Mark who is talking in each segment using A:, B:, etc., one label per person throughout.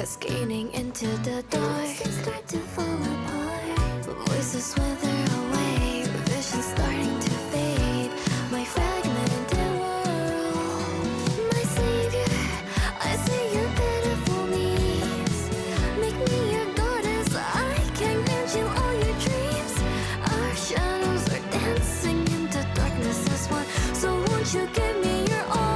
A: cascading into the dark. Start to fall apart. Voices wither away. Vision starting to fade. My fragmented world. My savior, I see your pitiful needs. Make me your goddess. I can grant you all your dreams. Our shadows are dancing into darkness as one. So won't you give me your all?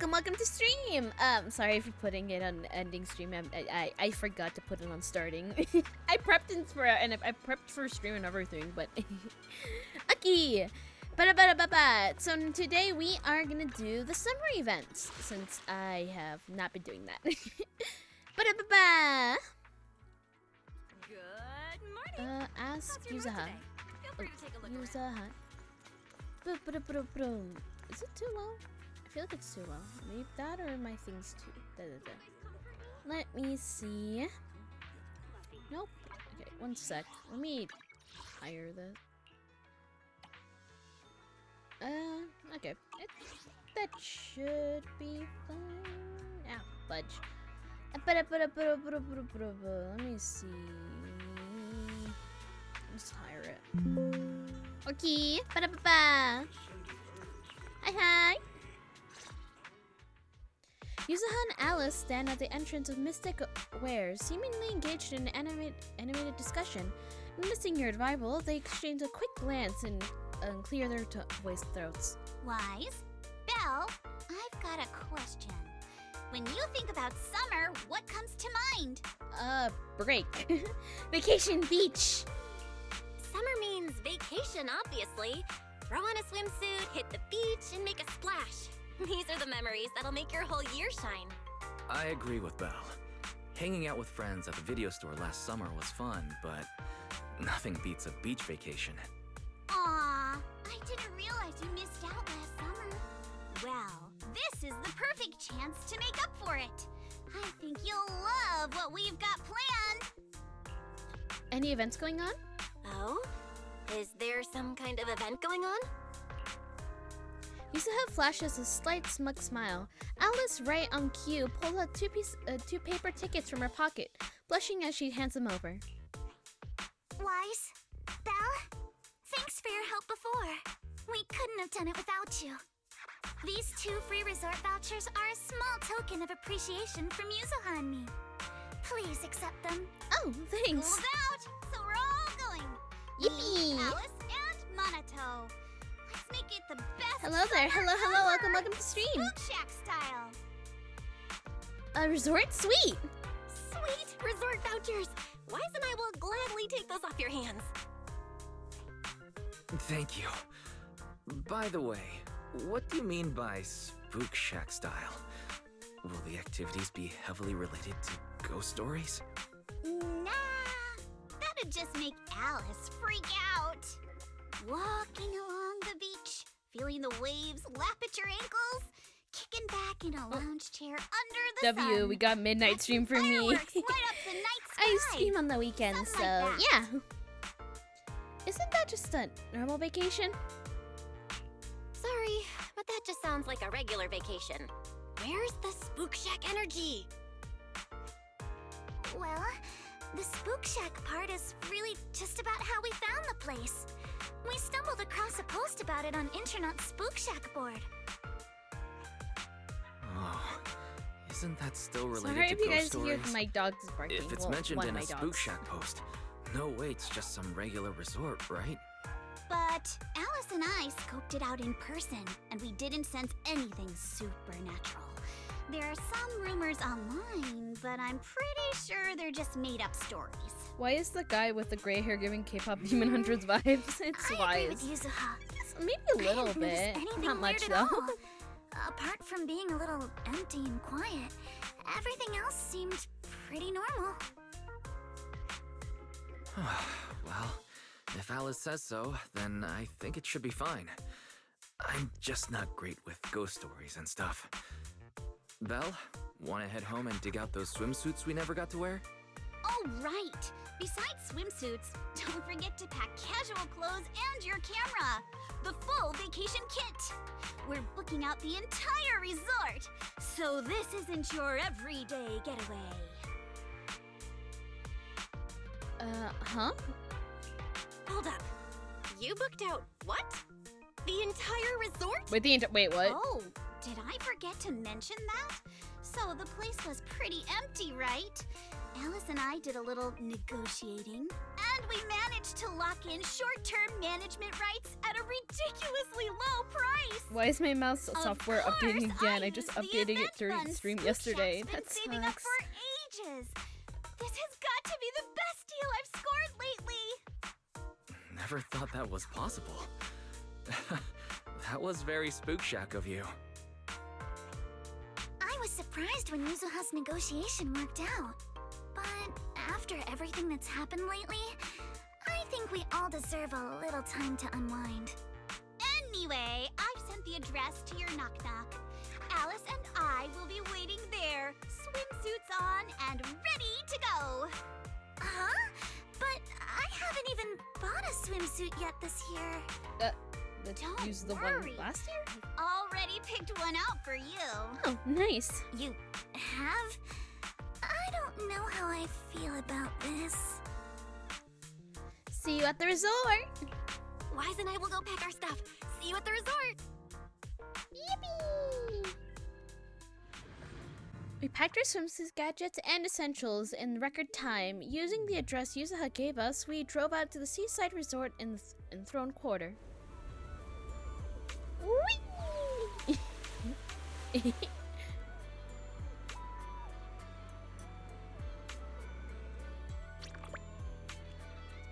B: Welcome to stream. Sorry for putting it on ending stream. I forgot to put it on starting. I prepped I prepped for stream and everything, but okay. So today we are gonna do the summer events since I have not been doing that.
C: Good morning.
B: Ask Yuzaha. Yuzaha. Is it too low? I feel like it's too low. Maybe that or my thing's too. Let me see. Nope. Okay, one sec. Let me higher this. Okay. That should be fine. Ow, budge. Let me see. Let's higher it. Okay. Hi. Yuzaha and Alice stand at the entrance of Mystic Wares, seemingly engaged in an animated discussion. Noticing your arrival, they exchange a quick glance and clear their voice throats.
C: Wise? Belle, I've got a question. When you think about summer, what comes to mind?
B: Break. Vacation beach.
C: Summer means vacation, obviously. Throw on a swimsuit, hit the beach, and make a splash. These are the memories that'll make your whole year shine.
D: I agree with Belle. Hanging out with friends at the video store last summer was fun, but nothing beats a beach vacation.
C: Aw, I didn't realize you missed out last summer. Well, this is the perfect chance to make up for it. I think you'll love what we've got planned.
B: Any events going on?
C: Oh? Is there some kind of event going on?
B: Yuzaha flashes a slight smug smile. Alice, right on cue, pulls out two paper tickets from her pocket, blushing as she hands them over.
C: Wise? Belle? Thanks for your help before. We couldn't have done it without you. These 2 free resort vouchers are a small token of appreciation from Yuzaha and me. Please accept them.
B: Oh, thanks.
C: Hold out, so we're all going.
B: Yippee!
C: Me, Alice, and Monato. Let's make it the best.
B: Hello there.
C: summer
B: Hello.
C: ever.
B: Welcome to stream.
C: Food Shack style.
B: A resort suite.
C: Sweet resort vouchers. Wise and I will gladly take those off your hands.
D: Thank you. By the way, what do you mean by Spook Shack style? Will the activities be heavily related to ghost stories?
C: Nah, that'd just make Alice freak out. Walking along the beach, feeling the waves lap at your ankles, kicking back in a lounge chair under the
B: W,
C: sun.
B: we got midnight stream for me.
C: Fireworks light up the night sky.
B: I stream on the weekends, so
C: Something like
B: yeah. Isn't that just a normal vacation?
E: Sorry, but that just sounds like a regular vacation. Where's the Spook Shack energy?
C: Well, the Spook Shack part is really just about how we found the place. We stumbled across a post about it on Internet's Spook Shack board.
D: Oh, isn't that still related
B: Sorry
D: to
B: if you
D: ghost
B: guys
D: stories?
B: hear my dogs barking.
D: If it's
B: Well,
D: mentioned
B: one
D: in
B: of
D: a
B: my
D: Spook
B: dogs.
D: Shack post, no way, it's just some regular resort, right?
C: But Alice and I scoped it out in person, and we didn't sense anything supernatural. There are some rumors online, but I'm pretty sure they're just made-up stories.
B: Why is the guy with the gray hair giving K-pop Demon Hunters vibes? It's
C: I agree with
B: wise.
C: Yuzuha.
B: Maybe a little
C: I didn't notice
B: bit.
C: anything
B: Not much
C: weird
B: though.
C: at all. Apart from being a little empty and quiet, everything else seemed pretty normal.
D: Well, if Alice says so, then I think it should be fine. I'm just not great with ghost stories and stuff. Belle, wanna head home and dig out those swimsuits we never got to wear?
C: Oh, right! Besides swimsuits, don't forget to pack casual clothes and your camera! The full vacation kit! We're booking out the entire resort, so this isn't your everyday getaway.
B: Huh?
E: Hold up. You booked out what? The entire resort?
B: Wait, what?
C: Oh, did I forget to mention that? So the place was pretty empty, right? Alice and I did a little negotiating, and we managed to lock in short-term management rights at a ridiculously low price.
B: Why is my mouse
C: Of
B: software
C: course,
B: updating again? I just
C: used the
B: updated it
C: event
B: during
C: fund
B: the stream
C: Spook
B: yesterday.
C: Shack's been
B: That
C: saving up
B: sucks.
C: for ages. This has got to be the best deal I've scored lately.
D: Never thought that was possible. That was very Spook Shack of you.
C: I was surprised when Yuzuha's negotiation worked out. But after everything that's happened lately, I think we all deserve a little time to unwind. Anyway, I've sent the address to your knock-knock. Alice and I will be waiting there, swimsuits on and ready to go. Huh? But I haven't even bought a swimsuit yet this year.
B: Let's
C: Don't
B: use the
C: worry.
B: one last year?
C: I've already picked one out for you.
B: Oh, nice.
C: You have? I don't know how I feel about this.
B: See you at the resort.
E: Wise and I will go pack our stuff. See you at the resort.
B: Yippee! We packed our swimsuits, gadgets, and essentials in record time. Using the address Yuzuha gave us, we drove out to the seaside resort in Throne Quarter. Whee!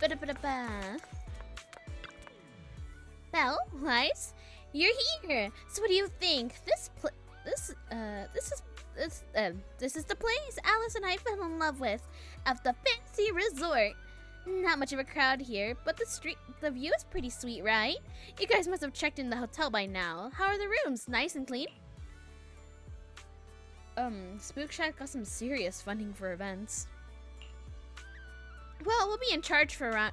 B: Ba-da-ba-da-ba. Well, Lice, you're here. So what do you think? This is the place Alice and I fell in love with, of the fancy resort. Not much of a crowd here, but the view is pretty sweet, right? You guys must have checked in the hotel by now. How are the rooms? Nice and clean? Spook Shack got some serious funding for events. Well, we'll be in charge for a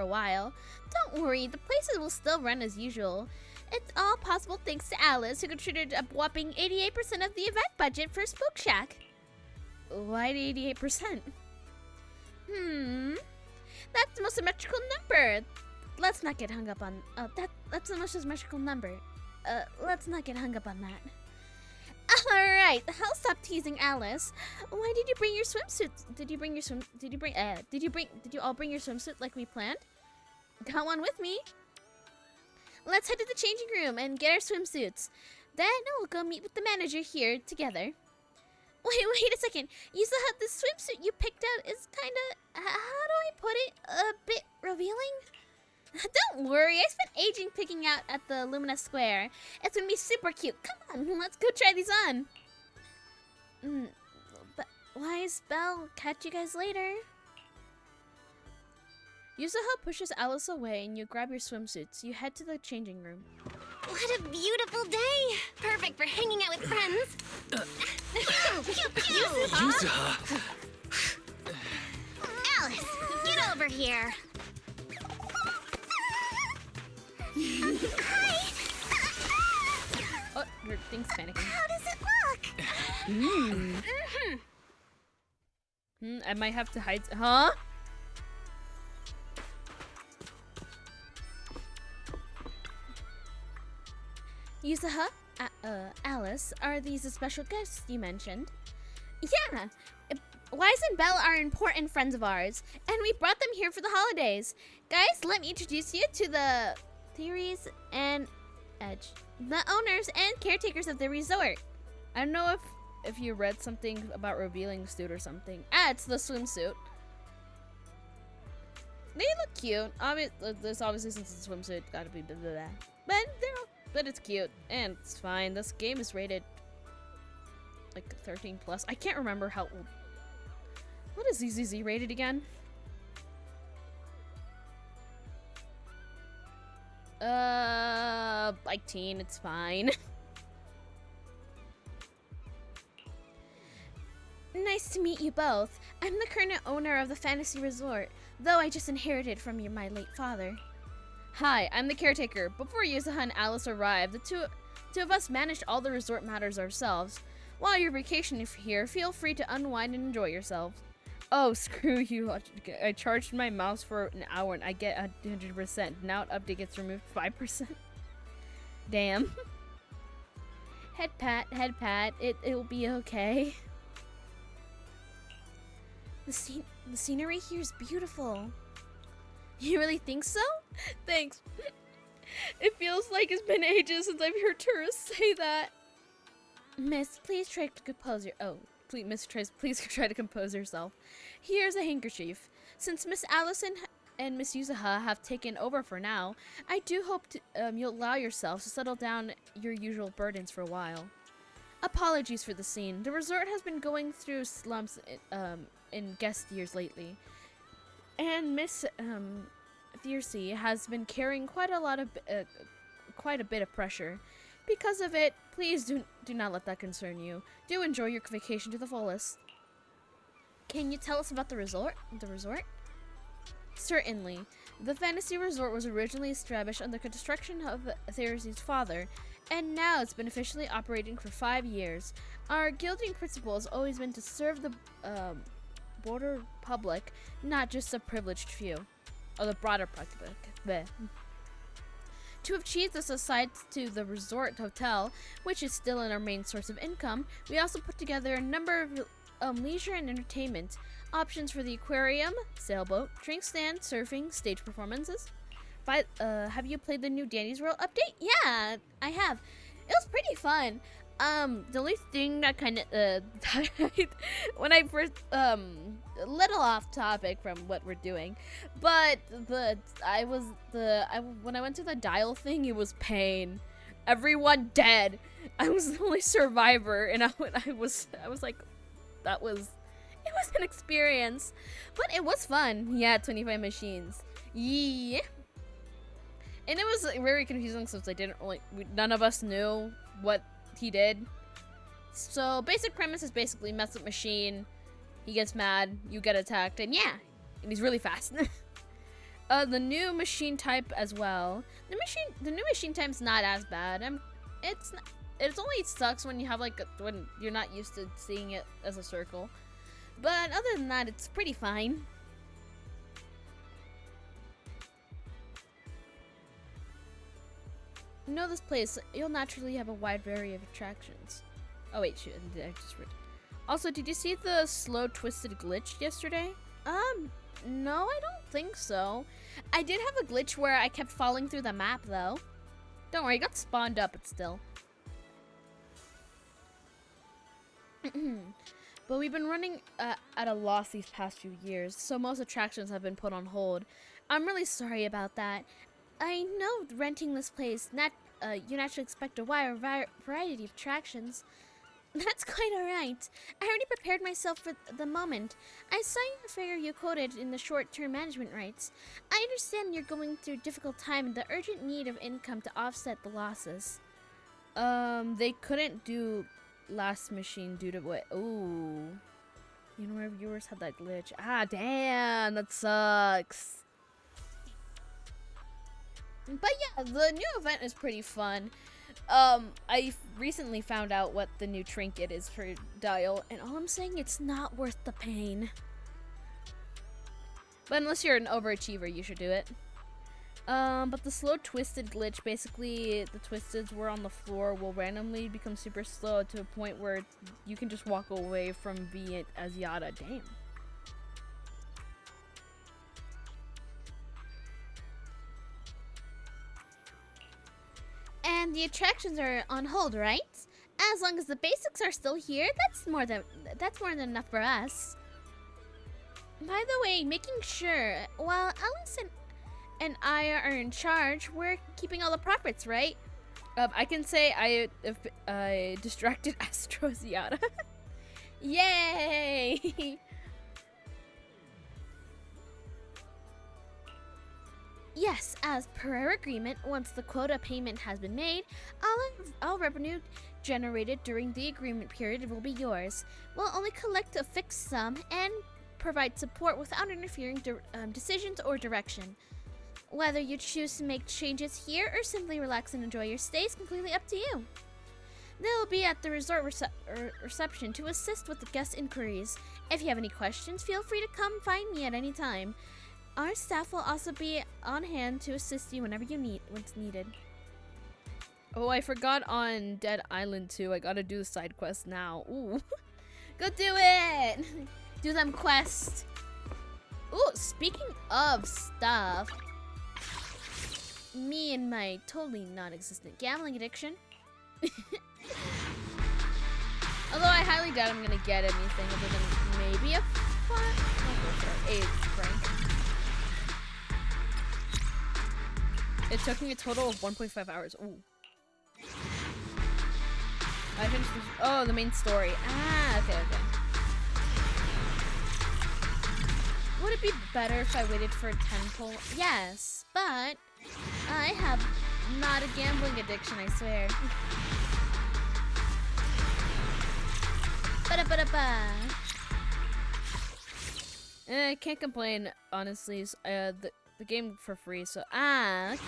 B: while. Don't worry, the places will still run as usual. It's all possible thanks to Alice, who contributed a whopping 88% of the event budget for Spook Shack. Why 88%? That's the most symmetrical number. Let's not get hung up on. That's the most symmetrical number. Let's not get hung up on that. All right, I'll stop teasing Alice. Why did you bring your swimsuits? Did you all bring your swimsuit like we planned? Got one with me. Let's head to the changing room and get our swimsuits. Then we'll go meet with the manager here together. Wait a second. Yuzuha, the swimsuit you picked out is kinda, how do I put it, a bit revealing? Don't worry, I spent aging picking out at the Lumina Square. It's gonna be super cute. Come on, let's go try these on. But why guys. Belle, catch you guys later. Yuzuha pushes Alice away and you grab your swimsuits. You head to the changing room.
E: What a beautiful day! Perfect for hanging out with friends.
D: Yuzuha!
C: Alice, get over here. Hi.
B: Oh, your thing's panicking.
C: How does it look?
B: I might have to hide. Huh? Yuzuha, Alice, are these the special guests you mentioned? Yeah! Wise and Belle are important friends of ours, and we brought them here for the holidays. Guys, let me introduce you to the theories and Edge, the owners and caretakers of the resort. I don't know if you read something about revealing the suit or something. It's the swimsuit. They look cute. This obviously since it's a swimsuit, gotta be blah, blah, blah. But it's cute and it's fine. This game is rated like 13 plus. I can't remember how old. What is ZZZ rated again? Like teen. It's fine. Nice to meet you both. I'm the current owner of the fantasy resort, though I just inherited from my late father. Hi, I'm the caretaker. Before Yuzuha and Alice arrived, the two of us managed all the resort matters ourselves. While you're vacationing here, feel free to unwind and enjoy yourselves. Oh, screw you. I charged my mouse for an hour and I get 100%. Now update gets removed 5%. Damn. Head pat. It'll be okay. The scenery here is beautiful. You really think so? Thanks. It feels like it's been ages since I've heard tourists say that. Miss, please try to compose your... Oh, please try to compose yourself. Here's a handkerchief. Since Miss Allison and Miss Yuzuha have taken over for now, I do hope you'll allow yourselves to settle down your usual burdens for a while. Apologies for the scene. The resort has been going through slumps in guest years lately. And Miss Thiersey has been carrying quite a bit of pressure. Because of it, please do not let that concern you. Do enjoy your vacation to the fullest. Can you tell us about the resort? Certainly. The fantasy resort was originally established under construction of Thiersey's father, and now it's been officially operating for 5 years. Our guiding principle has always been to serve the broader public, not just the privileged few. Or the broader public. Bleh. To achieve this, aside to the resort hotel, which is still our main source of income, we also put together a number of leisure and entertainment options for the aquarium, sailboat, drink stand, surfing, stage performances. Have you played the new Danny's World update? Yeah, I have. It was pretty fun. The only thing that kind of when I first a little off topic from what we're doing, but when I went to the dial thing, it was pain. Everyone dead. I was the only survivor, and I was like, it was an experience, but it was fun. Yeah, 25 machines. Yeah. And it was very confusing since none of us knew what he did. So basic premise is basically mess up machine, he gets mad, you get attacked, and yeah, and he's really fast. The new machine type as well. The new machine type's not as bad. It only sucks when you have when you're not used to seeing it as a circle. But other than that, it's pretty fine. You know this place, you'll naturally have a wide variety of attractions. Oh wait, shoot, I just read. Also, did you see the slow twisted glitch yesterday? No, I don't think so. I did have a glitch where I kept falling through the map though. Don't worry, I got spawned up, but still. But we've been running at a loss these past few years, so most attractions have been put on hold. I'm really sorry about that. I know renting this place, you naturally expect a wide variety of attractions. That's quite alright. I already prepared myself for the moment. I saw your figure you quoted in the short-term management rights. I understand you're going through a difficult time and the urgent need of income to offset the losses. They couldn't do last machine due to what? Ooh. You know, our viewers had that glitch. Ah, damn, that sucks. But yeah, the new event is pretty fun. I recently found out what the new trinket is for Dial, and all I'm saying, it's not worth the pain. But unless you're an overachiever, you should do it. But the slow twisted glitch, basically the twisteds were on the floor will randomly become super slow to a point where you can just walk away from being as Yada. Damn. And the attractions are on hold, right? As long as the basics are still here, that's more than enough for us. By the way, making sure while Alice and I are in charge, we're keeping all the profits, right? I can say I distracted Astro's Yada. Yay! Yes, as per our agreement, once the quota payment has been made, all revenue generated during the agreement period will be yours. We'll only collect a fixed sum and provide support without interfering decisions or direction. Whether you choose to make changes here or simply relax and enjoy your stay is completely up to you. They'll be at the resort reception to assist with the guest inquiries. If you have any questions, feel free to come find me at any time. Our staff will also be on hand to assist you whenever what's needed. Oh, I forgot on Dead Island 2. I gotta do the side quest now. Ooh. Go do it! Do them quests. Ooh, speaking of stuff. Me and my totally non-existent gambling addiction. Although I highly doubt I'm gonna get anything other than maybe a prank. It took me a total of 1.5 hours. Ooh. I finished this. Oh, the main story. Ah, okay. Would it be better if I waited for a temple? Yes, but I have not a gambling addiction, I swear. Ba-da-ba-da-ba. I can't complain, honestly. The game for free, so okay.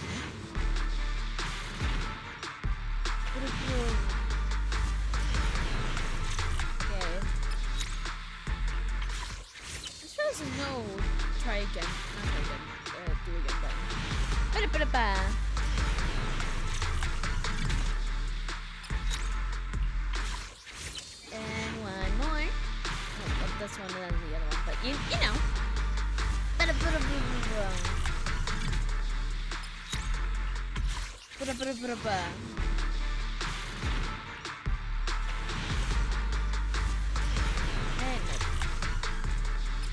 B: This there's no try again. Not try again. Do again button. Ba-da-ba-da-ba. And one more. Oh, this one and then the other one, but you know. Ba-da-ba-da-ba-ba-ba. Ba-da-ba-da-ba-da-ba. And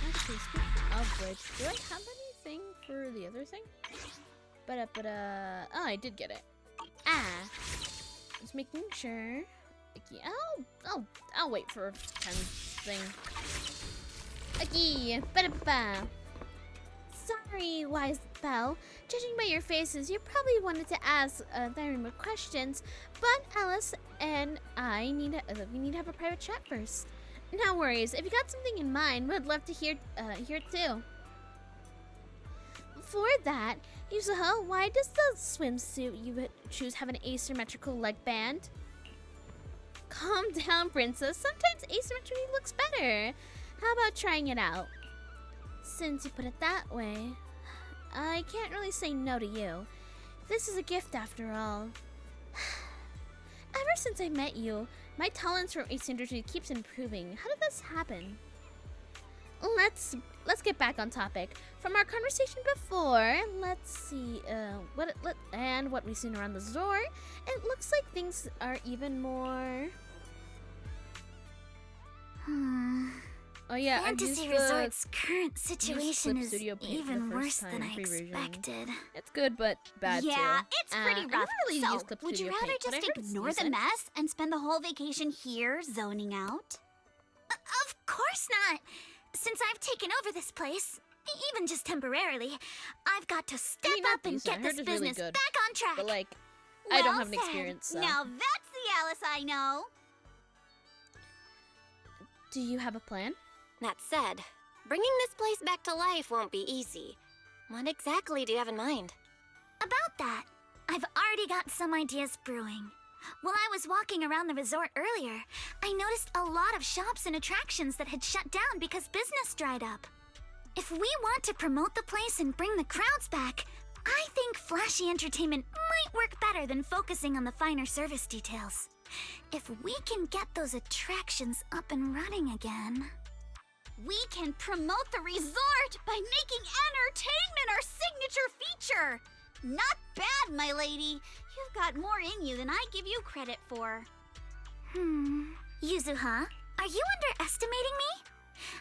B: actually, speaking of which, do I have anything for the other thing? Ba-da-ba-da. Oh, I did get it. Just making sure. Okay, I'll wait for 10 thing. Okay, ba-da-ba. Sorry, Wise Belle. Judging by your faces, you probably wanted to ask very more questions, but Alice and I we need to have a private chat first. No worries. If you got something in mind, we'd love to hear it too. For that, Yuzuha, why does the swimsuit you choose have an asymmetrical leg band? Calm down, princess. Sometimes asymmetry looks better. How about trying it out? Since you put it that way, I can't really say no to you. This is a gift after all. Ever since I met you, my tolerance for asymmetry keeps improving. How did this happen? Let's get back on topic. From our conversation before, let's see what we've seen around the resort. It looks like things are even more Oh yeah, I've
C: Fantasy
B: used
C: Resort's current
B: Clip
C: situation is
B: Studio Paint for the
C: even
B: first
C: worse
B: time
C: than
B: in
C: I
B: free version.
C: expected.
B: It's good, but bad
E: Yeah,
B: too.
E: it's pretty
B: I
E: rough.
B: never really
E: So,
B: used Clip
E: would you
B: Studio
E: rather
B: Paint, but I
E: just
B: heard it's
E: ignore the
B: decent.
E: mess and spend the whole vacation here zoning out?
C: Of course not! Since I've taken over this place, even just temporarily, I've got to step
B: not
C: up and
B: decent. I
C: get
B: heard
C: this
B: it's really
C: business
B: good.
C: back on track.
B: But like, I don't
E: Well
B: have an
E: said.
B: experience, so.
E: Now that's the Alice I know.
B: Do you have a plan?
E: That said, bringing this place back to life won't be easy. What exactly do you have in mind?
C: About that, I've already got some ideas brewing. While I was walking around the resort earlier, I noticed a lot of shops and attractions that had shut down because business dried up. If we want to promote the place and bring the crowds back, I think flashy entertainment might work better than focusing on the finer service details. If we can get those attractions up and running again...
E: We can promote the resort by making entertainment our signature feature. Not bad, my lady. You've got more in you than I give you credit for.
C: Yuzuha, are you underestimating me?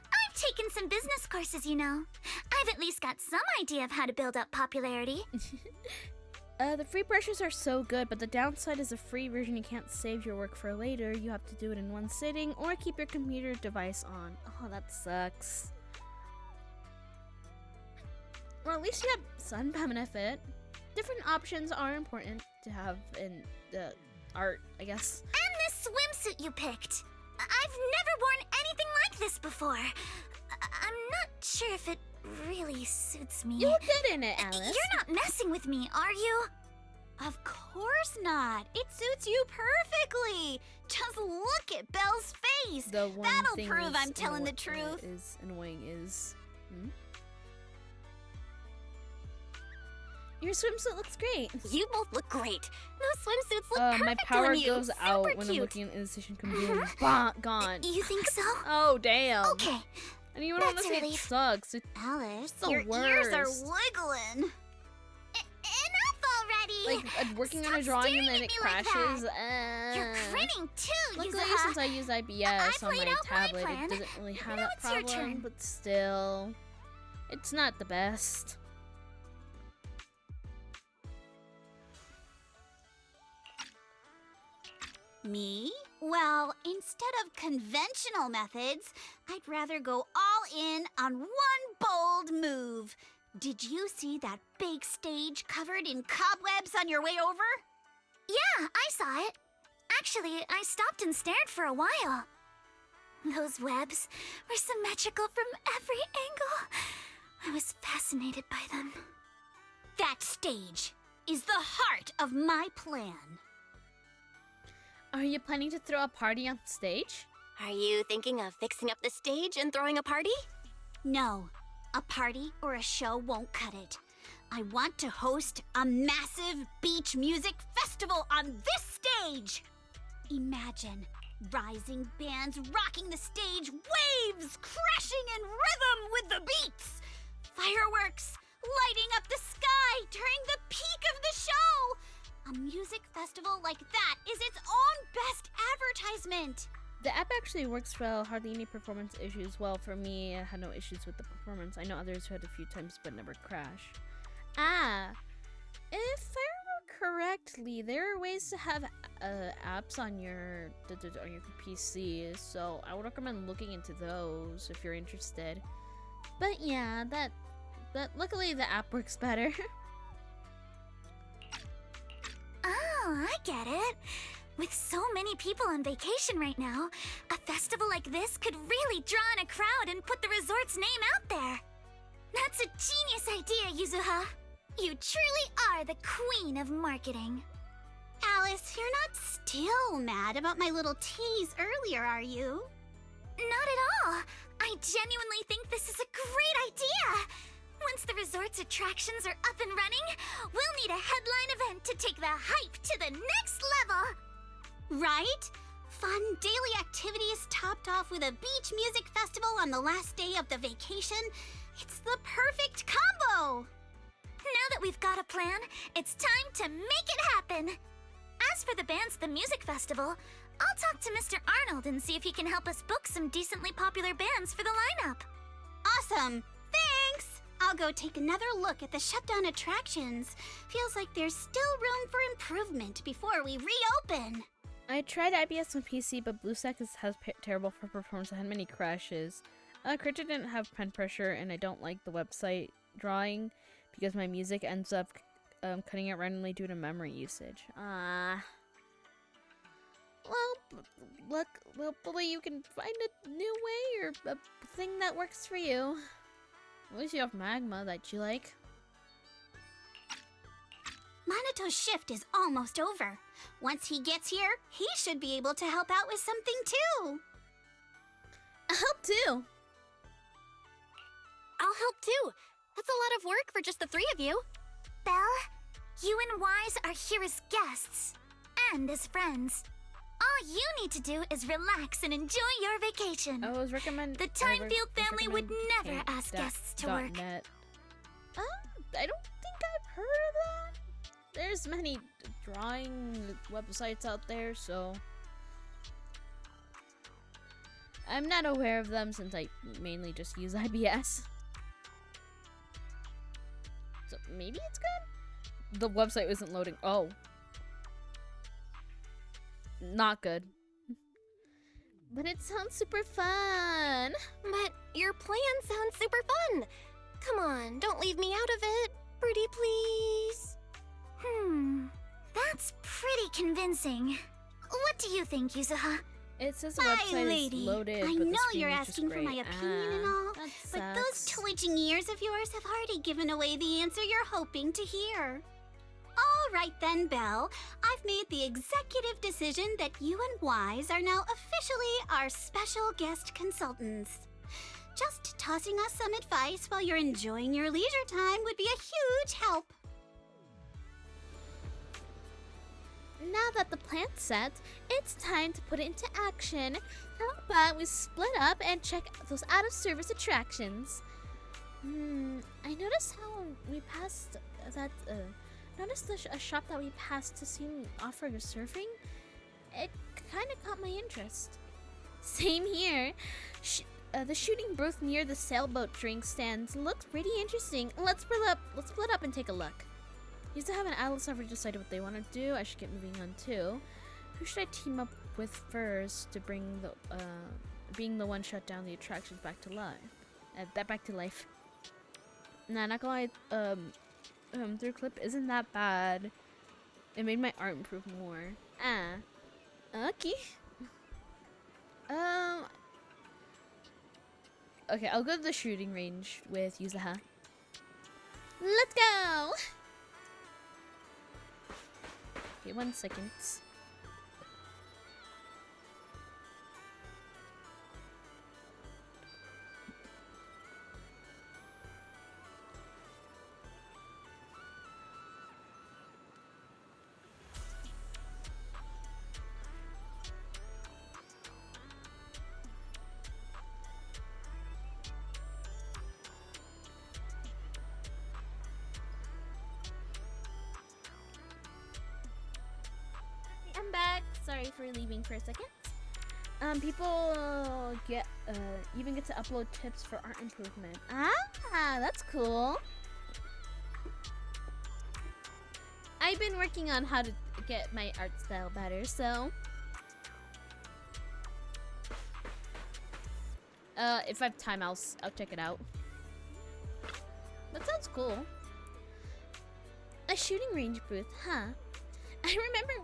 C: I've taken some business courses, you know. I've at least got some idea of how to build up popularity.
B: The free brushes are so good, but the downside is a free version you can't save your work for later. You have to do it in one sitting or keep your computer device on. Oh, that sucks. Well, at least you have some benefit. Different options are important to have in the art, I guess.
C: And this swimsuit you picked. I've never worn anything like this before. I'm not sure if it really suits me.
B: You look good in it, Alice.
C: You're not messing with me, are you?
E: Of course not. It suits you perfectly. Just look at Belle's face.
B: The one
E: That'll
B: thing
E: prove
B: is
E: I'm telling the truth.
B: Is annoying is. Your swimsuit looks great.
E: You both look great. Those swimsuits look perfect
B: My power
E: on you.
B: goes
E: Super
B: out when I'm
E: cute.
B: looking at the station computer. Gone.
C: You think so?
B: Oh damn.
C: Okay.
B: And you don't want
C: That's
B: to
C: a
B: say it
C: relief.
B: sucks.
E: Alice,
B: the
E: your ears are
B: worst.
E: wiggling.
C: Enough already!
B: Like working on a
C: Stop
B: drawing and
C: staring
B: then
C: at
B: it
C: me like
B: crashes.
C: You're grinning too,
B: Luckily,
C: Yuzuha.
B: since I use IBS
C: I've
B: on
C: laid
B: my
C: out my
B: tablet,
C: plan.
B: it doesn't really have
C: Now
B: that
C: it's your
B: problem.
C: turn.
B: But still, it's not the best.
E: Me? Well, instead of conventional methods, I'd rather go all in on one bold move. Did you see that big stage covered in cobwebs on your way over?
C: Yeah, I saw it. Actually, I stopped and stared for a while. Those webs were symmetrical from every angle. I was fascinated by them.
E: That stage is the heart of my plan.
B: Are you planning to throw a party on stage?
E: Are you thinking of fixing up the stage and throwing a party? No, a party or a show won't cut it. I want to host a massive beach music festival on this stage. Imagine rising bands rocking the stage, waves crashing in rhythm with the beats, fireworks lighting up the sky during the peak of the show. A music festival like that is its own best advertisement.
B: The app actually works well, hardly any performance issues. Well, for me, I had no issues with the performance. I know others who had a few times but never crashed. If I remember correctly, there are ways to have apps on your PC, so I would recommend looking into those if you're interested. But yeah, that luckily the app works better.
C: Oh, I get it. With so many people on vacation right now, a festival like this could really draw in a crowd and put the resort's name out there. That's a genius idea, Yuzuha. You truly are the queen of marketing.
E: Alice, you're not still mad about my little tease earlier, are you?
C: Not at all. I genuinely think this is a great idea. Once the resort's attractions are up and running, we'll need a headline event to take the hype to the next level.
E: Right? Fun daily activities topped off with a beach music festival on the last day of the vacation. It's the perfect combo.
C: Now that we've got a plan, it's time to make it happen. As for the bands at the music festival, I'll talk to Mr. Arnold and see if he can help us book some decently popular bands for the lineup.
E: Awesome! Thanks! I'll go take another look at the shutdown attractions. Feels like there's still room for improvement before we reopen.
B: I tried IBS on PC, but BlueStack has terrible for performance. I had many crashes. Crypto didn't have pen pressure, and I don't like the website drawing because my music ends up cutting out randomly due to memory usage. Well, look, hopefully you can find a new way or a thing that works for you. At least you have Magma that you like.
E: Manato's shift is almost over. Once he gets here, he should be able to help out with something too.
B: I'll help too.
C: I'll help too. That's a lot of work for just the three of you. Belle, you and Wise are here as guests and as friends. All you need to do is relax and enjoy your vacation.
B: I was recommend
C: The Timefield family would never ask guests to work.
B: Net. I don't think I've heard of that. There's many drawing websites out there, so I'm not aware of them since I mainly just use IBS. So maybe it's good? The website isn't loading. Oh. Not good. But it sounds super fun.
C: But your plan sounds super fun. Come on, don't leave me out of it. Pretty please. That's pretty convincing. What do you think, Yuzuha?
B: It says the
E: My
B: website
E: lady,
B: is loaded,
E: I
B: but the
E: know
B: screen
E: you're
B: is just
E: asking for my
B: gray.
E: opinion and all,
B: That
E: but those
B: sucks.
E: twitching ears of yours have already given away the answer you're hoping to hear. All right then, Belle. I've made the executive decision that you and Wise are now officially our special guest consultants. Just tossing us some advice while you're enjoying your leisure time would be a huge help.
B: Now that the plan's set, it's time to put it into action. How about we split up and check those out-of-service attractions? I noticed how we passed that, a shop that we passed to see offering surfing. It kind of caught my interest. Same here. The shooting booth near the sailboat drink stands looks pretty interesting. Let's split up and take a look. Used to have an Atlas ever decided what they want to do. I should get moving on too. Who should I team up with first to bring the being the one shut down the attractions back to life? Nah, not gonna lie. Their clip isn't that bad. It made my art improve more. Okay. Okay, I'll go to the shooting range with Yuzuha. Let's go! Okay, 1 second. I'm back. Sorry for leaving for a second. People even get to upload tips for art improvement. That's cool. I've been working on how to get my art style better, so if I have time, I'll check it out. That sounds cool. A shooting range booth, huh? I remember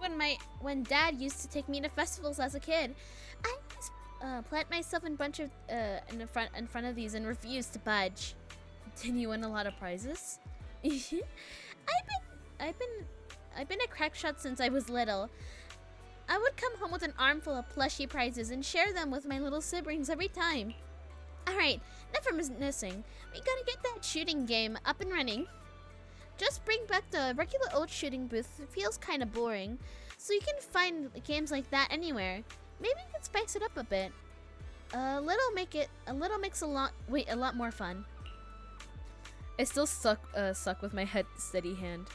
B: when Dad used to take me to festivals as a kid. I always plant myself in bunch of in front of these and refused to budge. Did you win a lot of prizes? I've been a crack shot since I was little. I would come home with an armful of plushy prizes and share them with my little siblings every time. Alright, enough reminiscing. We gotta get that shooting game up and running. Just bring back the regular old shooting booth. It feels kind of boring. So you can find games like that anywhere. Maybe you can spice it up a bit. A little makes a lot more fun. I still suck with my steady hand.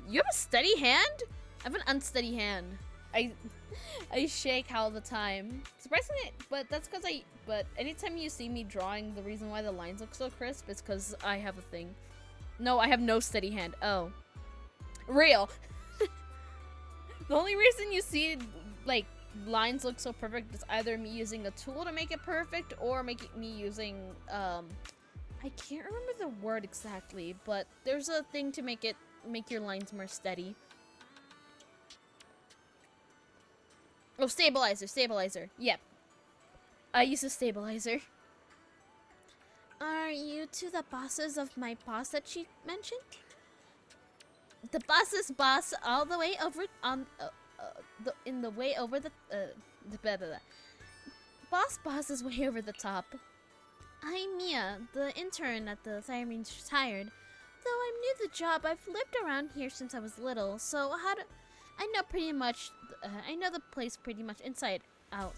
B: You have a steady hand? I have an unsteady hand. I I shake all the time. Surprisingly, but that's because but anytime you see me drawing, the reason why the lines look so crisp is because I have a thing. No, I have no steady hand. Oh. Real. The only reason you see, like, lines look so perfect is either me using a tool to make it perfect or me using, I can't remember the word exactly, but there's a thing to make your lines more steady. Oh, stabilizer. Yep. I use a stabilizer. Are you two the bosses of my boss that she mentioned? The boss's boss, all the way over on in the way over the blah, blah, blah. Boss is way over the top. I'm Mia, the intern at the Sirene's retired. Though I'm new to the job, I've lived around here since I was little, so I know pretty much. I know the place pretty much inside out.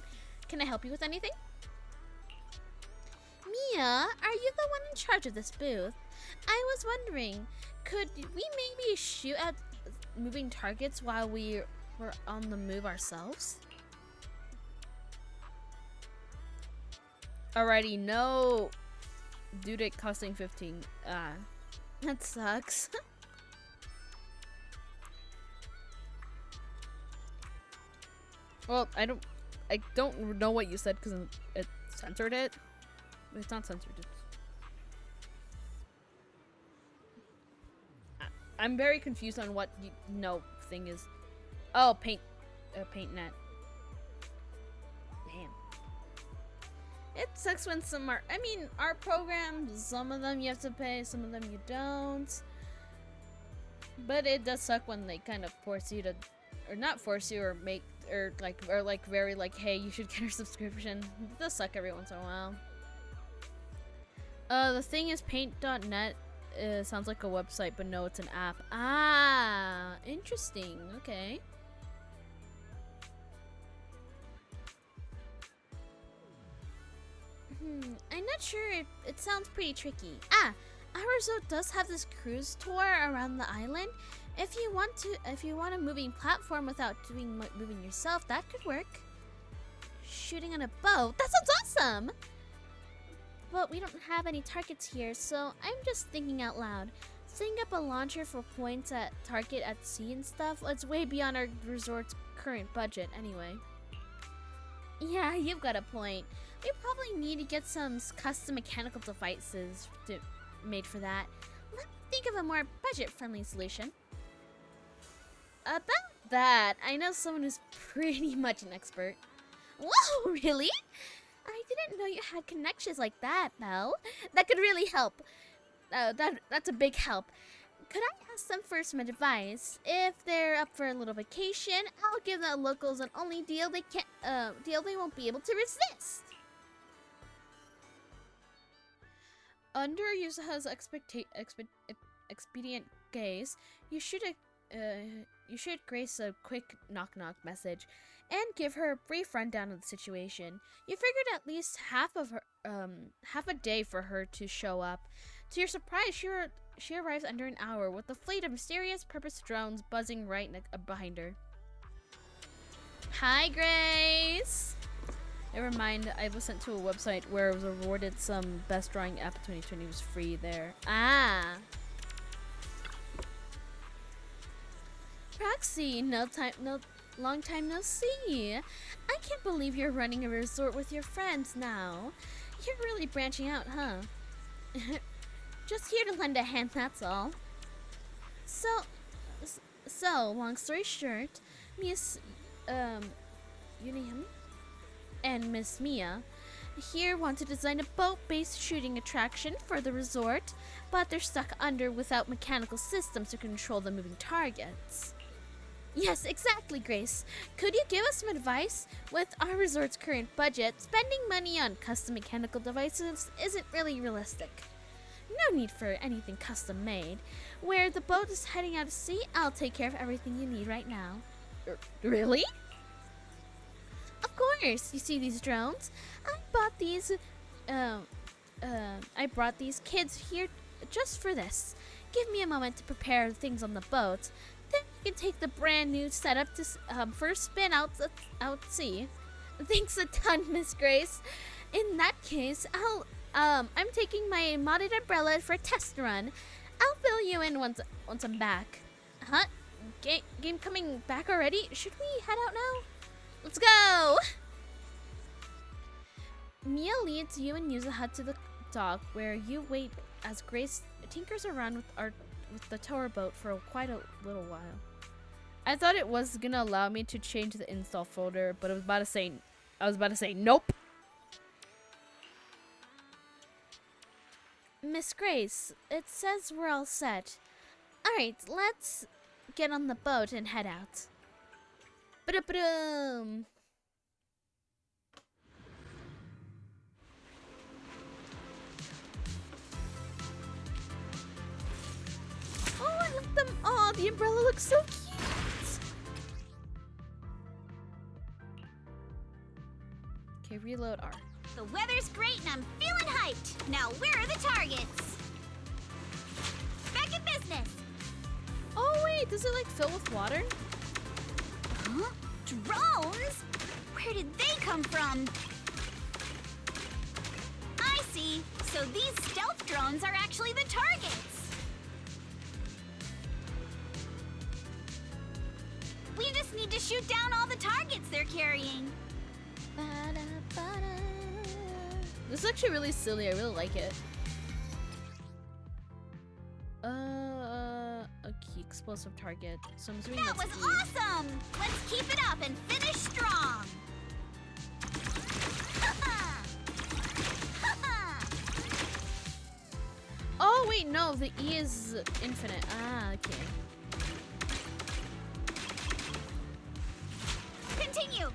B: Can I help you with anything? Mia, are you the one in charge of this booth? I was wondering, could we maybe shoot at moving targets while we were on the move ourselves? Alrighty, no. Dude, it costing 15. That sucks. Well, I don't know what you said because it censored it. It's not censored. I'm very confused on what thing is. Oh, paint net. Damn. It sucks when art programs, some of them you have to pay, some of them you don't. But it does suck when they kind of force you to, or not force you, or make, or very like, hey, you should get a subscription. It does suck every once in a while. The thing is, paint.net sounds like a website, but no, it's an app. Ah, interesting. Okay. I'm not sure. It sounds pretty tricky. Our resort does have this cruise tour around the island. If you want a moving platform without moving yourself, that could work. Shooting on a boat? That sounds awesome! But we don't have any targets here, so I'm just thinking out loud. Setting up a launcher for points at target at sea and stuff, it's way beyond our resort's current budget anyway. Yeah, you've got a point. We probably need to get some custom mechanical devices made for that. Let me think of a more budget-friendly solution. About that, I know someone who's pretty much an expert. Whoa, really? I didn't know you had connections like that, Mel. That could really help. That's a big help. Could I ask them for some advice? If they're up for a little vacation, I'll give the locals an only deal they won't be able to resist. Under Yusaha's expedient gaze, you should Grace a quick knock-knock message and give her a brief rundown of the situation. You figured at least half a day for her to show up. To your surprise, she arrives under an hour with a fleet of mysterious purpose drones buzzing right behind her. Hi, Grace! Never mind, I was sent to a website where I was awarded some Best Drawing App 2020 was free there. Ah! Roxy, long time no see. I can't believe you're running a resort with your friends now. You're really branching out, huh? Just here to lend a hand, that's all. So long story short, Miss Unihim and Miss Mia here want to design a boat-based shooting attraction for the resort, but they're stuck under without mechanical systems to control the moving targets. Yes, exactly, Grace. Could you give us some advice? With our resort's current budget, spending money on custom mechanical devices isn't really realistic. No need for anything custom made. Where the boat is heading out to sea, I'll take care of everything you need right now. Really? Of course. You see these drones? I brought these kids here just for this. Give me a moment to prepare things on the boat. Then you can take the brand new setup to for a spin out at sea. Thanks a ton, Miss Grace. In that case, I'm taking my modded umbrella for a test run. I'll fill you in once I'm back. Huh? Game coming back already? Should we head out now? Let's go! Mia leads you and Yuzuha to the dock where you wait as Grace tinkers around with the tower boat for quite a little while. I thought it was gonna allow me to change the install folder, but I was about to say nope. Miss Grace, it says we're all set. Alright, let's get on the boat and head out. Ba-da-ba-dum. Oh, I love them. Oh, the umbrella looks so cute. Okay, reload R.
E: The weather's great and I'm feeling hyped. Now, where are the targets? Back in business.
B: Oh wait, does it like fill with water?
E: Huh? Drones? Where did they come from? I see. So these stealth drones are actually the targets. We just need to shoot down all the targets they're carrying.
B: Ba-da-ba-da. This is actually really silly. I really like it. Okay, explosive target. So I'm assuming
E: That was
B: that's E.
E: awesome! Let's keep it up and finish strong.
B: Oh wait, no, the E is infinite. Ah, okay.
E: Continue.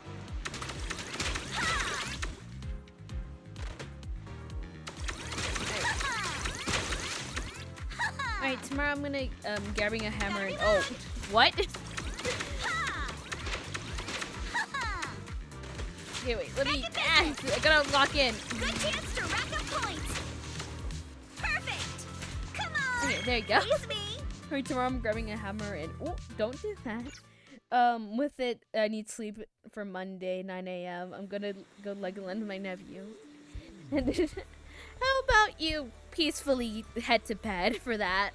B: Alright, tomorrow I'm gonna grabbing a hammer and oh, what? Okay, wait, let me. I gotta lock in.
E: Good chance to rack up points. Perfect. Come on.
B: Okay, there you go.
E: Please me.
B: Alright, tomorrow I'm grabbing a hammer and oh, don't do that. With it, I need sleep for Monday, 9 a.m. I'm gonna go Legoland with my nephew. And how about you peacefully head to bed for that?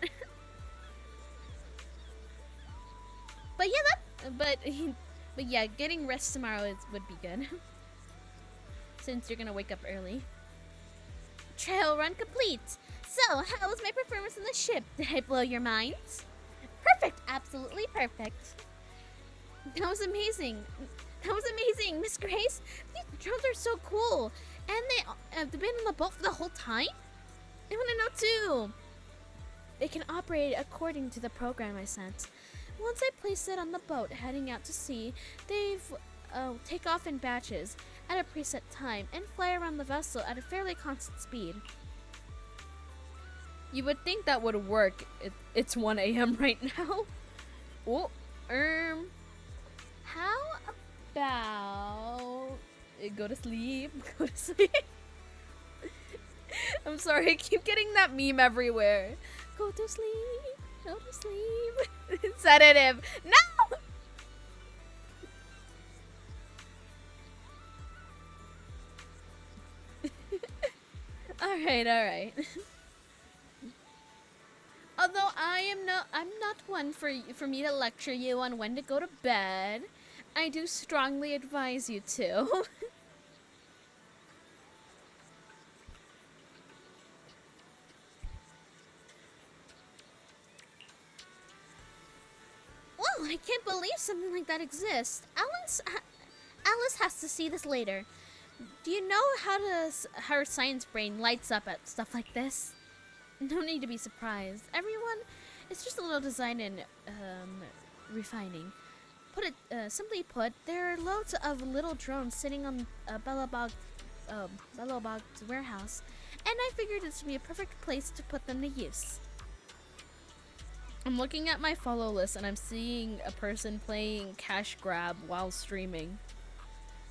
B: But yeah, but yeah, getting rest tomorrow would be good. Since you're gonna wake up early. Trail run complete. So, how was my performance on the ship? Did I blow your minds? Perfect, absolutely perfect. That was amazing. That was amazing, Miss Grace. These drones are so cool. And they've been on the boat for the whole time? I want to know too. They can operate according to the program I sent. Once I place it on the boat heading out to sea, they've take off in batches at a preset time and fly around the vessel at a fairly constant speed. You would think that would work. It's 1 a.m. right now. Oh, how about go to sleep? Go to sleep. I'm sorry, I keep getting that meme everywhere. Go to sleep. Go to sleep. Sedative. No! Alright. Although I'm not one for me to lecture you on when to go to bed. I do strongly advise you to. Well, I can't believe something like that exists. Alice has to see this later. Do you know how her science brain lights up at stuff like this? No need to be surprised. Everyone, it's just a little design and refining. Simply put, there are loads of little drones sitting on Bellabog's warehouse, and I figured this would be a perfect place to put them to use. I'm looking at my follow list and I'm seeing a person playing cash grab while streaming.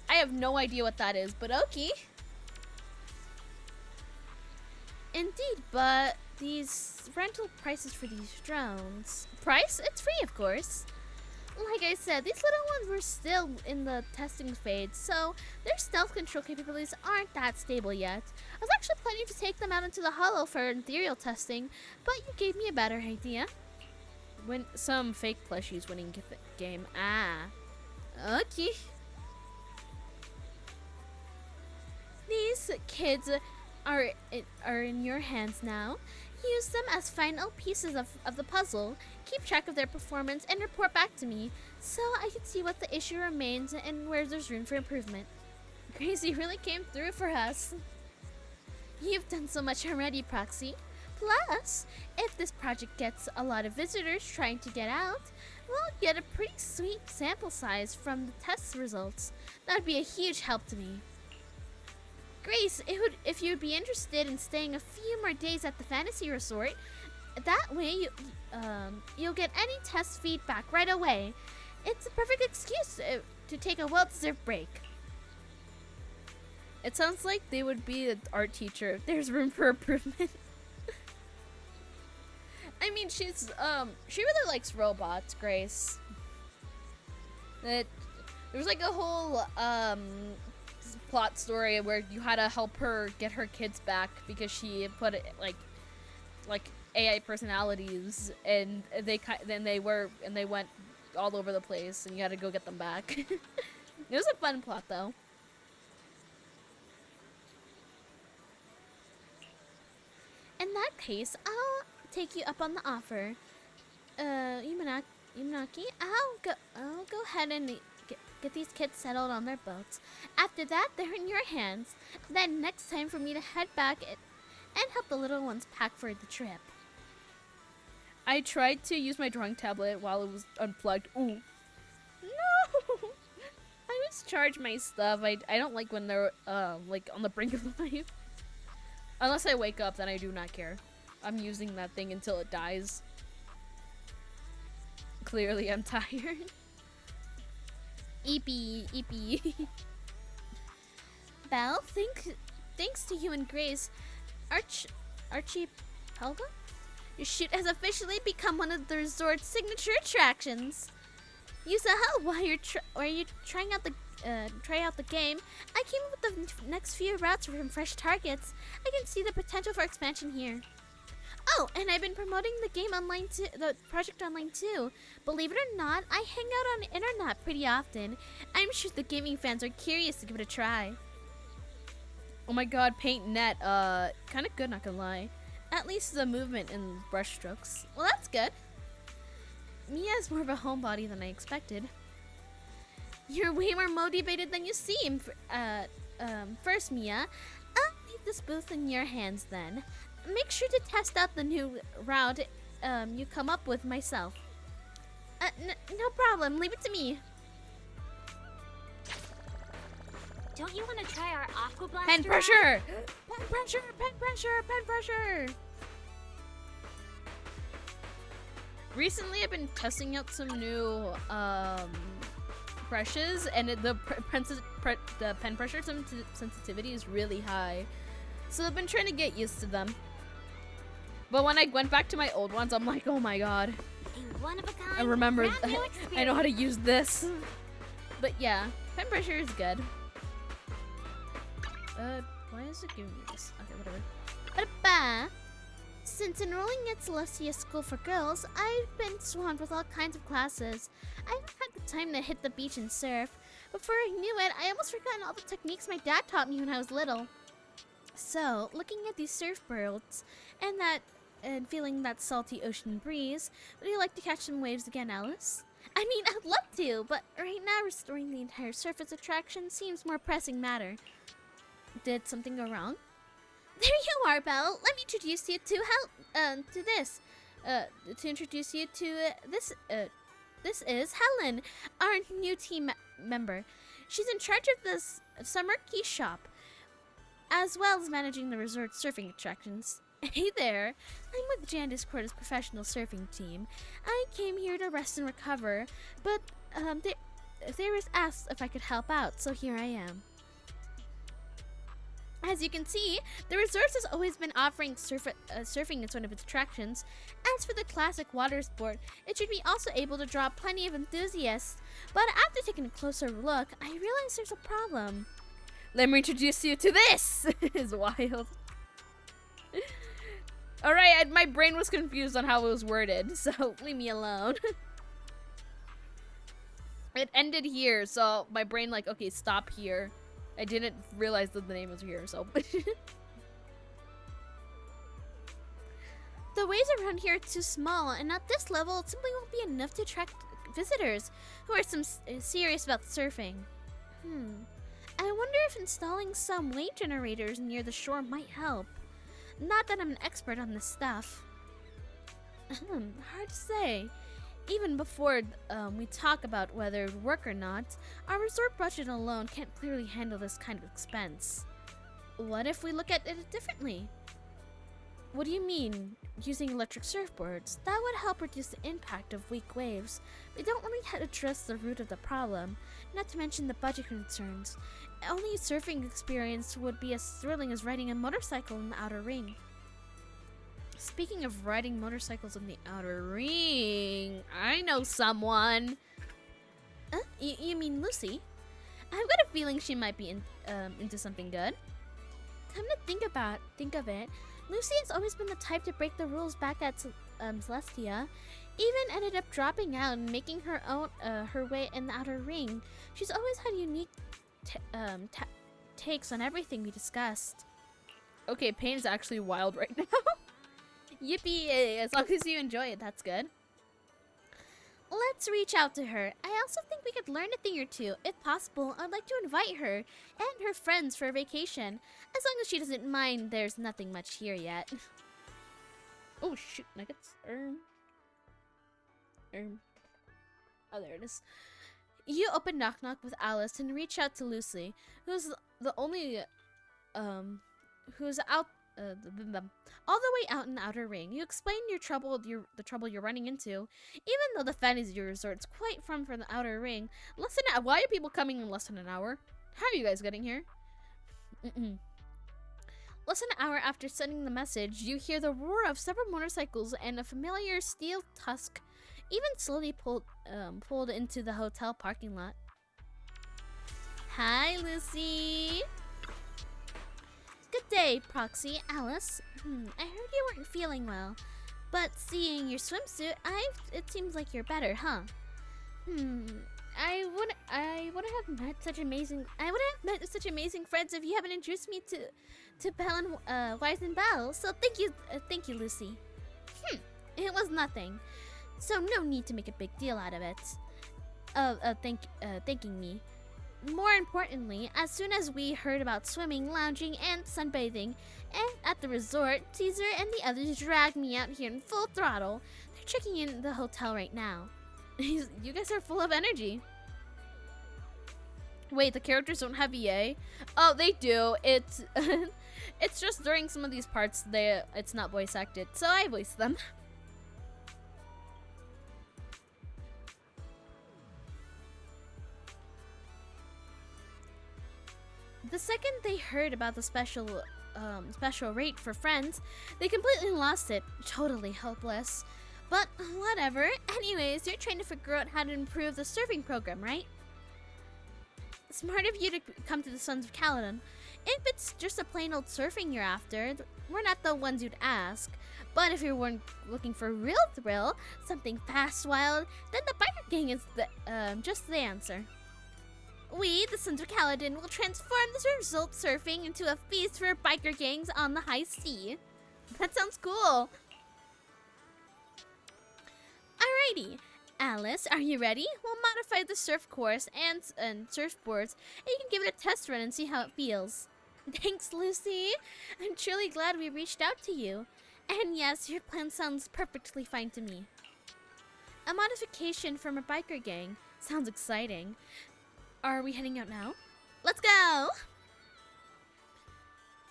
B: I have no idea what that is, but okay. Indeed, but these rental prices for these drones... Price? It's free, of course. like I said, these little ones were still in the testing phase, so their stealth control capabilities aren't that stable yet. I was actually planning to take them out into the hollow for ethereal testing, but you gave me a better idea. Win some fake plushies winning game. Ah. Okay. These kids are in your hands now. Use them as final pieces of the puzzle. Keep track of their performance and report back to me so I can see what the issue remains and where there's room for improvement. Gracie really came through for us. You've done so much already, Proxy. Plus, if this project gets a lot of visitors trying to get out, we'll get a pretty sweet sample size from the test results. That would be a huge help to me. Grace, if you'd be interested in staying a few more days at the fantasy resort, that way you'll get any test feedback right away. It's a perfect excuse to take a well-deserved break. It sounds like they would be an art teacher if there's room for improvement. I mean, she really likes robots, Grace. There was like a whole plot story where you had to help her get her kids back because she put it like AI personalities, and they went all over the place, and you had to go get them back. It was a fun plot, though. In that case, I'll take you up on the offer. Yumanaki, I'll go ahead and get these kids settled on their boats. After that, they're in your hands. Then next time for me to head back and help the little ones pack for the trip. I tried to use my drawing tablet while it was unplugged. Ooh. No! I always charge my stuff. I don't like when they're like on the brink of life. Unless I wake up, then I do not care. I'm using that thing until it dies. Clearly, I'm tired. Eepy. Belle, thanks to you and Grace, Archipelago? Your shoot has officially become one of the resort's signature attractions. Use a help while you're trying out the game. I came up with the next few routes from fresh targets. I can see the potential for expansion here. Oh, and I've been promoting the game online too, the project online too. Believe it or not, I hang out on the internet pretty often. I'm sure the gaming fans are curious to give it a try. Oh my god, Paint Net, kind of good, not gonna lie. At least the movement and brush strokes. Well, that's good. Mia is more of a homebody than I expected. You're way more motivated than you seem. First, Mia, I'll leave this booth in your hands then. Make sure to test out the new route you come up with myself. No problem. Leave it to me.
C: Don't you want to try our Aqua Blaster?
B: Pen pressure! Pen pressure! Pen pressure! Pen pressure! Recently, I've been testing out some new brushes, and the pen pressure sensitivity is really high. So I've been trying to get used to them. But when I went back to my old ones, I'm like, oh my god.
C: A one-of-a-kind,
B: I remember,
C: brand new
B: I know how to use this. But yeah, pen pressure is good. Why is it giving me this? Okay, whatever. Ba-da-ba. Since enrolling at Celestia School for Girls, I've been swamped with all kinds of classes. I haven't had the time to hit the beach and surf. Before I knew it, I almost forgotten all the techniques my dad taught me when I was little. So, looking at these surfboards and feeling that salty ocean breeze, would you like to catch some waves again, Alice? I mean, I'd love to, but right now restoring the entire surface attraction seems more pressing matter. Did something go wrong? There you are, Belle. Let me introduce you to this. This is Helen, our new team member. She's in charge of this summer key shop, as well as managing the resort surfing attractions. Hey there, I'm with Jan Discord's professional surfing team. I came here to rest and recover, but they was asked if I could help out, so here I am. As you can see, the resort has always been offering surfing as one of its attractions. As for the classic water sport, it should be also able to draw plenty of enthusiasts. But after taking a closer look, I realize there's a problem. Let me introduce you to this! Is wild. Alright, my brain was confused on how it was worded, so leave me alone. It ended here, so my brain like, okay, stop here. I didn't realize that the name was here, so. The waves around here are too small, and at this level, it simply won't be enough to attract visitors who are serious about surfing. I wonder if installing some wave generators near the shore might help. Not that I'm an expert on this stuff. Hard to say. Even before we talk about whether it would work or not, our resort budget alone can't clearly handle this kind of expense. What if we look at it differently? What do you mean, using electric surfboards? That would help reduce the impact of weak waves. We don't really address the root of the problem, not to mention the budget concerns. Only a surfing experience would be as thrilling as riding a motorcycle in the outer ring. Speaking of riding motorcycles in the outer ring, I know someone. You mean Lucy? I've got a feeling she might be into something good. Come to think of it, Lucy has always been the type to break the rules back at Celestia. Even ended up dropping out and making her own her way in the outer ring. She's always had unique takes on everything we discussed. Okay, Pain's actually wild right now. Yippee! As long as you enjoy it, that's good. Let's reach out to her. I also think we could learn a thing or two. If possible, I'd like to invite her and her friends for a vacation. As long as she doesn't mind, there's nothing much here yet. Oh shoot, nuggets. Oh, there it is. You open Knock Knock with Alice and reach out to Lucy, who's the only, who's out, all the way out in the outer ring. You explain the trouble you're running into. Even though the fantasy resort's quite from the outer ring, why are people coming in less than an hour? How are you guys getting here? Less than an hour after sending the message, you hear the roar of several motorcycles and a familiar steel tusk even slowly pulled into the hotel parking lot. Hi, Lucy. Good day, Proxy. Alice. I heard you weren't feeling well, but seeing your swimsuit, it seems like you're better, huh? I would have met such amazing friends if you haven't introduced me to Belle and Wise and Belle. So thank you, Lucy. It was nothing. So no need to make a big deal out of it. Thanking me. More importantly, as soon as we heard about swimming, lounging, and sunbathing at the resort, Caesar and the others dragged me out here in full throttle. They're checking in the hotel right now. You guys are full of energy. Wait, the characters don't have EA? Oh, they do. It's it's just during some of these parts it's not voice acted, so I voice them. The second they heard about the special rate for friends, they completely lost it. Totally helpless. But whatever. Anyways, you're trying to figure out how to improve the surfing program, right? Smart of you to come to the Sons of Caledon. If it's just a plain old surfing you're after, we're not the ones you'd ask. But if you're looking for real thrill, something fast, wild, then the biker gang is just the answer. We, the Sons of Caledon, will transform this result surfing into a feast for biker gangs on the high sea. That sounds cool. Alrighty. Alice, are you ready? We'll modify the surf course and surfboards, and you can give it a test run and see how it feels. Thanks, Lucy. I'm truly glad we reached out to you. And yes, your plan sounds perfectly fine to me. A modification from a biker gang. Sounds exciting. Are we heading out now? Let's go!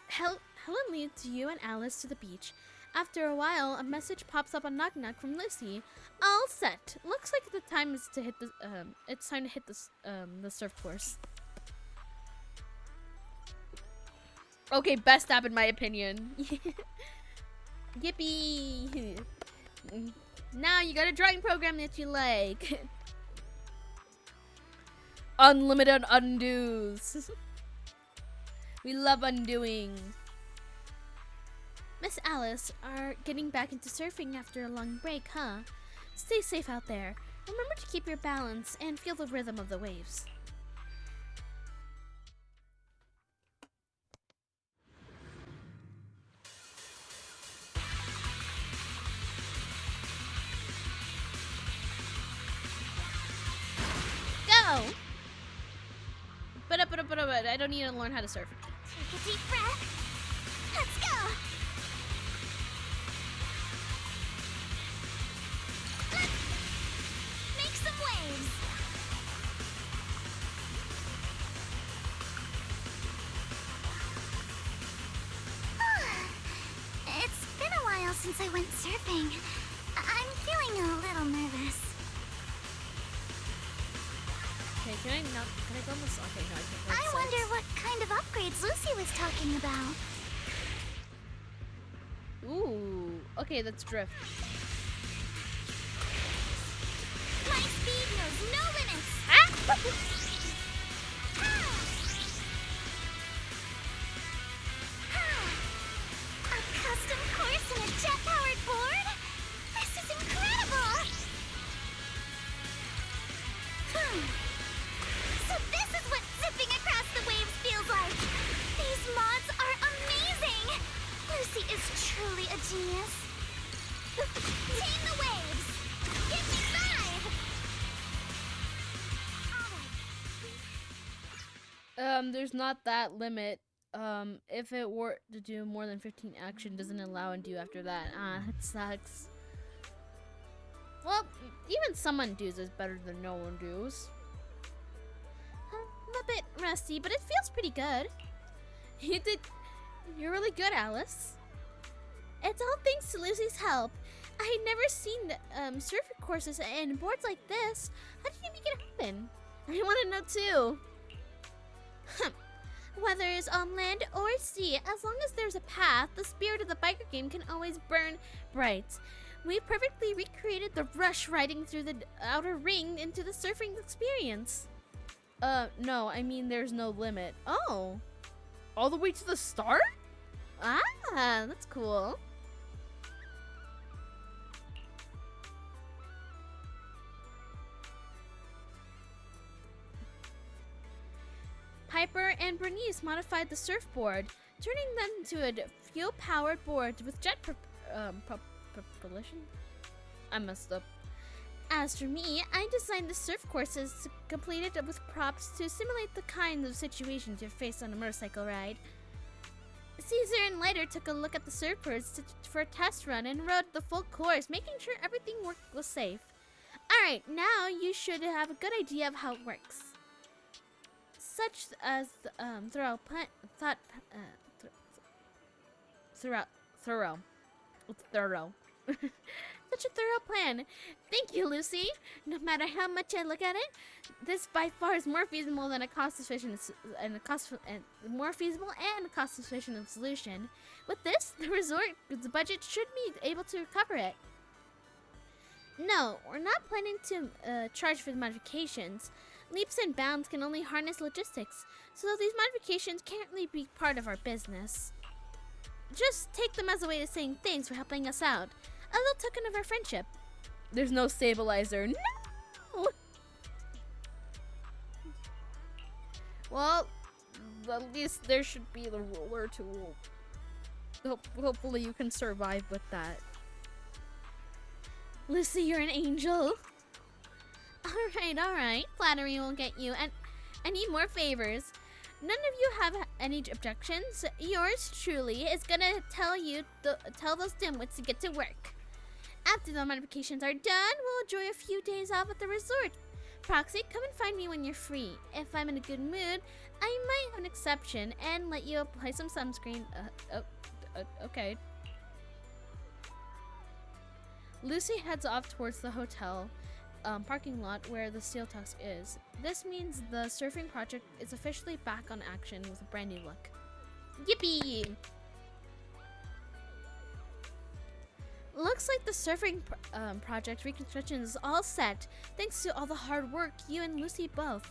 B: Helen leads you and Alice to the beach. After a while, a message pops up on Knock Knock from Lucy. All set. Looks like the time is to hit the it's time to hit the surf course. Okay, best app in my opinion. Yippee! Now you got a drawing program that you like. Unlimited undos. We love undoing. Miss Alice are getting back into surfing after a long break, huh? Stay safe out there. Remember to keep your balance and feel the rhythm of the waves. Go! But I don't need to learn how to surf.
C: Take a deep breath. Let's go. Let's make some waves. It's been a while since I went surfing. I'm feeling a little nervous.
B: Okay, can I go on this? Okay, no, I can't go on
C: I
B: the
C: wonder
B: sides.
C: what kind of upgrades Lucy was talking about.
B: Ooh, okay, let's drift.
C: My speed knows no limits. A custom course and a jet-powered board? This is incredible! So this is what zipping across the waves feels like. These mods are amazing! Lucy is truly a genius. Tame the waves! Give me 5!
B: There's not that limit. If it were to do more than 15 action, doesn't allow undo after that. Ah, it sucks. Well, even some undos is better than no undos. I'm a bit rusty, but it feels pretty good. You're really good, Alice. It's all thanks to Lucy's help. I had never seen surfer courses and boards like this. How did you make it happen? I want to know too. Whether it's on land or sea, as long as there's a path, the spirit of the biker game can always burn bright. We perfectly recreated the rush riding through the outer ring into the surfing experience. No, I mean there's no limit. Oh. All the way to the start? Ah, that's cool. Piper and Bernice modified the surfboard, turning them into a fuel-powered board with jet propulsion. I messed up. As for me, I designed the surf courses completed with props to simulate the kinds of situations you face on a motorcycle ride. Caesar and Lighter took a look at the surfboards for a test run and rode the full course, making sure everything was safe. Alright, now you should have a good idea of how it works. Such as thorough. Such a thorough plan. Thank you, Lucy. No matter how much I look at it, this by far is more feasible than a cost-efficient solution. With this, the resort's budget should be able to cover it. No, we're not planning to charge for the modifications. Leaps and bounds can only harness logistics, so these modifications can't really be part of our business. Just take them as a way of saying thanks for helping us out. A little token of our friendship. There's no stabilizer. No! Well, at least there should be the roller tool. Hopefully you can survive with that. Lucy, you're an angel. Alright. Flattery won't get you any more favors. None of you have any objections. Yours truly is gonna tell those dimwits to get to work. After the modifications are done, we'll enjoy a few days off at the resort. Proxy, come and find me when you're free. If I'm in a good mood, I might have an exception and let you apply some sunscreen. Okay. Lucy heads off towards the hotel parking lot where the Steel Tusk is. This means the surfing project is officially back on action with a brand new look. Yippee! Looks like the surfing project reconstruction is all set, thanks to all the hard work you and Lucy both.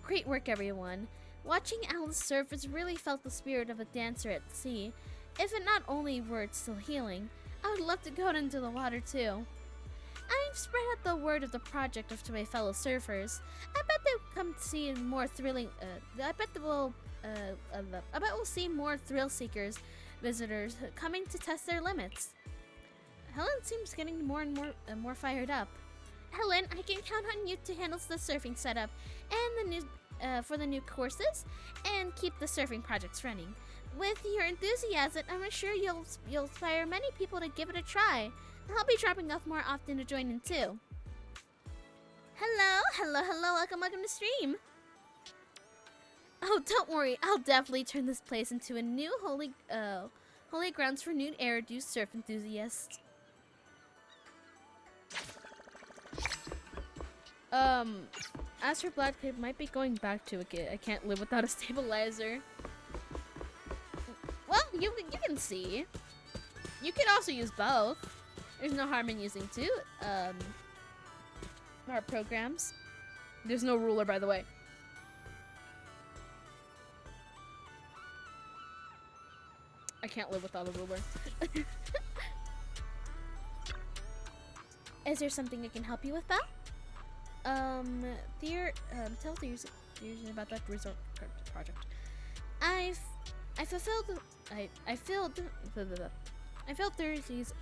B: Great work, everyone. Watching Alice surf has really felt the spirit of a dancer at sea. If it not only were it still healing, I would love to go out into the water too. I've spread out the word of the project to my fellow surfers. I bet they'll come to see more thrilling. I bet we'll see more thrill seekers, visitors coming to test their limits. Helen seems getting more and more fired up. Helen, I can count on you to handle the surfing setup and the new for the new courses, and keep the surfing projects running. With your enthusiasm, I'm sure you'll inspire many people to give it a try. I'll be dropping off more often to join in too. Hello, welcome to stream. Oh, don't worry, I'll definitely turn this place into a new holy grounds for nude Eridu surf enthusiasts. As for Black Cape, might be going back to it. I can't live without a stabilizer. Well, you can see. You could also use both. There's no harm in using two our programs. There's no ruler, by the way. I can't live without a ruler. Is there something I can help you with, Belle? Tell There's about that resort project. I filled Thursdays.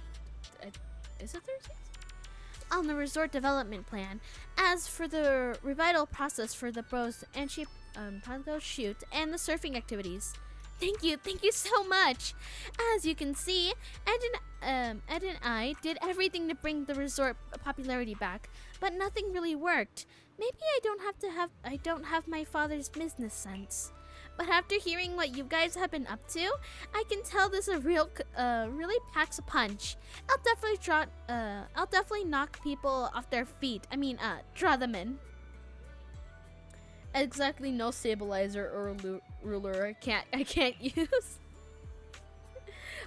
B: Is it Thursdays? On the resort development plan. As for the revital process for the bros and sheep pongo shoot and the surfing activities. Thank you so much. As you can see, Ed and I did everything to bring the resort popularity back, but nothing really worked. Maybe I don't have my father's business sense. But after hearing what you guys have been up to, I can tell this really packs a punch. I'll definitely knock people off their feet. Draw them in. Exactly, no stabilizer or ruler. I can't use.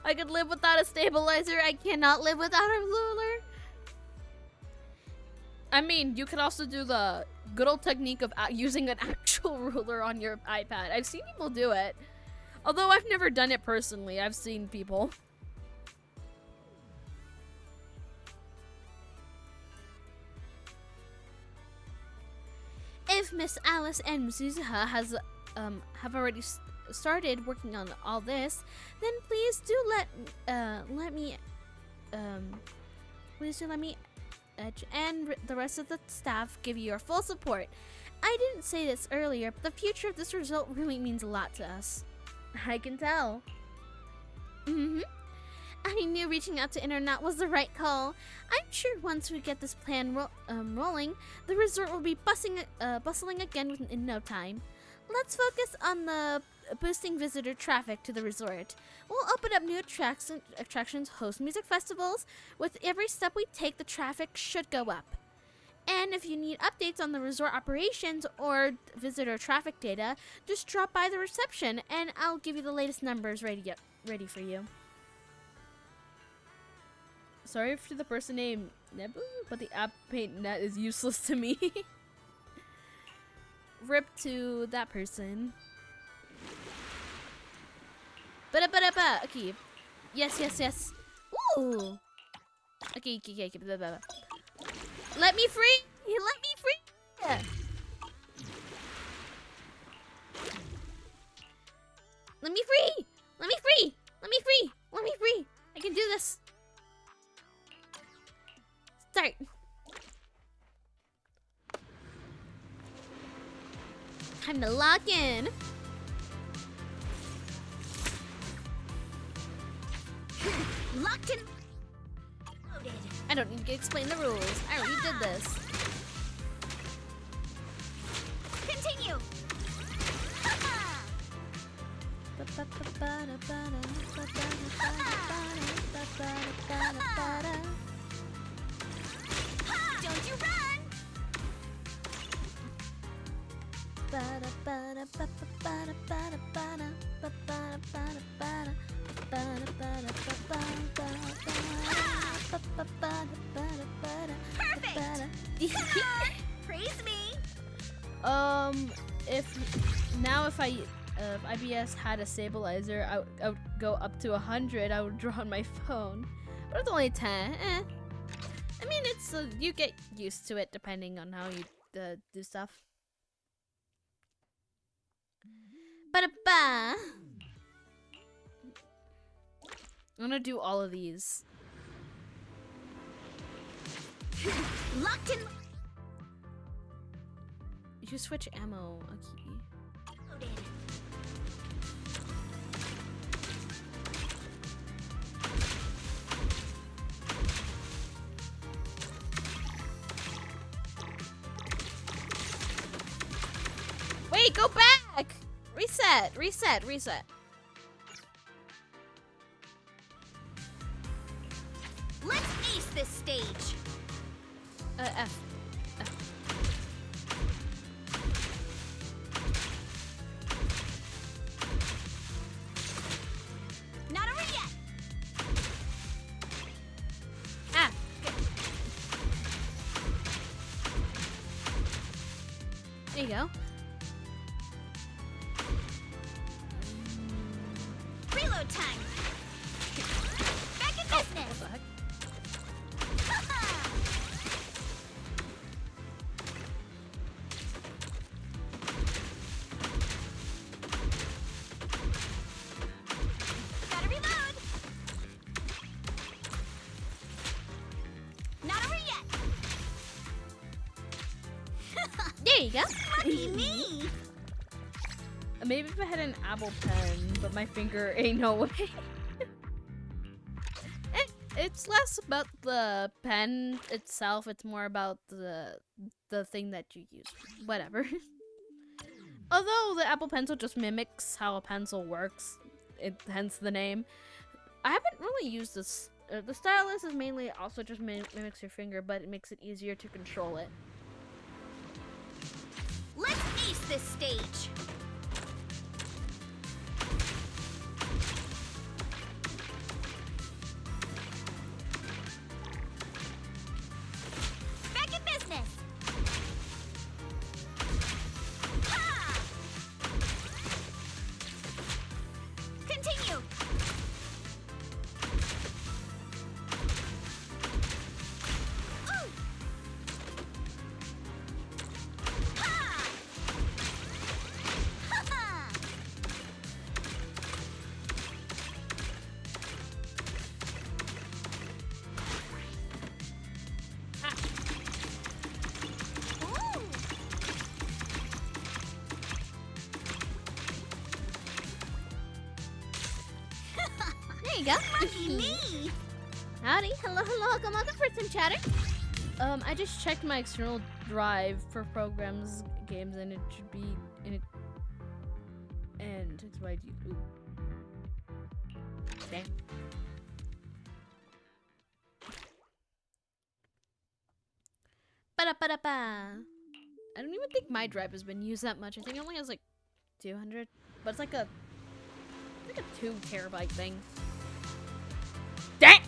B: I could live without a stabilizer. I cannot live without a ruler. You could also do the good old technique of using an actual ruler on your iPad. I've seen people do it. Although I've never done it personally. I've seen people. If Miss Alice and Suzuha have already started working on all this, then please do let me and the rest of the staff give you your full support. I didn't say this earlier, but the future of this result really means a lot to us. I can tell. I knew reaching out to Internet was the right call. I'm sure once we get this plan rolling, the resort will be bustling again in no time. Let's focus on the boosting visitor traffic to the resort. We'll open up new attractions, host music festivals. With every step we take, the traffic should go up. And if you need updates on the resort operations or visitor traffic data, just drop by the reception and I'll give you the latest numbers ready for you. Sorry for the person named Nebu, but the app paint net is useless to me. Rip to that person. Ba-da-ba-da-ba. Okay. Yes. Ooh. Okay. Let me free. Let me free. Let me free. Let me free. Let me free. Let me free. I can do this. Start. Time to lock in.
E: Locked in. Loaded.
B: I don't need to explain the rules. I already did this.
E: Continue. Don't you run! Praise me.
B: If IBS had a stabilizer, I would go up to 100. I would draw on my phone, but it's only 10. I mean, it's you get used to it depending on how you do stuff. Ba-da-ba. I'm gonna do all of these.
E: Locked in.
B: You switch ammo. Okay.
E: Loaded.
B: Wait, go back! Reset, reset, reset.
E: Let's ace this stage.
B: F.
E: Not over yet.
B: Ah. There you go.
E: Reload time. Back in business.
B: What the heck?
E: Gotta reload. Not over yet.
B: There you go.
E: Lucky me.
B: Maybe if I had an Apple Pen, but my finger ain't no way. It's less about the pen itself. It's more about the thing that you use. Whatever. Although the Apple Pencil just mimics how a pencil works, hence the name. I haven't really used this. The stylus is mainly also just mimics your finger, but it makes it easier to control it.
E: Let's ace this stage. Back in business. Ha! Continue. Ooh. Ha! Ha-ha! Ooh.
B: There you go.
E: Lucky me.
B: Howdy, hello, welcome for some chatter. I just checked my external drive for programs, games, and it should be in it. And it's why you. Damn. Ba-da-ba-da-ba. I don't even think my drive has been used that much. I think it only has like 200, but it's like a 2 terabyte thing. Dang!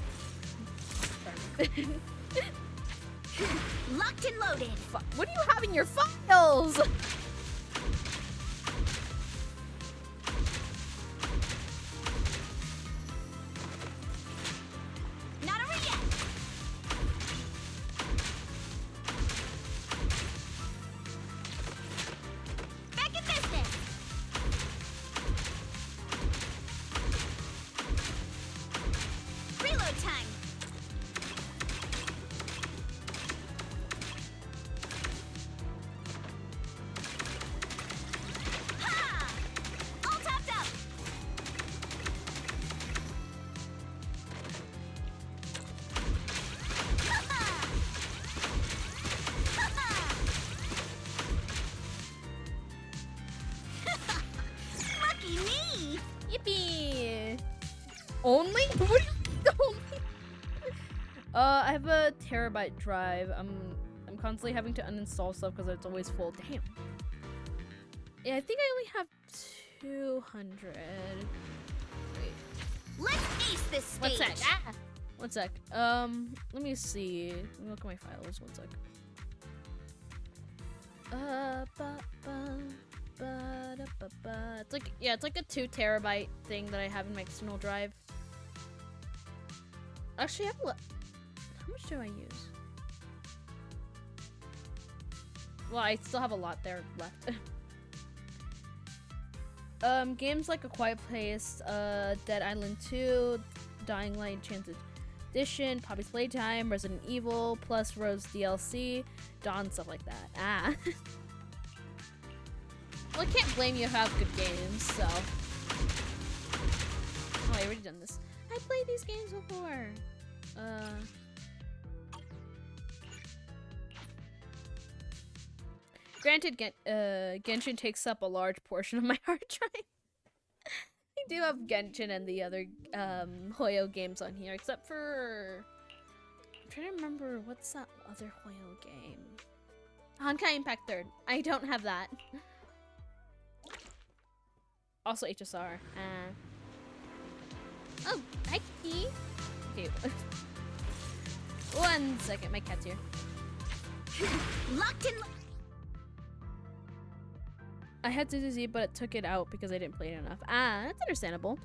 B: Sorry.
E: Locked and loaded.
B: What do you have in your files?
E: Not over yet. Back in business. Reload time. Ha! All topped up. Ha-ha! Ha-ha! Lucky me.
B: Yippee! Only? What do you only? I have a terabyte drive. I'm constantly having to uninstall stuff because it's always full. Damn. Yeah, I think I only have 200. Wait.
E: Let's ace this stage.
B: One sec. Ah! One sec. Let me see. Let me look at my files. One sec. It's like, yeah, it's like a 2 terabyte thing that I have in my external drive. Actually, I have how much do I use? Well, I still have a lot there left. Games like A Quiet Place, Dead Island 2, Dying Light Enchanted Edition, Poppy's Playtime, Resident Evil, plus Rose DLC, Dawn, stuff like that. Ah. Well, I can't blame you if you have good games, so. Oh, I already done this. I played these games before. Granted, Genshin takes up a large portion of my hard drive. I do have Genshin and the other Hoyo games on here, except for... I'm trying to remember, what's that other Hoyo game? Honkai Impact 3rd. I don't have that. Also HSR. Oh, hi, Key. Okay. 1 second, my cat's here.
E: Locked in.
B: I had ZZZ, but it took it out because I didn't play it enough. Ah, that's understandable.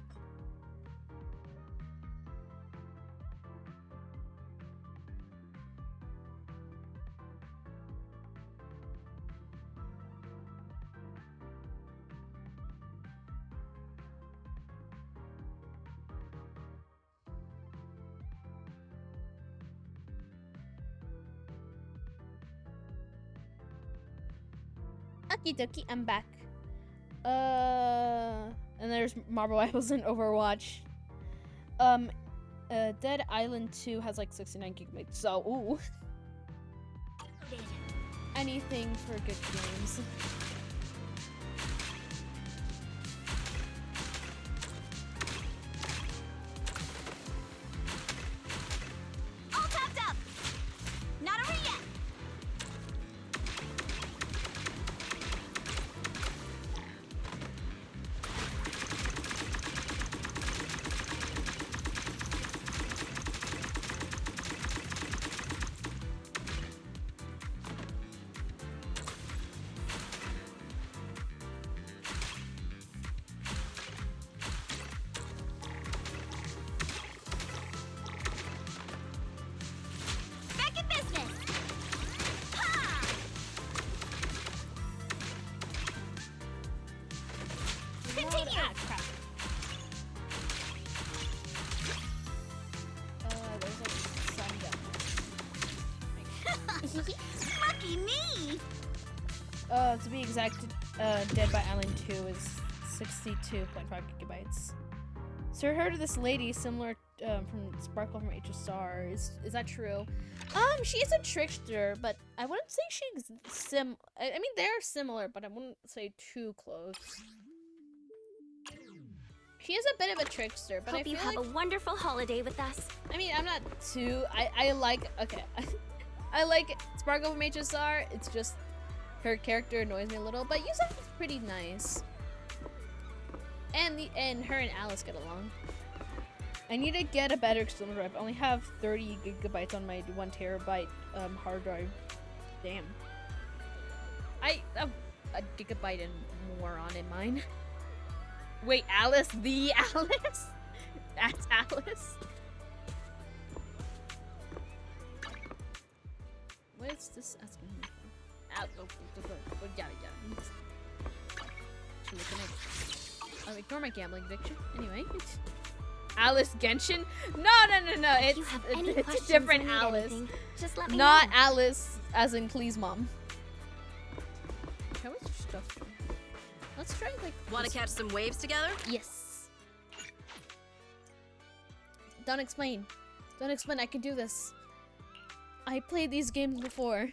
B: Okie dokie, I'm back. And there's Marble Rivals and Overwatch. Dead Island 2 has like 69 gigabytes, so ooh. Anything for good games.
E: All tapped up. Not over yet. Back in business. Ha! Continue.
B: Ah, crap. There's like some down.
E: Lucky me.
B: To be exact, Dead by Island 2 is 62.5 gigabytes. So I heard of this lady similar from Sparkle from HSR. Is that true? She's a trickster, but I wouldn't say she's I mean, they're similar, but I wouldn't say too close. She is a bit of a trickster, but I
C: Hope
B: feel
C: you have
B: like,
C: a wonderful holiday with us.
B: I mean, I'm not too. I like. Okay, I like Sparkle from HSR. It's just her character annoys me a little, but Yusa's pretty nice. And her and Alice get along. I need to get a better external drive. I only have 30 gigabytes on my 1 terabyte hard drive. Damn. I have a gigabyte and more on in mine. Wait, Alice? The Alice? That's Alice? What is this asking me for? Yada yada. Should look at it. I'll ignore my gambling addiction. Anyway. Alice Genshin? No.
C: If you have any
B: It's a
C: questions
B: different
C: or need
B: Alice.
C: anything, just let me
B: Not
C: know.
B: Alice as in Clee's mom. How is your stuff doing? Let's try like.
F: Want to
B: this
F: catch some waves together?
B: one. Yes. Don't explain. Don't explain. I can do this. I played these games before.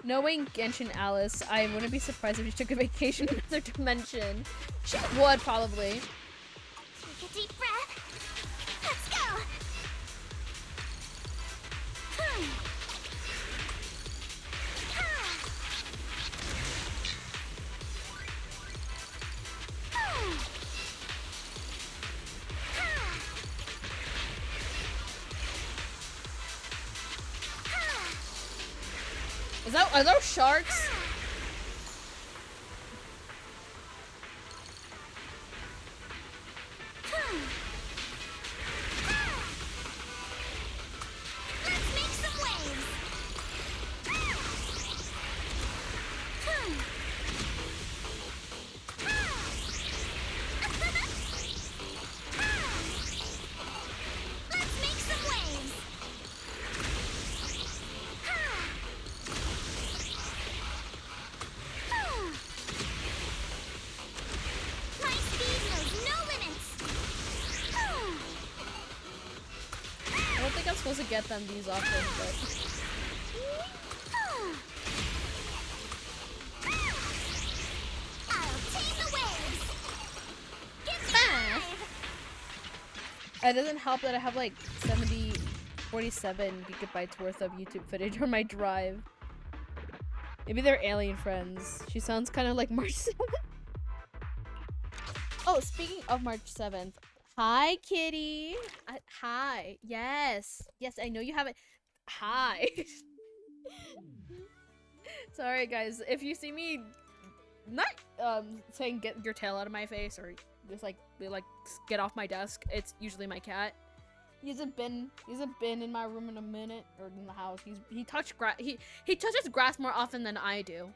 B: Knowing Genshin Alice, I wouldn't be surprised if she took a vacation in another dimension. She would probably.
C: Take a deep breath. Let's go.
B: Are those sharks?
C: Let's make some waves. Let's make some waves. My speed knows no limits.
B: I don't think I'm supposed to get them these often, but
C: I'll tame the waves. Get
B: Ah. It doesn't help that I have like 47 gigabytes worth of YouTube footage on my drive. Maybe they're alien friends. She sounds kind of like March 7th. Oh, speaking of March 7th. Hi, kitty. Hi. Yes. Yes, I know you haven't. Hi. Sorry, guys. If you see me not saying get your tail out of my face or just like get off my desk, it's usually my cat. He hasn't been in my room in a minute or in the house. He touches grass more often than I do.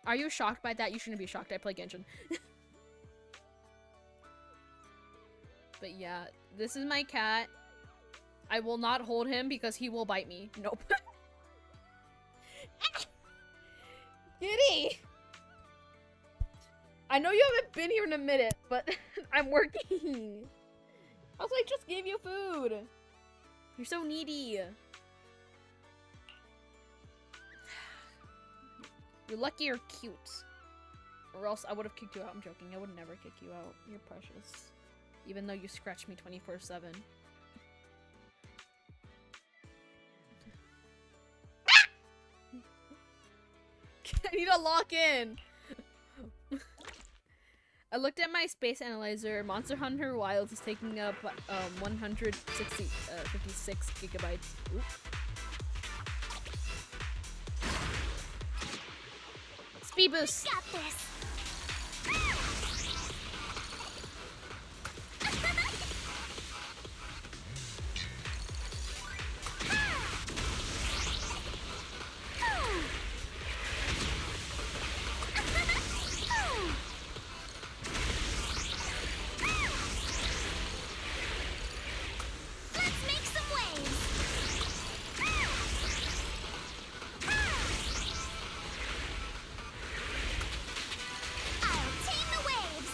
B: Are you shocked by that? You shouldn't be shocked. I play Genshin. But yeah, this is my cat. I will not hold him because he will bite me. Nope. Kitty! I know you haven't been here in a minute, but I'm working. Also, I just gave you food. You're so needy. You're lucky you're cute. Or else I would have kicked you out. I'm joking. I would never kick you out. You're precious. Even though you scratch me 24/7. I need to lock in. I looked at my space analyzer. Monster Hunter Wilds is taking up 56 gigabytes. Oop. Speed boost.
C: Got this. Let's make some waves. I'll tame the waves.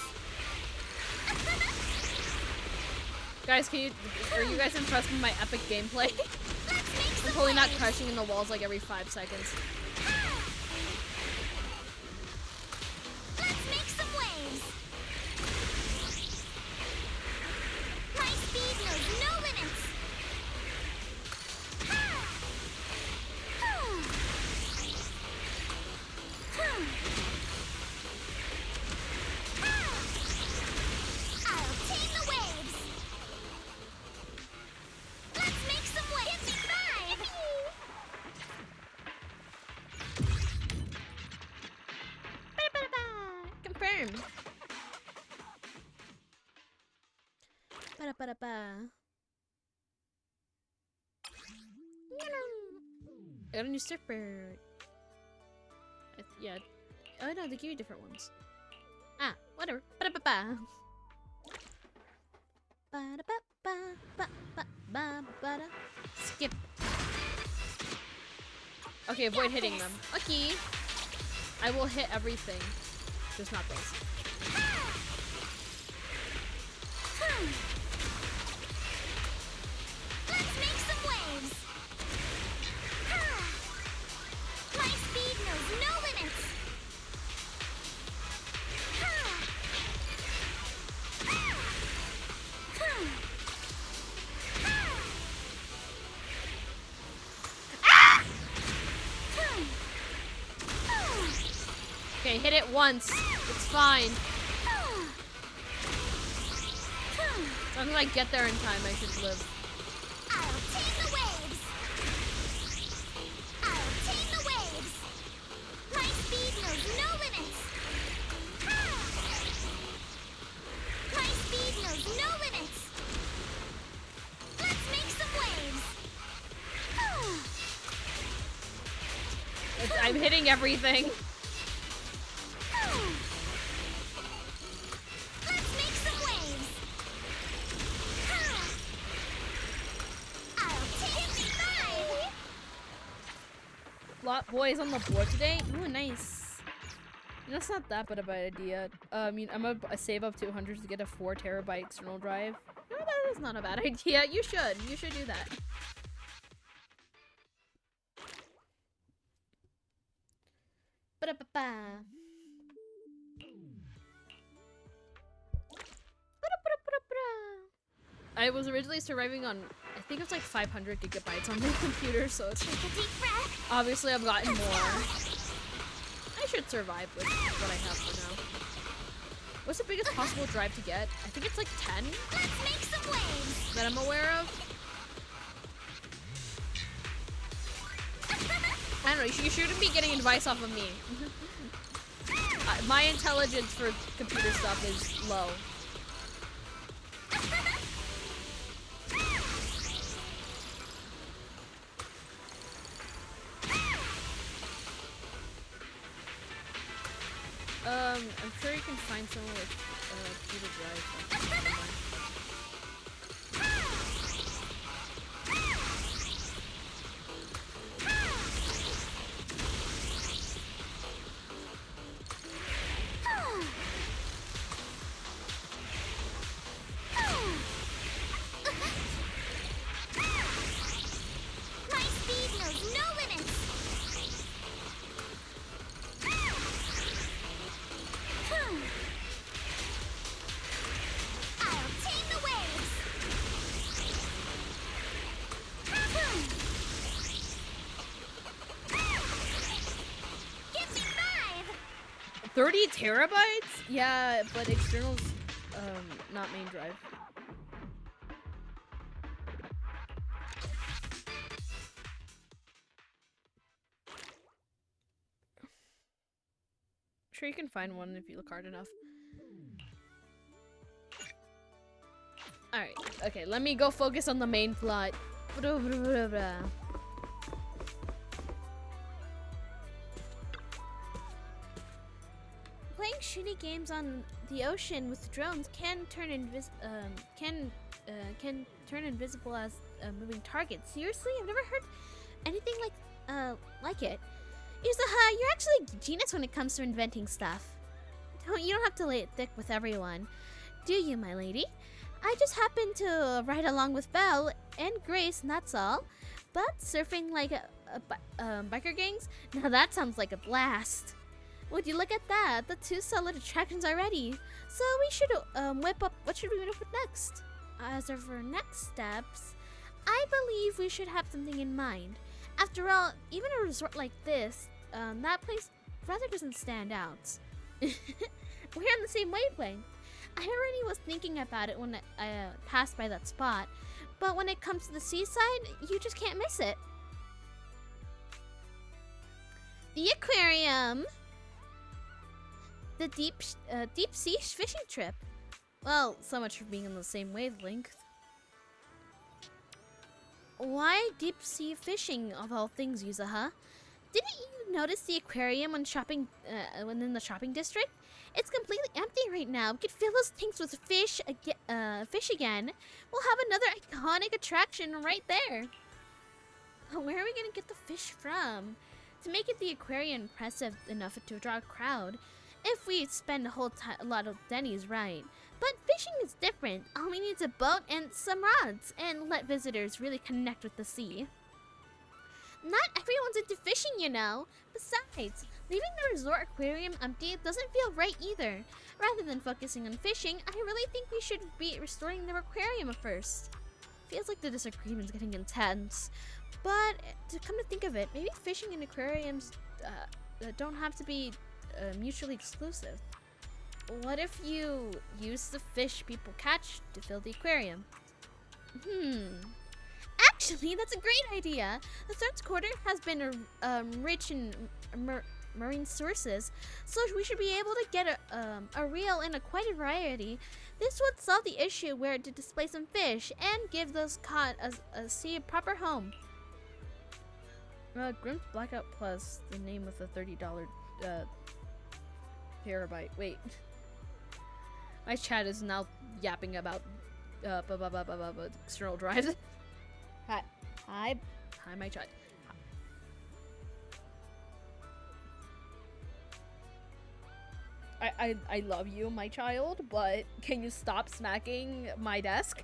B: Guys, are you guys impressed with my epic gameplay?
C: Let's make
B: I'm
C: some
B: totally not
C: waves.
B: crashing in the walls like every 5 seconds.
C: Let's make some waves. My speed knows no limits. I'll tame the waves. Let's make some waves. Give me 5.
B: Confirmed. Ba-da-ba-da-ba. I got a new surfer. Yeah. Oh no, they give you different ones. Ah, whatever. Ba-da-ba-ba. Ba-da-ba-ba-ba-ba-ba-ba-da. Skip. Okay, avoid hitting them. Okay. I will hit everything. Just not those.
C: Let's make some waves. My speed knows no limits.
B: Okay, hit it once. It's fine. As long as I get there in time, I should live.
C: I'll tame the waves. I'll tame the waves.
B: I'm hitting everything.
C: Let's make some waves. I'll take 5.
B: Lot boys on the board today. Ooh, nice. That's not that bad of an idea. I mean, I'm gonna save up to 100 to get a 4 terabyte external drive. No, that is not a bad idea. You should. You should do that. Ba-da-ba-ba. I was originally surviving on, I think it's like 500 gigabytes on my computer, so it's
C: Take a deep breath.
B: obviously I've gotten more. I should survive with what I have for now. What's the biggest possible drive to get? I think it's like 10
C: Let's make some waves.
B: that I'm aware of. I don't know, you shouldn't be getting advice off of me. My intelligence for computer stuff is low. I'm sure you can find someone with computer drive.
C: My speed knows no limits. I'll tame the waves.
B: 30 terabytes? Yeah, but externals, not main drive. Sure you can find one if you look hard enough. Alright, okay, let me go focus on the main plot. Playing shitty games on the ocean with drones can turn invisible as a moving target. Seriously, I've never heard anything like it. Yuzaha, you're actually a genius when it comes to inventing stuff. You don't have to lay it thick with everyone, do you, my lady? I just happened to ride along with Belle and Grace, and that's all. But surfing like biker gangs? Now that sounds like a blast. Would you look at that? The 2 solid attractions already. So we should whip up. What should we whip up next? As for next steps, I believe we should have something in mind. After all, even a resort like this, that place rather doesn't stand out. We're on the same wavelength. I already was thinking about it when I passed by that spot, but when it comes to the seaside, you just can't miss it. The aquarium. The deep sea fishing trip. Well, so much for being on the same wavelength. Why deep sea fishing of all things, Yuzaha? Didn't you notice the aquarium when when in the shopping district? It's completely empty right now. We could fill those tanks with fish again. We'll have another iconic attraction right there. But where are we gonna get the fish from? To make it the aquarium impressive enough to draw a crowd, if we spend a lot of Denny's, right? But fishing is different. All we need is a boat and some rods, and let visitors really connect with the sea. Not everyone's into fishing, you know. Besides, leaving the resort aquarium empty doesn't feel right either. Rather than focusing on fishing, I really think we should be restoring the aquarium first. Feels like the disagreement's getting intense. But to come to think of it, maybe fishing and aquariums don't have to be mutually exclusive. What if you use the fish people catch to fill the aquarium? Actually, that's a great idea. The Third Quarter has been rich in marine sources, so we should be able to get a real and quite a variety. This would solve the issue where to display some fish and give those caught a sea a proper home. Grimm's Blackout Plus, the name with a $30 terabyte. Wait. My chat is now yapping about external drives. Hi, my chat. I love you, my child, but can you stop smacking my desk?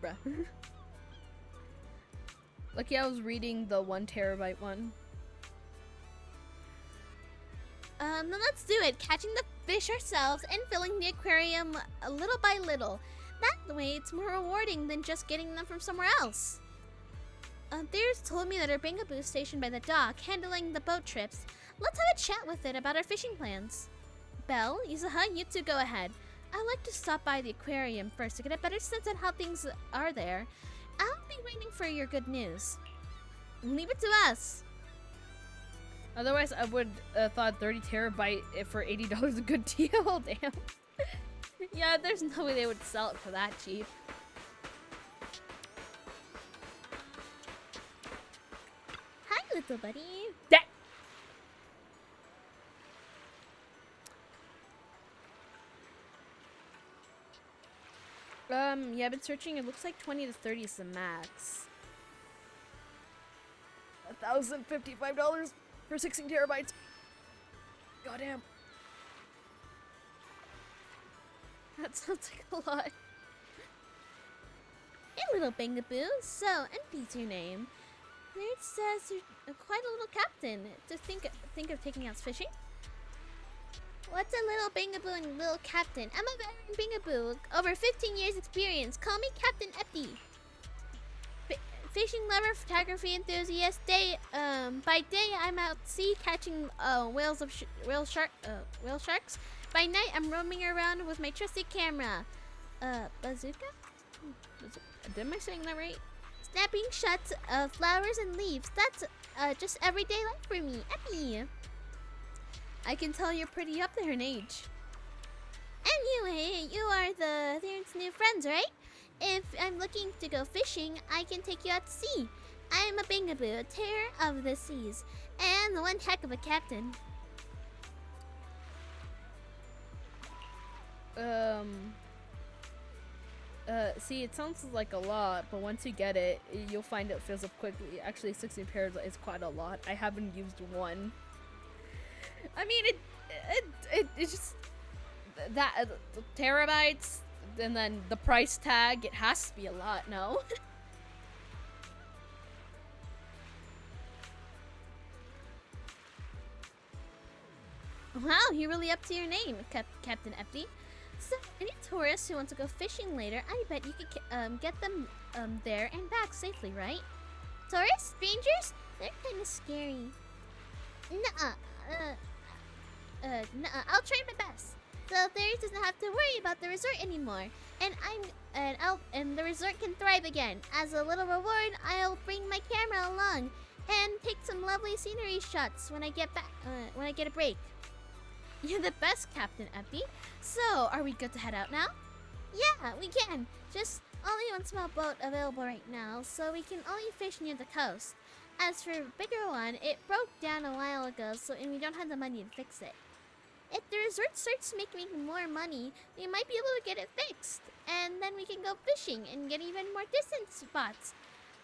B: Bruh. Lucky I was reading the 1 terabyte one.
E: Then let's do it. Catching the fish ourselves and filling the aquarium little by little. That way it's more rewarding than just getting them from somewhere else. There's told me that our Bangaboo stationed by the dock, handling the boat trips. Let's have a chat with it about our fishing plans. Belle, Yuzuha, you two go ahead. I'd like to stop by the aquarium first to get a better sense of how things are there. I'll be waiting for your good news. Leave it to us.
B: Otherwise, I would thought 30 terabyte for $80 is a good deal. Damn. Yeah, there's no way they would sell it for that cheap.
E: Hi, little buddy.
B: That. Yeah, I've been searching. It looks like 20 to 30 is the max. $1,055 for 16 terabytes. Goddamn. That sounds like a lot.
E: Hey, little Bangaboo. So, Empty's your name. There it says you're quite a little captain. To think of taking us fishing? What's a little Bangaboo and little captain? I'm a veteran Bangaboo. Over 15 years experience. Call me Captain Epti. Fishing lover, photography enthusiast. By day I'm out sea catching whale sharks. By night I'm roaming around with my trusty camera. Bazooka?
B: Am I saying that right?
E: Snapping shots of flowers and leaves. That's just everyday life for me. Epi.
B: I can tell you're pretty up there in age.
E: Anyway, you are the Theron's new friends, right? If I'm looking to go fishing, I can take you out to sea. I'm a Bangaboo, a terror of the seas, and one heck of a captain.
B: See, it sounds like a lot, but once you get it, you'll find it fills up quickly. Actually, 16 pairs is quite a lot. I haven't used one. I mean, it's just that terabytes, and then the price tag. It has to be a lot, no?
E: Wow, you're really up to your name, Captain Epti. So, any tourists who want to go fishing later, I bet you could get them there and back safely, right? Tourists? Strangers? They're kind of scary. Nuh-uh. I'll try my best. So Theron doesn't have to worry about the resort anymore, and the resort can thrive again. As a little reward, I'll bring my camera along and take some lovely scenery shots when I get back. When I get a break. You're the best, Captain Epi. So, are we good to head out now? Yeah, we can. Just only one small boat available right now, so we can only fish near the coast. As for a bigger one, it broke down a while ago, and we don't have the money to fix it. If the resort starts making more money, we might be able to get it fixed. And then we can go fishing and get even more distant spots.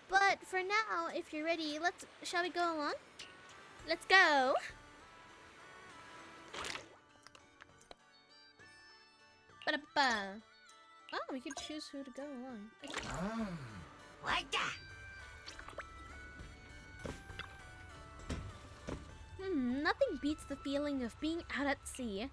E: But for now, if you're ready, shall we go along? Let's go! Ba-da-ba.
B: Oh, we can choose who to go along. Okay.
C: Like that.
E: Nothing beats the feeling of being out at sea.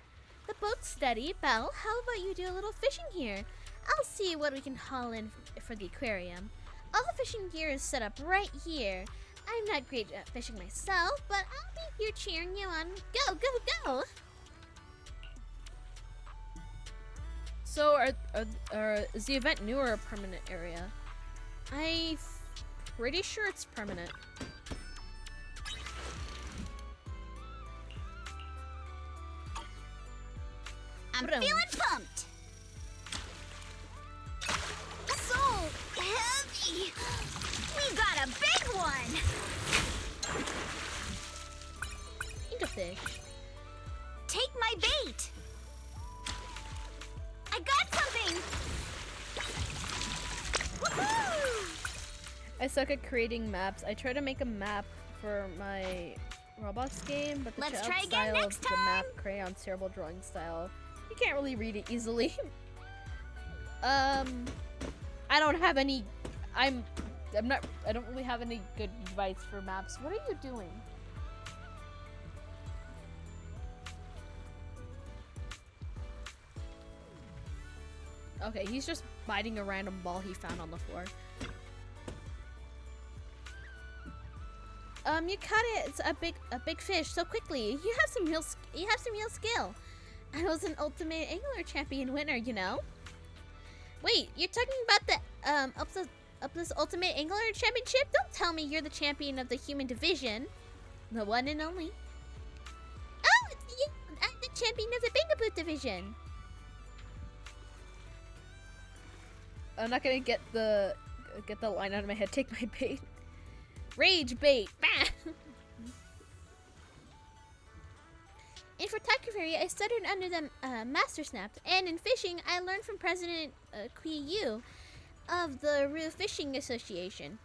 E: The boat's steady. Belle, how about you do a little fishing here? I'll see what we can haul in for the aquarium. All the fishing gear is set up right here. I'm not great at fishing myself, but I'll be here cheering you on. Go, go, go!
B: So, is the event new or a permanent area? I'm pretty sure it's permanent.
E: I'm feeling pumped! So, Yay! We got a big one!
B: Eat a fish.
E: Take my bait! I got something! Woohoo!
B: I suck at creating maps. I try to make a map for my Roblox game, but the
E: Let's
B: child
E: try again
B: style
E: next
B: of the map
E: time.
B: crayon's terrible drawing style. You can't really read it easily. I don't have any. I don't really have any good advice for maps. What are you doing? Okay, he's just biting a random ball he found on the floor. You caught it. It's a big fish so quickly. You have some real skill. I was an ultimate angler champion winner, you know. Wait, you're talking about the Uplis Ultimate Angler Championship? Don't tell me you're the champion of the human division, the one and only. Oh, yeah, I'm the champion of the Bangaboo division. I'm not gonna get the line out of my head. Take my bait. Rage bait. Bah! In photography, I studied under the Master Snaps, and in fishing, I learned from President Kui Yu of the Rue Fishing Association.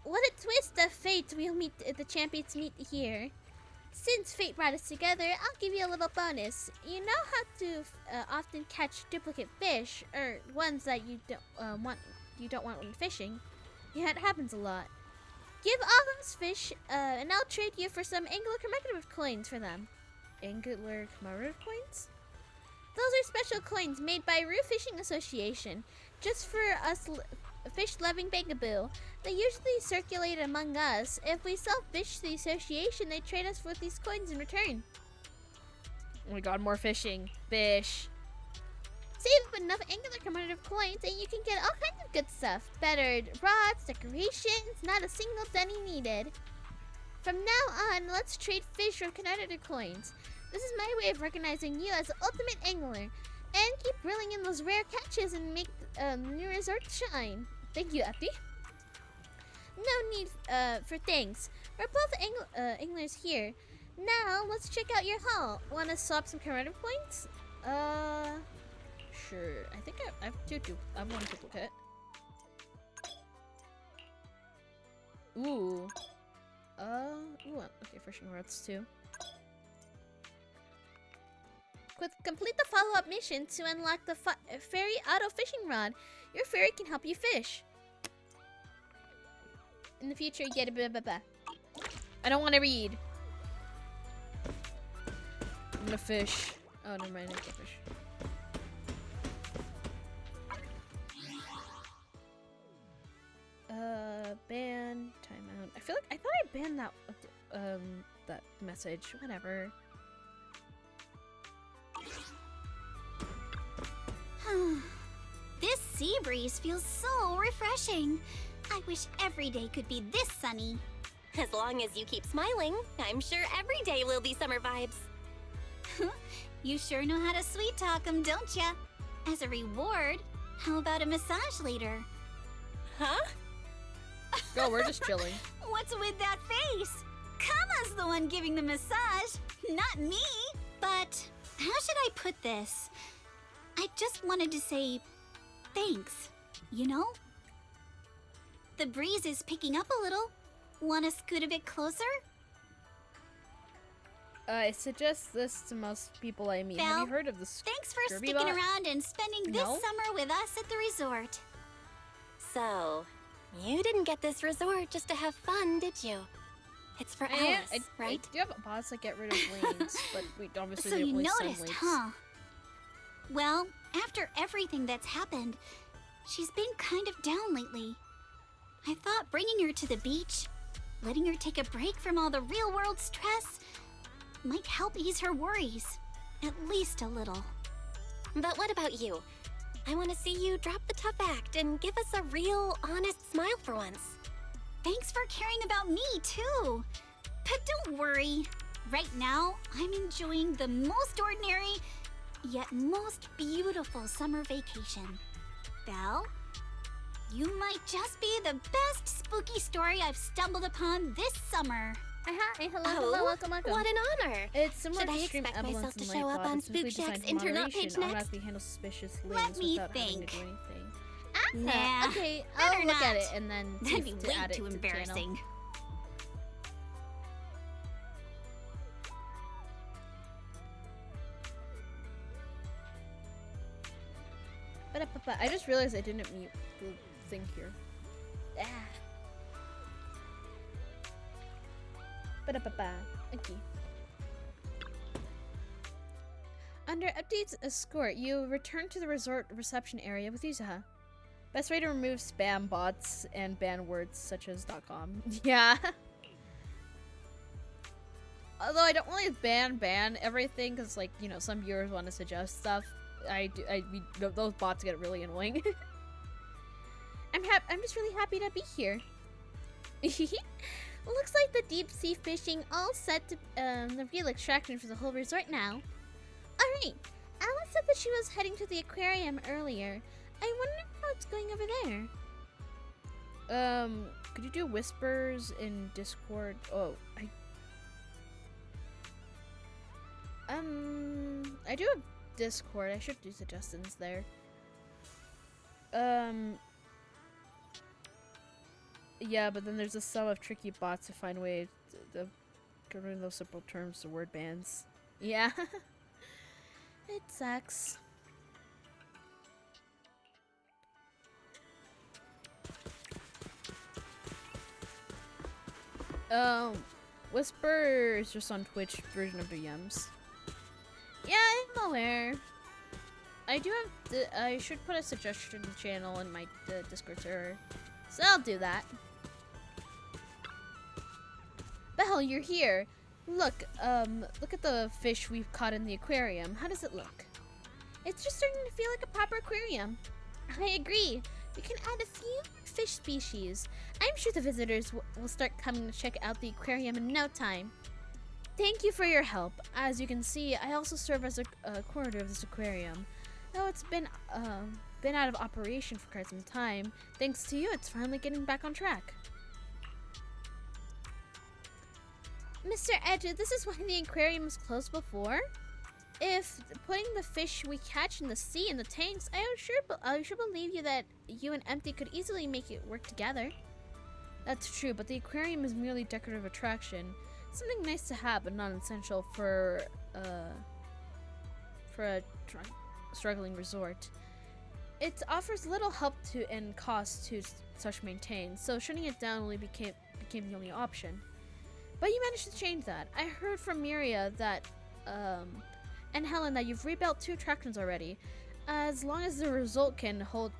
B: What a twist of fate! We'll meet the champions meet here. Since fate brought us together, I'll give you a little bonus. You know how to often catch duplicate fish, or ones that you don't want. You don't want when fishing. Yeah, it happens a lot. Give all those fish, and I'll trade you for some angler commemorative coins for them. Angler commemorative coins? Those are special coins made by Rue Fishing Association, just for us fish-loving Bangaboo. They usually circulate among us. If we sell fish to the association, they trade us with these coins in return. Oh my god, more fishing. Fish. Save up enough angler commemorative coins and you can get all kinds of good stuff. Bettered rods, decorations, not a single penny needed. From now on, let's trade fish for commemorative coins. This is my way of recognizing you as the ultimate angler. And keep reeling in those rare catches and make the new resort shine. Thank you, Epi. No need for thanks. We're both anglers here. Now, let's check out your haul. Want to swap some commemorative points? Sure. I think I have I have one duplicate. Ooh. Okay, fishing rods too. Complete the follow-up mission to unlock the fairy auto fishing rod. Your fairy can help you fish. In the future, you get a blah blah blah. I don't want to read. I'm gonna fish. Oh, never mind. I can't fish. Ban timeout. I feel like I thought I banned that message. Whatever.
E: This sea breeze feels so refreshing. I wish every day could be this sunny.
F: As long as you keep smiling, I'm sure every day will be summer vibes.
E: You sure know how to sweet talk 'em, don't ya? As a reward, how about a massage later?
F: Huh?
B: Go, we're just chilling.
E: What's with that face? Kama's the one giving the massage, not me. But how should I put this? I just wanted to say thanks, you know? The breeze is picking up a little. Want to scoot a bit closer?
B: I suggest this to most people I meet.
E: Belle,
B: Have you heard of this?
E: Thanks for
B: Kirby
E: sticking
B: bot?
E: around and spending this
B: No?
E: summer with us at the resort.
F: So, you didn't get this resort just to have fun, did you? It's for Alice, right?
B: I do have a boss that get rid of lanes, but we obviously
E: So
B: didn't
E: you
B: really send
E: noticed,
B: lanes.
E: huh? Well, after everything that's happened, she's been kind of down lately. I thought bringing her to the beach, letting her take a break from all the real-world stress, might help ease her worries. At least a little.
F: But what about you? I want to see you drop the tough act and give us a real, honest smile for once.
E: Thanks for caring about me, too. But don't worry. Right now, I'm enjoying the most ordinary, yet most beautiful summer vacation. Belle? You might just be the best spooky story I've stumbled upon this summer.
B: Hey, hello, welcome.
F: What an honor!
B: It's similar
F: Should
B: to
F: I
B: stream
F: expect
B: evidence
F: myself to
B: and
F: show up
B: Lightbot.
F: on
B: It's simply
F: Spook Shack's
B: designed for
F: internet page
B: moderation,
F: next?
B: automatically handle suspicious
E: Let
B: links
E: me
B: without having
E: think.
B: to do anything.
E: Nah,
B: Okay,
E: better
B: I'll look at
E: not.
B: it and then see
E: That'd be
B: if to
E: way
B: add it
E: too
B: to the channel.
E: embarrassing.
B: Ba-da-ba-ba. I just realized I didn't mute the thing here. Ah. Ba-da-ba-ba. Okay. Under updates escort, you return to the resort reception area with Yuzuha. Best way to remove spam bots and ban words such as .com. Yeah. Although I don't really ban everything because, like, you know, some viewers want to suggest stuff. Those bots get really annoying. I'm just really happy to be here. Looks like the deep sea fishing all set to the real extraction for the whole resort now. Alright, Alice said that she was heading to the aquarium earlier. I wonder how it's going over there. Could you do whispers in Discord? Oh, I do have Discord. I should do suggestions there. Yeah, but then there's a sum of tricky bots to find ways to convert those simple terms to word bans. Yeah. It sucks. Whisper is just on Twitch version of the Yums. Yeah, I'm aware. I do have I should put a suggestion channel in my Discord server. So I'll do that. Belle, you're here. Look at the fish we've caught in the aquarium. How does it look? It's just starting to feel like a proper aquarium. I agree. We can add a few fish species. I'm sure the visitors will start coming to check out the aquarium in no time. Thank you for your help. As you can see, I also serve as a curator of this aquarium. Though it's been out of operation for quite some time, thanks to you, it's finally getting back on track. Mr. Edge, this is why the aquarium was closed before? If putting the fish we catch in the sea in the tanks, I sure believe you that you and Empty could easily make it work together. That's true, but the aquarium is merely decorative attraction. Something nice to have, but not essential for a struggling resort. It offers little help and cost to such maintain, so shutting it down only became the only option. But you managed to change that. I heard from Miria that, and Helen that you've rebuilt 2 attractions already. As long as the result the whole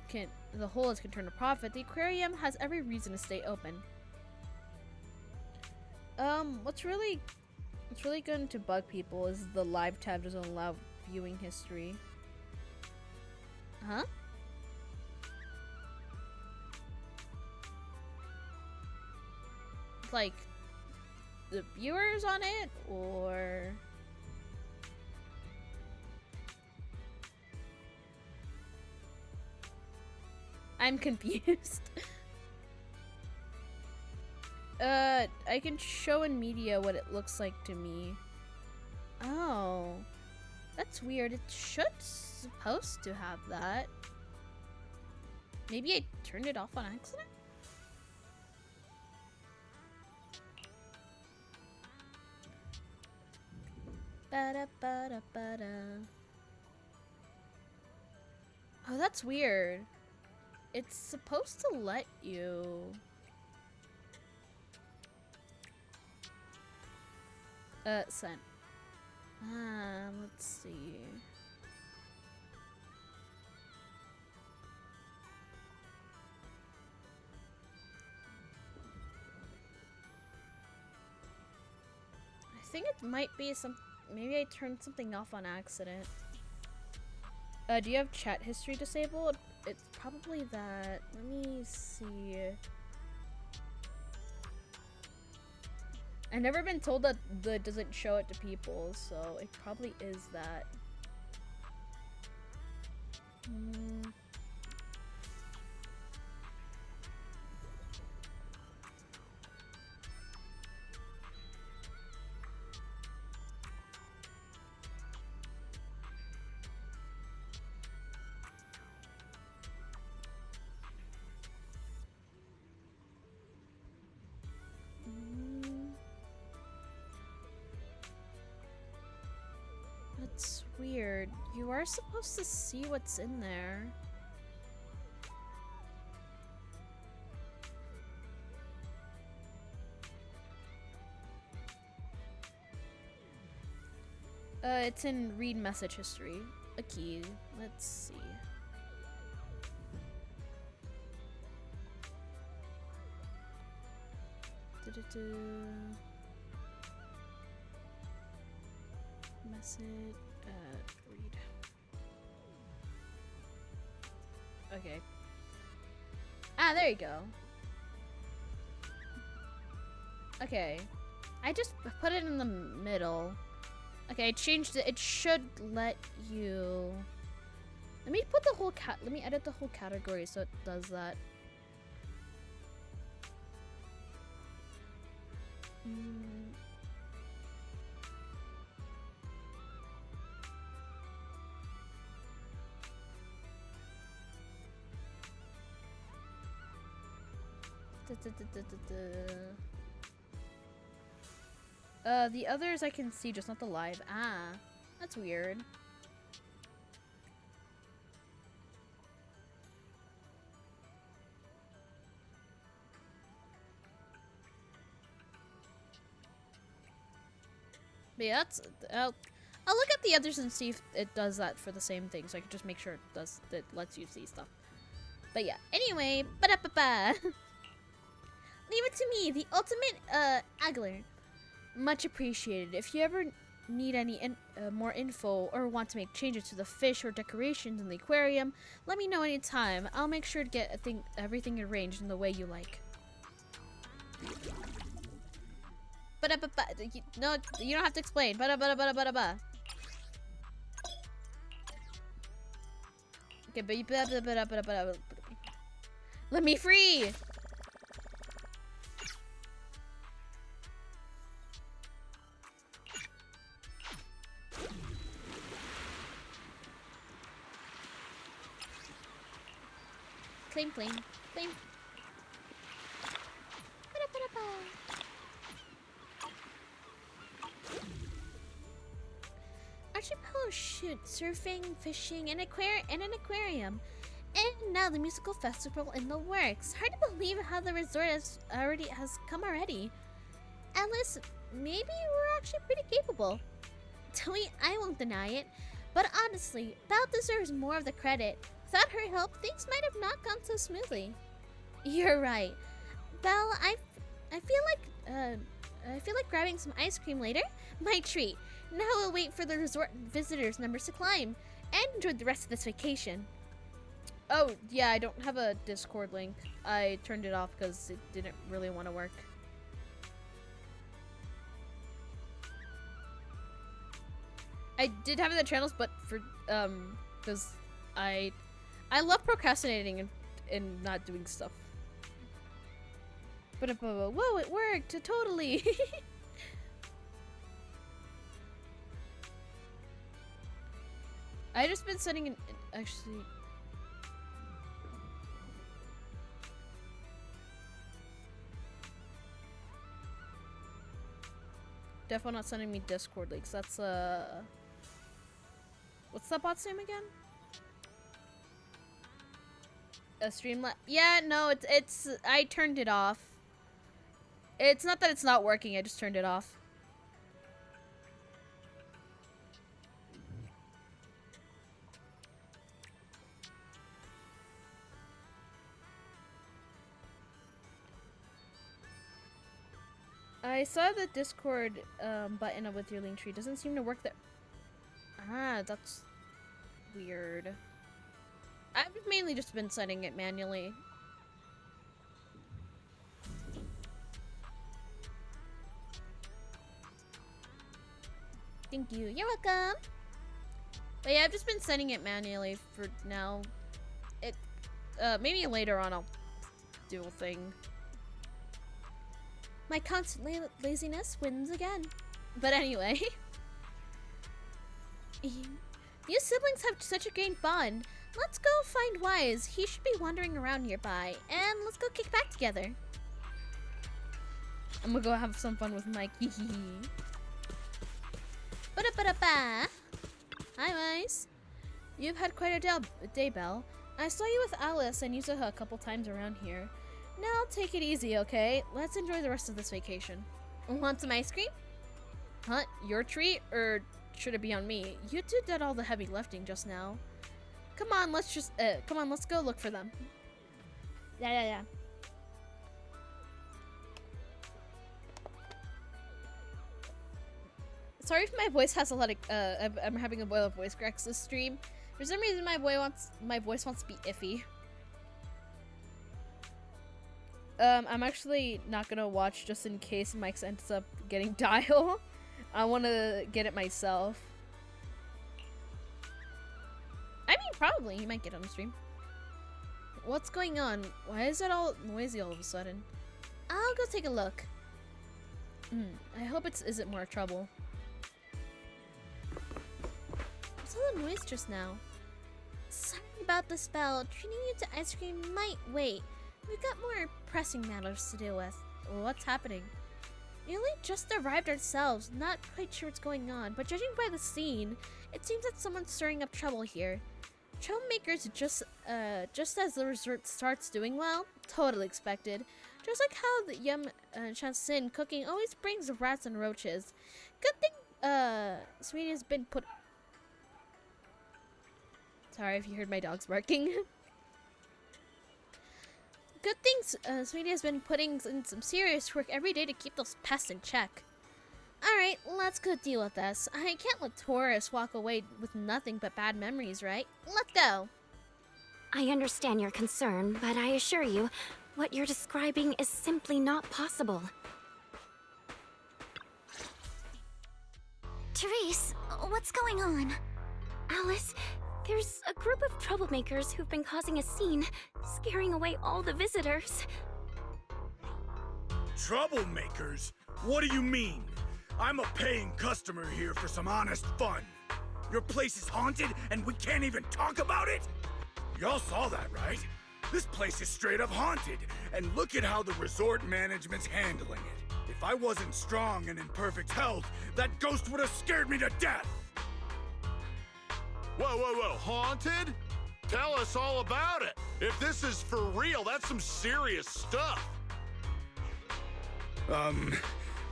B: can turn a profit, the aquarium has every reason to stay open. What's really going to bug people is the live tab doesn't allow viewing history. Huh? Like the viewers on it, or I'm confused. I can show in media what it looks like to me. Oh, that's weird. It supposed to have that. Maybe I turned it off on accident? Ba-da-ba-da-ba-da. Oh, that's weird. It's supposed to let you... sent. Let's see. I think it might be maybe I turned something off on accident. Do you have chat history disabled? It's probably that. Let me see. I've never been told that it doesn't show it to people, so it probably is that. weird. You are supposed to see what's in there. It's in read message history. A key. Let's see. Message. Read. Okay. Ah, there you go. Okay. I just put it in the middle. Okay, I changed it. It should let you. Let me put the whole let me edit the whole category so it does that. The others I can see, just not the live. Ah, that's weird. But yeah, that's. I'll look at the others and see if it does that for the same thing, so I can just make sure it does. That lets you see stuff. But yeah. Anyway, ba-da-ba-ba. Leave it to me, the ultimate angler. Much appreciated. If you ever need any more info or want to make changes to the fish or decorations in the aquarium, let me know anytime. I'll make sure to get everything arranged in the way you like. No, you don't have to explain. Okay, but let me free. Claim, claim, claim. Archipelago shoot, surfing, fishing, and an aquarium. And now the musical festival in the works. Hard to believe how the resort has come already. Alice, maybe we're actually pretty capable. I won't deny it. But honestly, Belle deserves more of the credit. Without her help, things might have not gone so smoothly. You're right. Belle, I feel like grabbing some ice cream later. My treat. Now we'll wait for the resort visitors numbers to climb and enjoy the rest of this vacation. Oh, yeah, I don't have a Discord link. I turned it off because it didn't really want to work. I did have it in the channels, but for because I love procrastinating and not doing stuff. But whoa, it worked totally. I just been setting an actually. Definitely not sending me Discord links. That's what's that bot's name again? Streamlabs. Yeah, no, it's I turned it off. It's not that it's not working, I just turned it off. I saw the Discord button up with your link tree. Doesn't seem to work there. Ah, that's weird. I've mainly just been setting it manually. Thank you. You're welcome. But yeah, I've just been setting it manually for now. It maybe later on I'll do a thing. My constant laziness wins again. But anyway. You siblings have such a great bond. Let's go find Wise. He should be wandering around nearby. And let's go kick back together. I'm gonna go have some fun with Mike. Ba-da-ba-da-ba. Hi, Mice. You've had quite a day, Belle. I saw you with Alice and Yuzuha a couple times around here. Now take it easy, okay? Let's enjoy the rest of this vacation. Want some ice cream? Huh? Your treat? Or should it be on me? You two did all the heavy lifting just now. Come on, let's go look for them. Yeah. Sorry if my voice has a lot of, I'm having a lot of voice cracks this stream. For some reason, my voice wants to be iffy. I'm actually not gonna watch just in case Mike ends up getting dial. I want to get it myself. I mean, probably he might get on the stream. What's going on? Why is it all noisy all of a sudden? I'll go take a look. I hope it isn't more trouble. What's all the noise just now? Sorry about the spell. Treating you to ice cream might wait. We've got more pressing matters to deal with. What's happening? We only just arrived ourselves, not quite sure what's going on, but judging by the scene, it seems that someone's stirring up trouble here. Troublemakers just as the resort starts doing well? Totally expected. Just like how the Yum Chansin cooking always brings rats and roaches. Good thing Sweetie has been put... Sorry if you heard my dogs barking. Good thing Sweetie has been putting in some serious work every day to keep those pests in check. Alright, let's go deal with this. I can't let tourists walk away with nothing but bad memories, right? Let's go!
F: I understand your concern, but I assure you, what you're describing is simply not possible.
C: Therese, what's going on?
F: Alice, there's a group of troublemakers who've been causing a scene, scaring away all the visitors.
G: Troublemakers? What do you mean? I'm a paying customer here for some honest fun. Your place is haunted and we can't even talk about it? Y'all saw that, right? This place is straight up haunted, and look at how the resort management's handling it. If I wasn't strong and in perfect health, that ghost would have scared me to death!
H: Whoa, haunted? Tell us all about it. If this is for real, that's some serious stuff.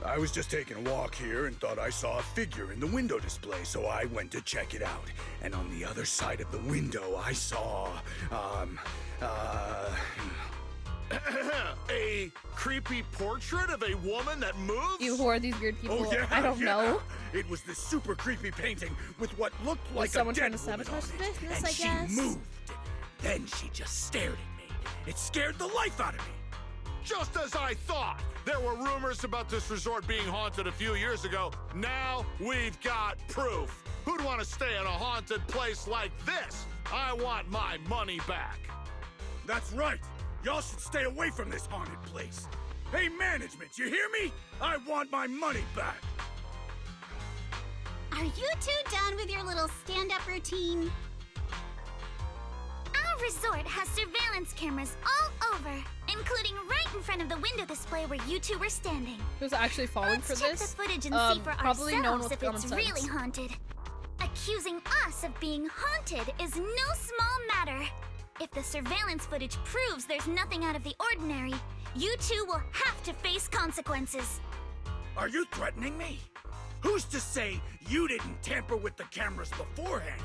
G: I was just taking a walk here and thought I saw a figure in the window display, so I went to check it out. And on the other side of the window, I saw,
H: a creepy portrait of a woman that moves?
B: You, who are these weird people?
G: Oh, yeah,
B: I don't know.
G: It was this super creepy painting with what looked like
B: Was someone
G: a dead
B: trying to
G: woman
B: sabotage
G: on
B: the
G: it.
B: business,
G: And
B: I guess?
G: she moved. Then she just stared at me. It scared the life out of me.
H: Just as I thought. There were rumors about this resort being haunted a few years ago. Now we've got proof. Who'd want to stay in a haunted place like this? I want my money back.
G: That's right. Y'all should stay away from this haunted place. Hey, management, you hear me? I want my money back.
E: Are you two done with your little stand-up routine?
C: Our resort has surveillance cameras all over, including right in front of the window display where you two were standing.
B: Who's actually falling for
C: Let's check
B: this?
C: the footage and see for
B: Probably no one
C: ourselves
B: with
C: if
B: common
C: it's
B: sense.
C: really haunted. Accusing us of being haunted is no small matter. If the surveillance footage proves there's nothing out of the ordinary, you two will have to face consequences.
G: Are you threatening me? Who's to say you didn't tamper with the cameras beforehand?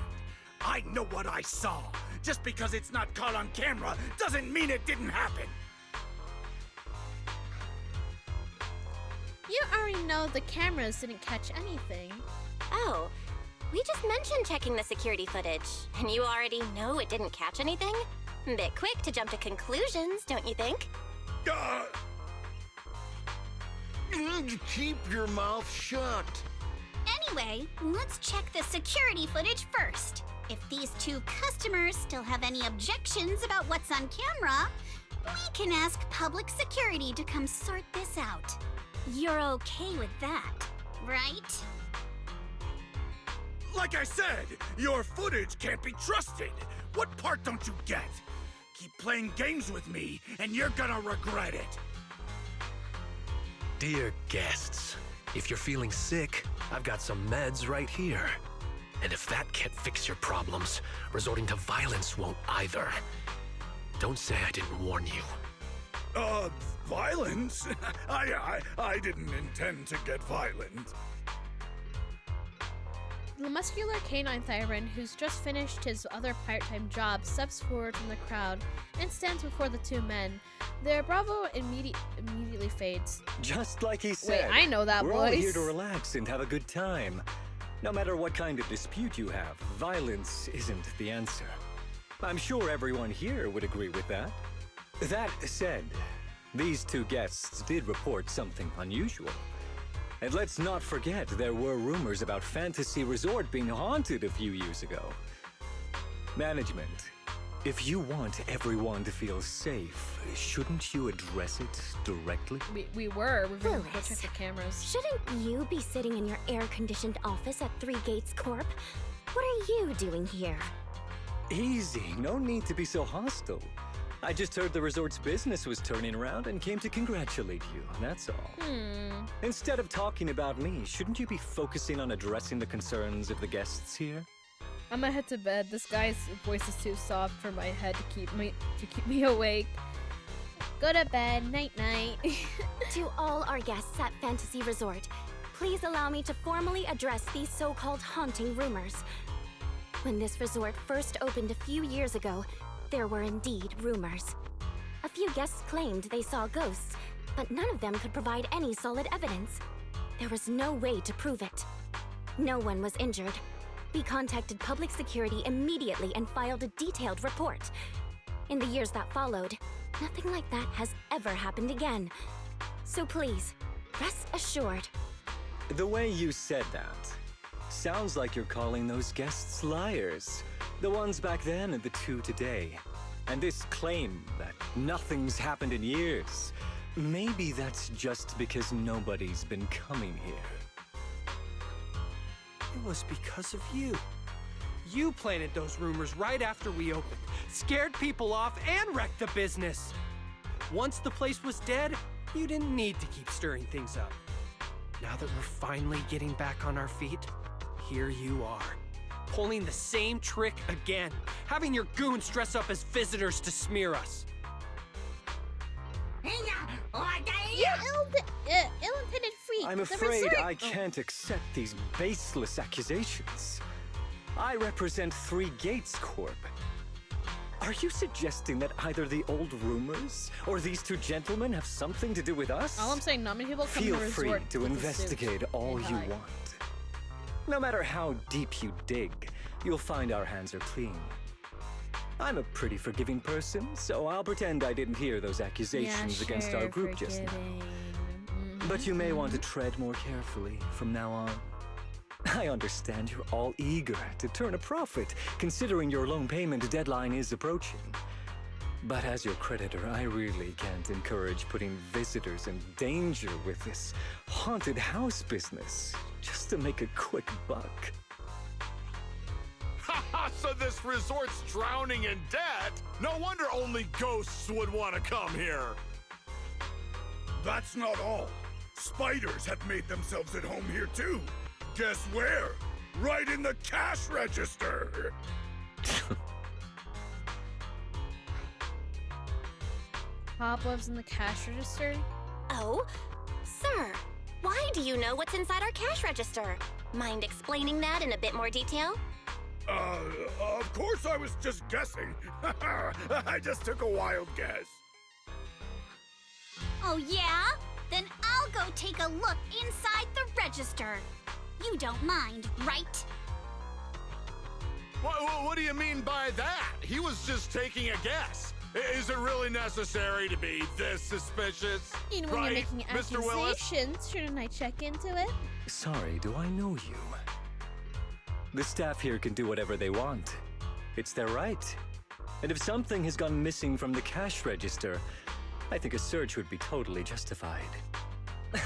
G: I know what I saw. Just because it's not caught on camera doesn't mean it didn't happen.
B: You already know the cameras didn't catch anything.
F: Oh, we just mentioned checking the security footage, and you already know it didn't catch anything? Bit quick to jump to conclusions, don't you think?
H: Keep your mouth shut.
E: Anyway, let's check the security footage first. If these two customers still have any objections about what's on camera, we can ask public security to come sort this out. You're okay with that, right?
G: Like I said, your footage can't be trusted. What part don't you get? Keep playing games with me, and you're gonna regret it.
I: Dear guests, if you're feeling sick, I've got some meds right here. And if that can't fix your problems, resorting to violence won't either. Don't say I didn't warn you.
G: Violence? I didn't intend to get violent.
B: The muscular canine Thyron, who's just finished his other part-time job, steps forward from the crowd and stands before the two men. Their bravo immediately fades.
J: Just like he said.
B: Wait, I know that
J: we're
B: voice.
J: We're all here to relax and have a good time. No matter what kind of dispute you have, violence isn't the answer. I'm sure everyone here would agree with that. That said, these two guests did report something unusual. And let's not forget, there were rumors about Fantasy Resort being haunted a few years ago. Management, if you want everyone to feel safe, shouldn't you address it directly?
B: We were. We're going to go
C: Willis,
B: check the cameras.
C: Shouldn't you be sitting in your air-conditioned office at Three Gates Corp? What are you doing here?
J: Easy, no need to be so hostile. I just heard the resort's business was turning around and came to congratulate you, that's all. Instead of talking about me, shouldn't you be focusing on addressing the concerns of the guests here?
B: I'm gonna head to bed. This guy's voice is too soft for my head to keep me awake. Go to bed. Night night.
C: To all our guests at Fantasy Resort, please allow me to formally address these so-called haunting rumors. When this resort first opened a few years ago, there were indeed rumors. A few guests claimed they saw ghosts, but none of them could provide any solid evidence. There was no way to prove it. No one was injured. We contacted public security immediately and filed a detailed report. In the years that followed, nothing like that has ever happened again. So please, rest assured.
J: The way you said that sounds like you're calling those guests liars. The ones back then and the two today. And this claim that nothing's happened in years, maybe that's just because nobody's been coming here.
K: It was because of you. You planted those rumors right after we opened, scared people off, and wrecked the business. Once the place was dead, you didn't need to keep stirring things up. Now that we're finally getting back on our feet, here you are, pulling the same trick again, having your goons dress up as visitors to smear us.
B: You ill-intended freak.
J: I'm
B: The
J: afraid
B: resort-
J: I can't accept these baseless accusations. I represent Three Gates Corp. Are you suggesting that either the old rumors or these two gentlemen have something to do with us?
B: All I'm saying, not many people come
J: Feel
B: to the
J: free
B: resort
J: to
B: with a
J: investigate
B: suit
J: all
B: and
J: you
B: hide.
J: want. No matter how deep you dig, you'll find our hands are clean. I'm a pretty forgiving person, so I'll pretend I didn't hear those accusations against our group just now. But you may want to tread more carefully from now on. I understand you're all eager to turn a profit, considering your loan payment deadline is approaching. But as your creditor, I really can't encourage putting visitors in danger with this haunted house business, just to make a quick buck.
H: So this resort's drowning in debt? No wonder only ghosts would want to come here.
G: That's not all. Spiders have made themselves at home here too. Guess where? Right in the cash register.
B: Cobwebs in the cash register?
F: Oh, sir, why do you know what's inside our cash register? Mind explaining that in a bit more detail?
G: Of course I was just guessing. I just took a wild guess.
E: Oh yeah? Then I'll go take a look inside the register. You don't mind, right?
H: What do you mean by that? He was just taking a guess. Is it really necessary to be this suspicious?
B: You know, when
H: right,
B: you're making
H: Mr. Willis?
B: accusations, shouldn't I check into it?
J: Sorry, do I know you? The staff here can do whatever they want. It's their right. And if something has gone missing from the cash register, I think a search would be totally justified.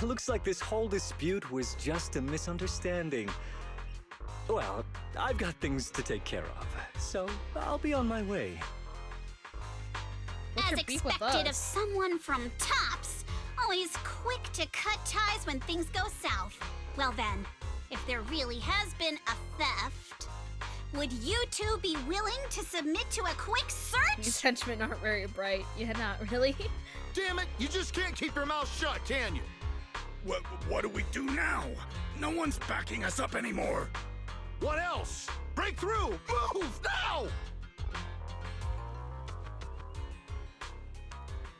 J: Looks like this whole dispute was just a misunderstanding. Well, I've got things to take care of, so I'll be on my way.
B: What's
E: As
B: your beef with
E: expected of
B: us?
E: someone from Tops, always quick to cut ties when things go south. Well then, If there really has been a theft, would you two be willing to submit to a quick search?
B: These henchmen aren't very bright. Yeah, not really.
H: Damn it, you just can't keep your mouth shut, can you?
G: What do we do now? No one's backing us up anymore.
H: What else? Break through! Move, now!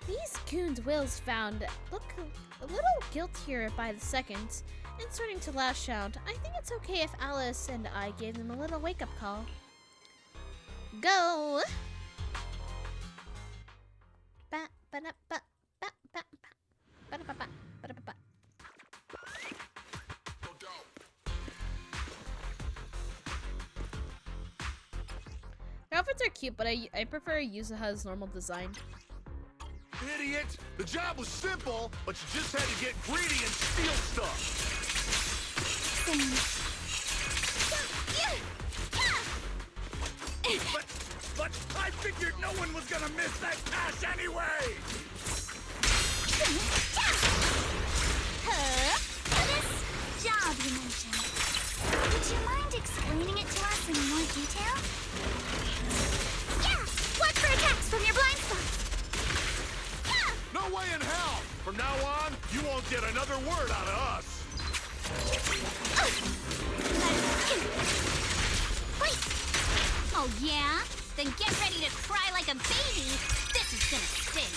B: These goons Will's found look a little guiltier by the second and starting to lash out. I think it's okay if Alice and I gave them a little wake-up call. Go! Their outfits are cute, but I prefer Yuzuha's normal design.
H: Idiot! The job was simple, but you just had to get greedy and steal stuff.
G: But I figured no one was gonna miss that cash anyway!
C: This job you mentioned. Would you mind explaining it to us in more detail? Yeah! Watch for attacks from your blind spots!
H: No way in hell! From now on, you won't get another word out of us.
C: Wait!
E: Oh yeah? Then get ready to cry like a baby. This is gonna sting.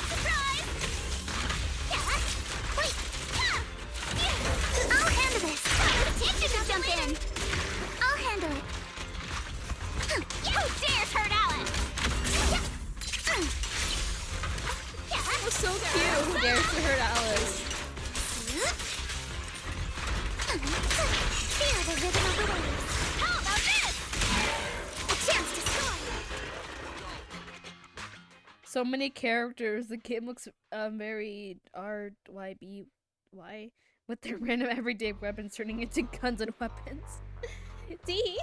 C: Surprise! Yeah! Wait! I'll handle this! You can jump in! I'll handle it.
E: Who dares hurt Alice?
B: That was so cute. Who dares to hurt Alice?
C: Feel the rhythm of the waves.
E: How about this?
C: A chance to score.
B: So many characters. The game looks very RYBY with their random everyday weapons turning into guns and weapons. D.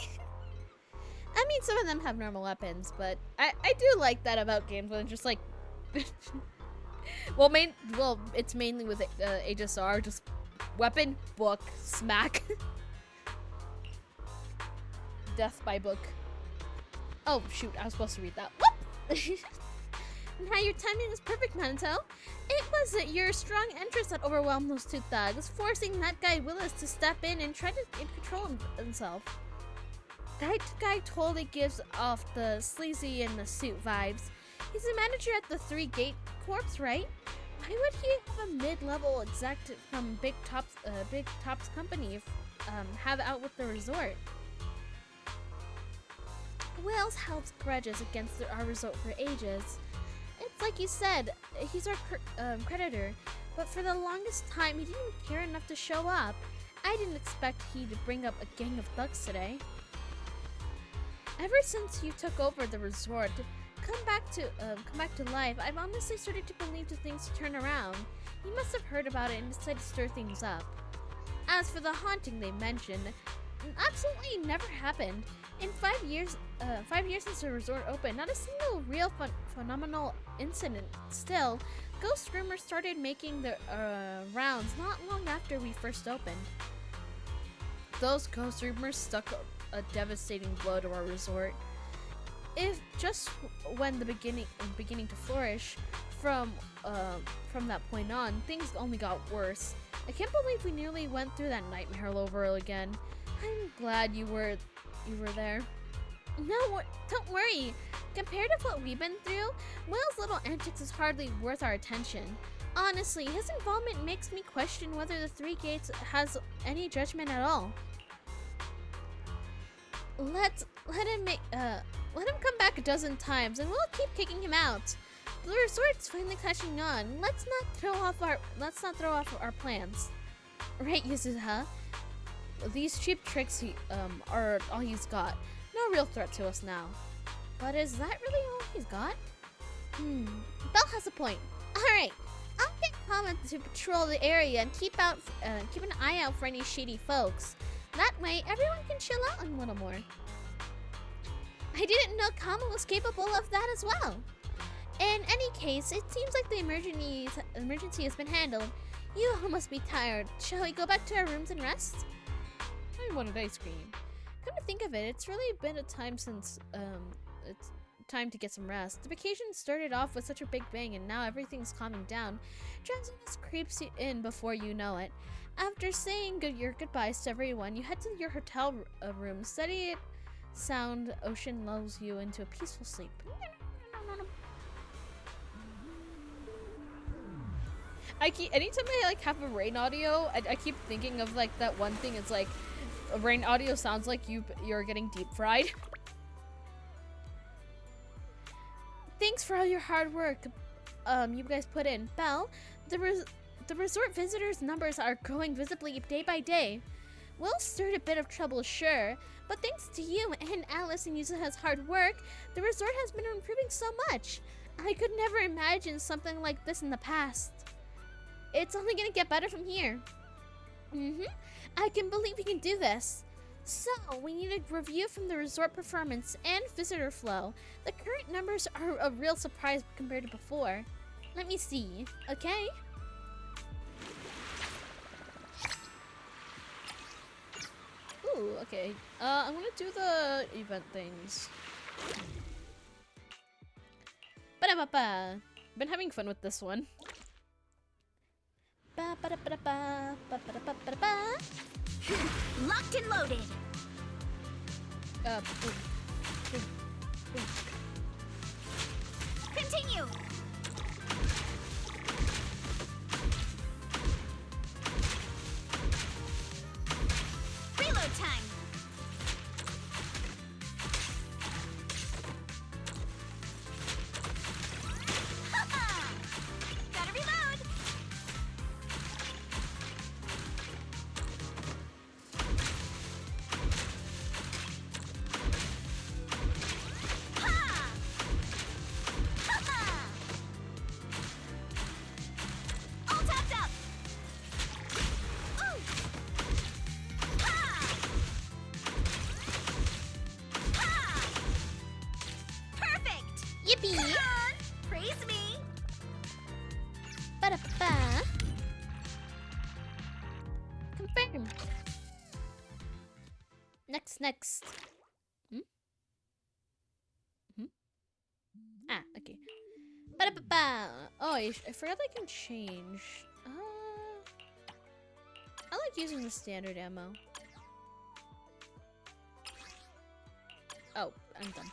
B: I mean, some of them have normal weapons, but I do like that about games when it's just like, well, it's mainly with HSR, just weapon, book, smack, death by book. Oh shoot, I was supposed to read that. Whoop! Now your timing is perfect, Minato. It was your strong entrance that overwhelmed those two thugs, forcing that guy Willis to step in and try to control himself. That guy totally gives off the sleazy and the suit vibes. He's a manager at the Three Gate Corps, right? Why would he have a mid-level exec from Big Top's company have out with the resort? Will's held grudges against our resort for ages. It's like you said, he's our creditor, but for the longest time he didn't care enough to show up. I didn't expect he to bring up a gang of thugs today. Ever since you took over the resort, come back to life, I've honestly started to believe the things turn around. You must have heard about it and decided to stir things up. As for the haunting they mentioned, absolutely never happened. In 5 years since the resort opened, not a single real phenomenal incident. Still, ghost rumors started making the rounds not long after we first opened. Those ghost rumors stuck a devastating blow to our resort. If just when the beginning to flourish, from that point on, things only got worse. I can't believe we nearly went through that nightmare all over again. I'm glad you were there. No, don't worry. Compared to what we've been through, Will's little antics is hardly worth our attention. Honestly, his involvement makes me question whether the Three Gates has any judgment at all. Let him come back a dozen times, and we'll keep kicking him out. The resort's finally catching on. Let's not throw off our plans, right, Yuzuha? These cheap tricks are all he's got. No real threat to us now. But is that really all he's got? Belle has a point. All right, I'll get Kama to patrol the area and keep an eye out for any shady folks. That way, everyone can chill out a little more. I didn't know Kama was capable of that as well. In any case, it seems like the emergency has been handled. You all must be tired. Shall we go back to our rooms and rest? I wanted ice cream. Come to think of it, it's really been a time since, it's time to get some rest. The vacation started off with such a big bang and now everything's calming down. Drowsiness creeps you in before you know it. After saying your goodbyes to everyone, you head to your hotel room. Steady sound ocean lulls you into a peaceful sleep. Anytime I like have a rain audio, I keep thinking of like that one thing. It's like a rain audio sounds like you're getting deep fried. Thanks for all your hard work, you guys put in. Belle, the resort visitors' numbers are growing visibly day by day. Will stirred a bit of trouble, sure, but thanks to you and Alice and Yuzuha's hard work, the resort has been improving so much. I could never imagine something like this in the past. It's only gonna get better from here. I can believe we can do this. So, we need a review from the resort performance and visitor flow. The current numbers are a real surprise compared to before. Let me see, okay? Ooh, okay. I'm gonna do the event things. Ba-da-ba-ba. Been having fun with this one. Ba-ba-da-ba-da-ba, ba-ba-da-ba-ba-da-ba.
E: Locked and loaded.
B: Boom. Boom. Boom.
E: Continue. Reload time. Gotta reload. All tapped up. Ooh. Perfect.
B: Yippee!
E: Come on, praise me.
B: Ba-da-ba. Confirm. Next. Ah, okay. Ba-da-ba-ba. Oh, I forgot I can change. I like using the standard ammo. Oh, I'm done.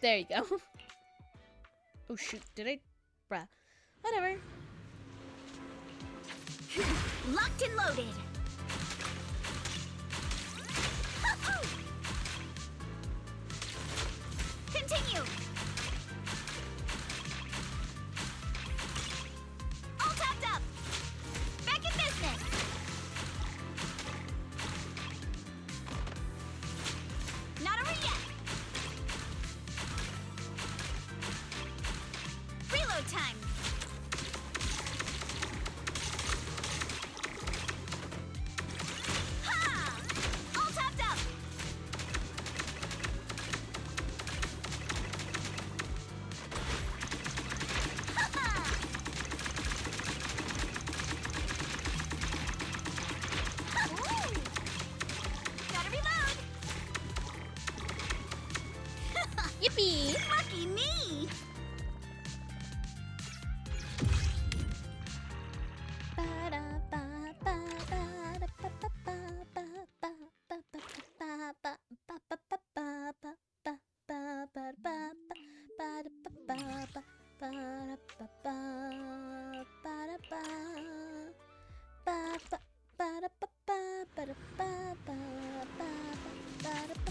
B: There you go. Oh shoot, did I? Bruh. Whatever.
E: Locked and loaded. Continue. All tapped up. Back in business. Not over yet. Reload time. Ha! All tapped up. Ooh. Gotta reload.
B: Yippee!
E: Lucky me.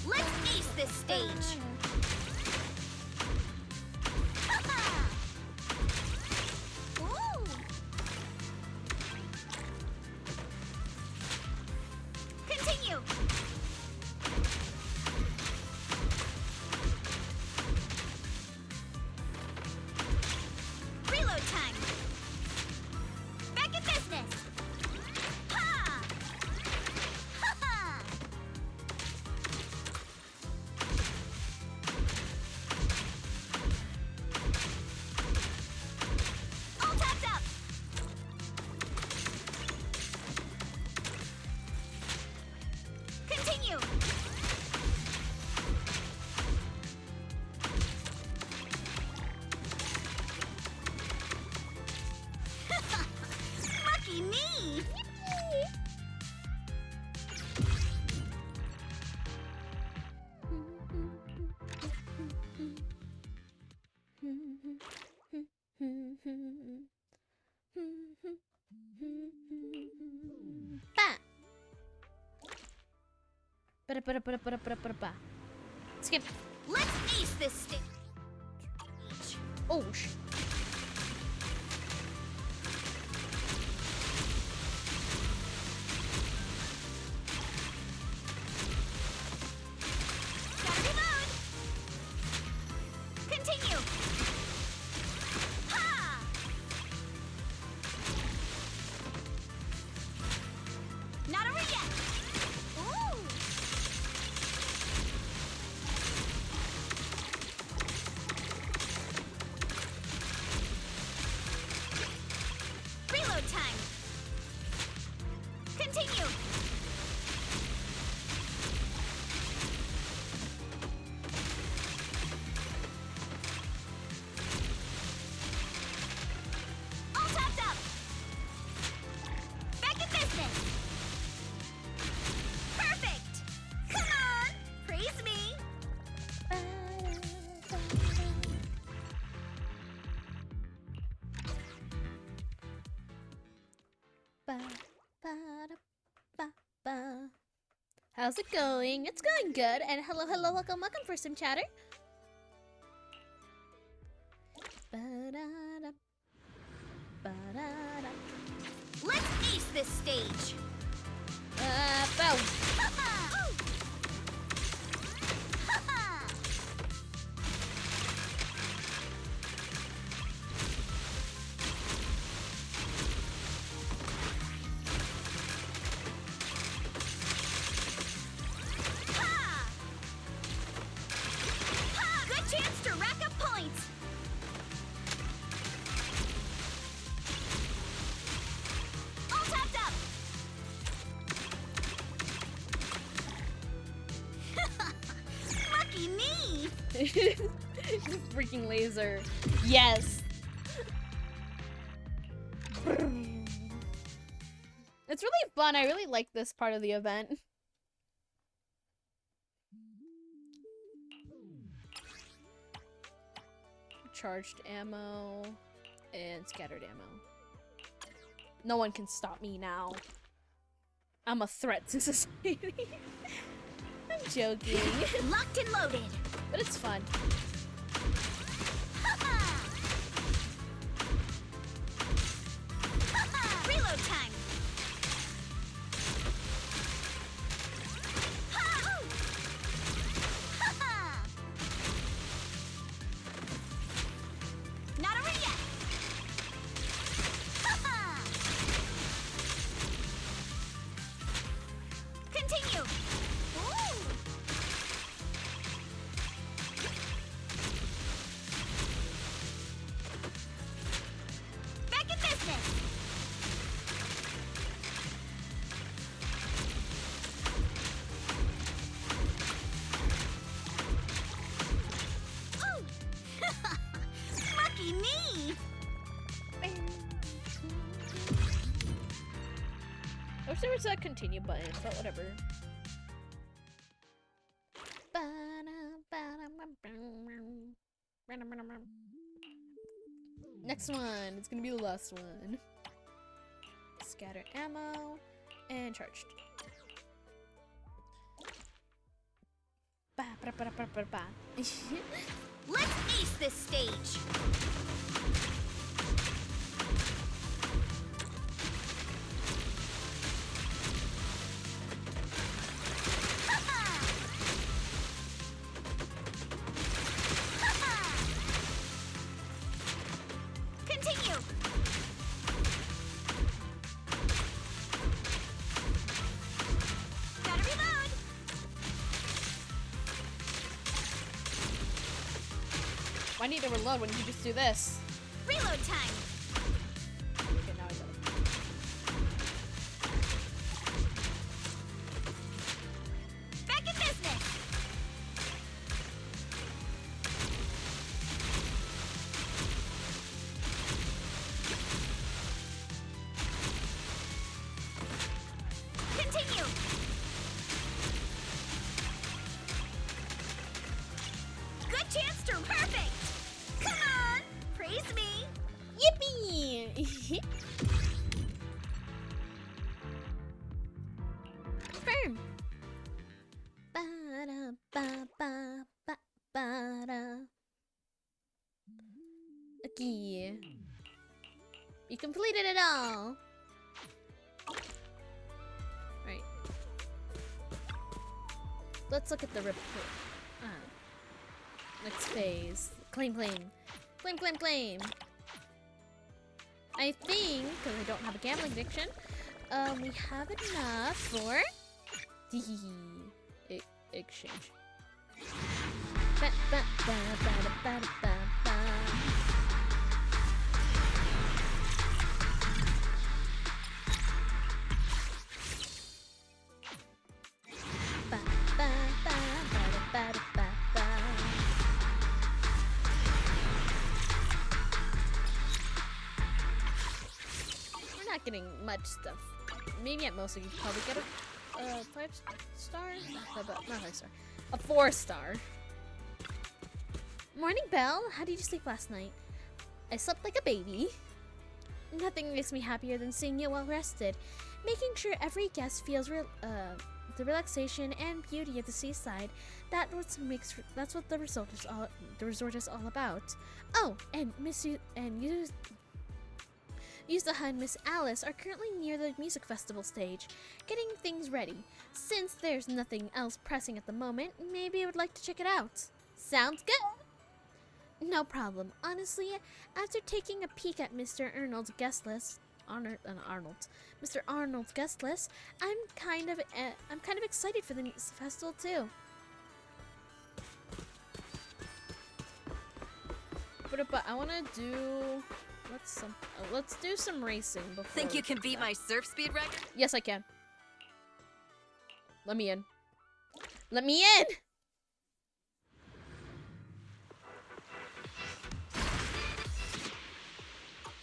E: Let's ace this stage. Ooh. Continue. Reload time. Back in business. Ha! Ha ha!
B: Ba. Ba-da-ba-da-ba-da-ba-da-ba-da-ba. Skip.
E: Let's ace this stage.
B: Oh, sh.
E: Gotta reload. Continue. Ha! Not over yet. Ooh. Reload time. Continue. All topped up. Back in business. Perfect. Come on. Praise me.
B: Ba-da-ba-da-ba-ba. How's it going? It's going good. And hello, hello, welcome, welcome for some chatter. Ba-da-da, ba-da-da.
E: Let's ace this stage.
B: Bow.
E: Ha-ha! Ha-ha! Ha! Ha! Good chance to rack up points. All topped up. Lucky me.
B: Freaking laser. Yes. It's really fun. I really like this part of the event. Charged ammo and scattered ammo. No one can stop me now. I'm a threat to society. I'm joking.
E: Locked and loaded.
B: But it's fun.
E: Ha-ha! Ha-ha! Reload time. Ha! Ha-ha! Not over yet. Ha-ha! Continue. Ooh. Back in business. Ooh. Lucky me.
B: I wish there was a continue button, but whatever. Next one. It's gonna be the last one. Scattered ammo and charged. Ba, ba, ba, ba, ba, ba.
E: Let's ace this stage. Ha-ha! Ha-ha! Continue. Gotta reload.
B: Why need to reload when you can just do this?
E: Reload time.
B: Okay, now I got it.
E: Back in business. Continue. Good chance to perfect. Come on, praise me.
B: Yippee! completed it all. Right. Let's look at the report. Next phase. Claim. Claim. I think, because I don't have a gambling addiction, we have enough for exchange. We're not getting much stuff. Maybe at most we could probably get a 5-star? Not 5-star. A 4-star. Morning, Belle. How did you sleep last night? I slept like a baby. Nothing makes me happier than seeing you well rested. Making sure every guest feels the relaxation and beauty of the seaside. That's what the resort is all about. Oh, and Yuzaha and Miss Alice are currently near the music festival stage, getting things ready. Since there's nothing else pressing at the moment, maybe I would like to check it out. Sounds good. No problem. Honestly, after taking a peek at Mr. Arnold's guest list, Mr. Arnold's guest list, I'm kind of excited for the music festival too. But I want to do let's do some racing before.
L: Think you can beat my surf speed record?
B: Yes, I can. Let me in. Let me in.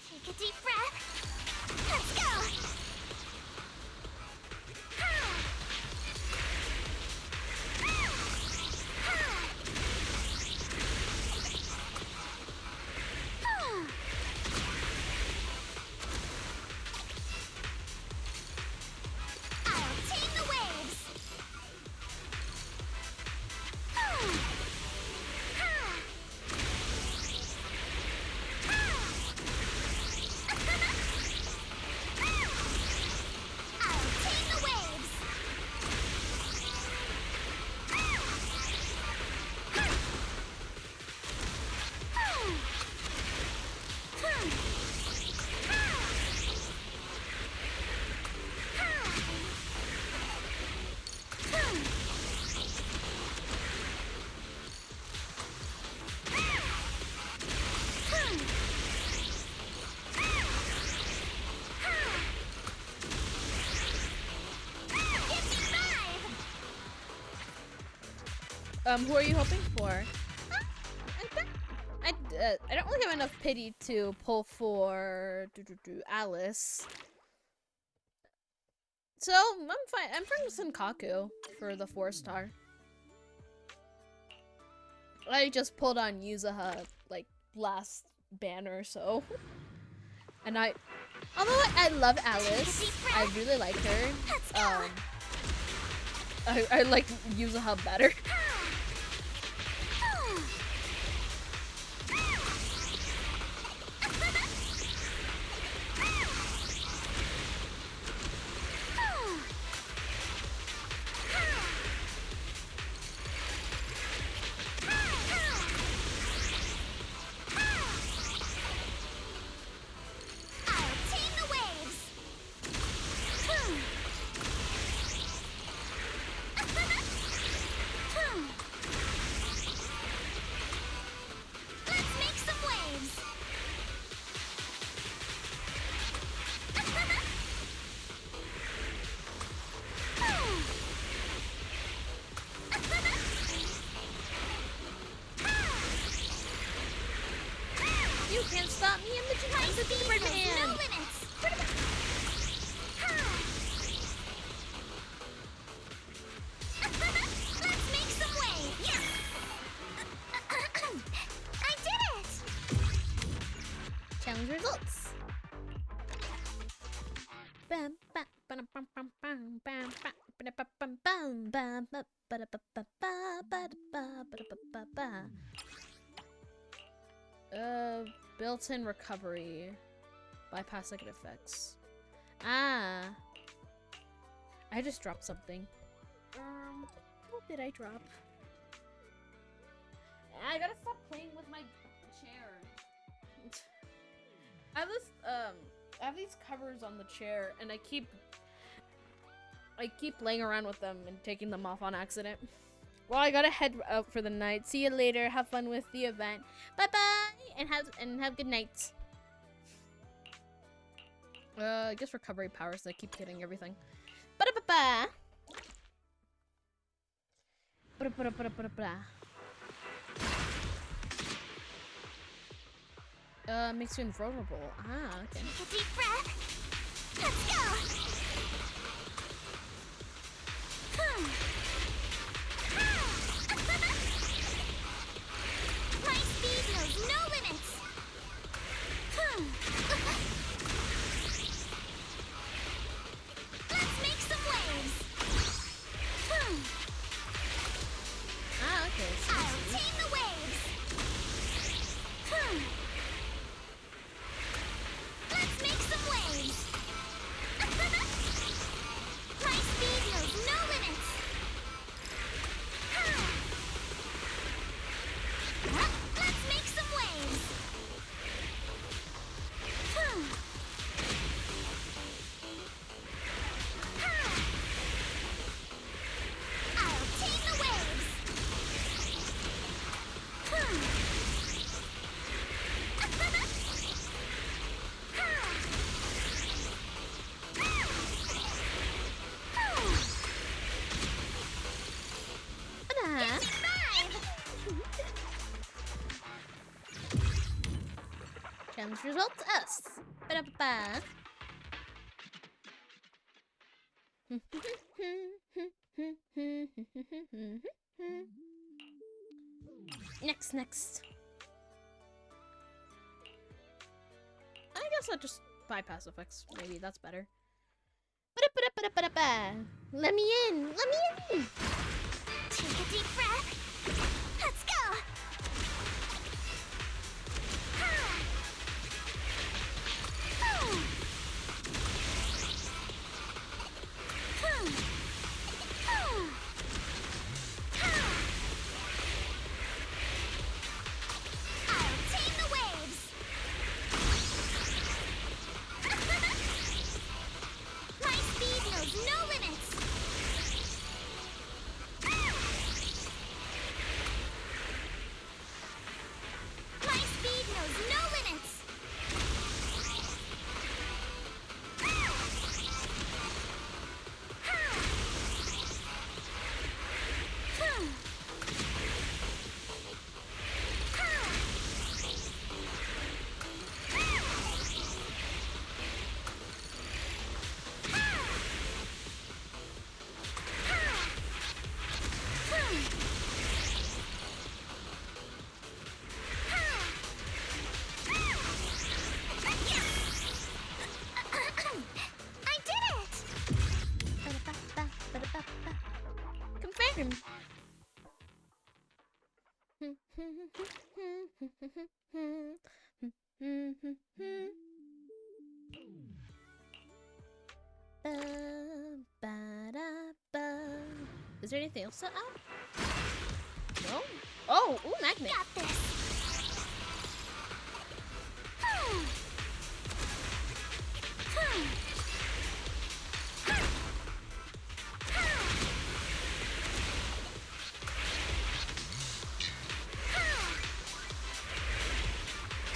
C: Take a deep breath. Let's go! I'll tame the waves!
B: Who are you hoping for? I don't really have enough pity to pull for Alice. So I'm fine. I'm from Senkaku for the 4-star. I just pulled on Yuzaha like last banner, so. And although I love Alice, I really like her. I like Yuzaha better. You can't stop me, I'm the giant speed man!
C: No limits! Let's make some waves! Yes! I did it!
B: Challenge results. Bam, bam, bam, bam, bam, bam, bam, bam, bam, bam, bam, bam, built-in recovery. Bypass negative effects. Ah. I just dropped something. What did I drop? I gotta stop playing with my chair. I have these covers on the chair, and I keep playing around with them and taking them off on accident. Well, I gotta head out for the night. See you later. Have fun with the event. Bye bye, and have good night. I guess recovery powers. I keep getting everything. Ba ba ba. Ba ba ba ba ba. Makes you invulnerable. Ah, okay.
C: Take a deep breath. Let's go. My speed knows no limits. Let's make some waves.
B: Ah, okay.
C: I'll tame the waves. Let's make some waves. My speed knows no limits. Let's make some waves. I'll tame the waves.
B: Challenge results S. Ba-da-ba-ba. Next. I guess I'll just bypass effects. Maybe that's better. Ba-da-ba-da-ba-da-ba-da. Let me in.
C: Take a deep breath. Let's go. I'll tame the waves. My speed knows no limits. My speed knows no limits. I did it!
B: Ba-da-ba-ba-ba-da-ba-ba. Confirm. Ba-ba-da-ba. Is there anything else to add? No? Oh, ooh, magnet.
C: Got this.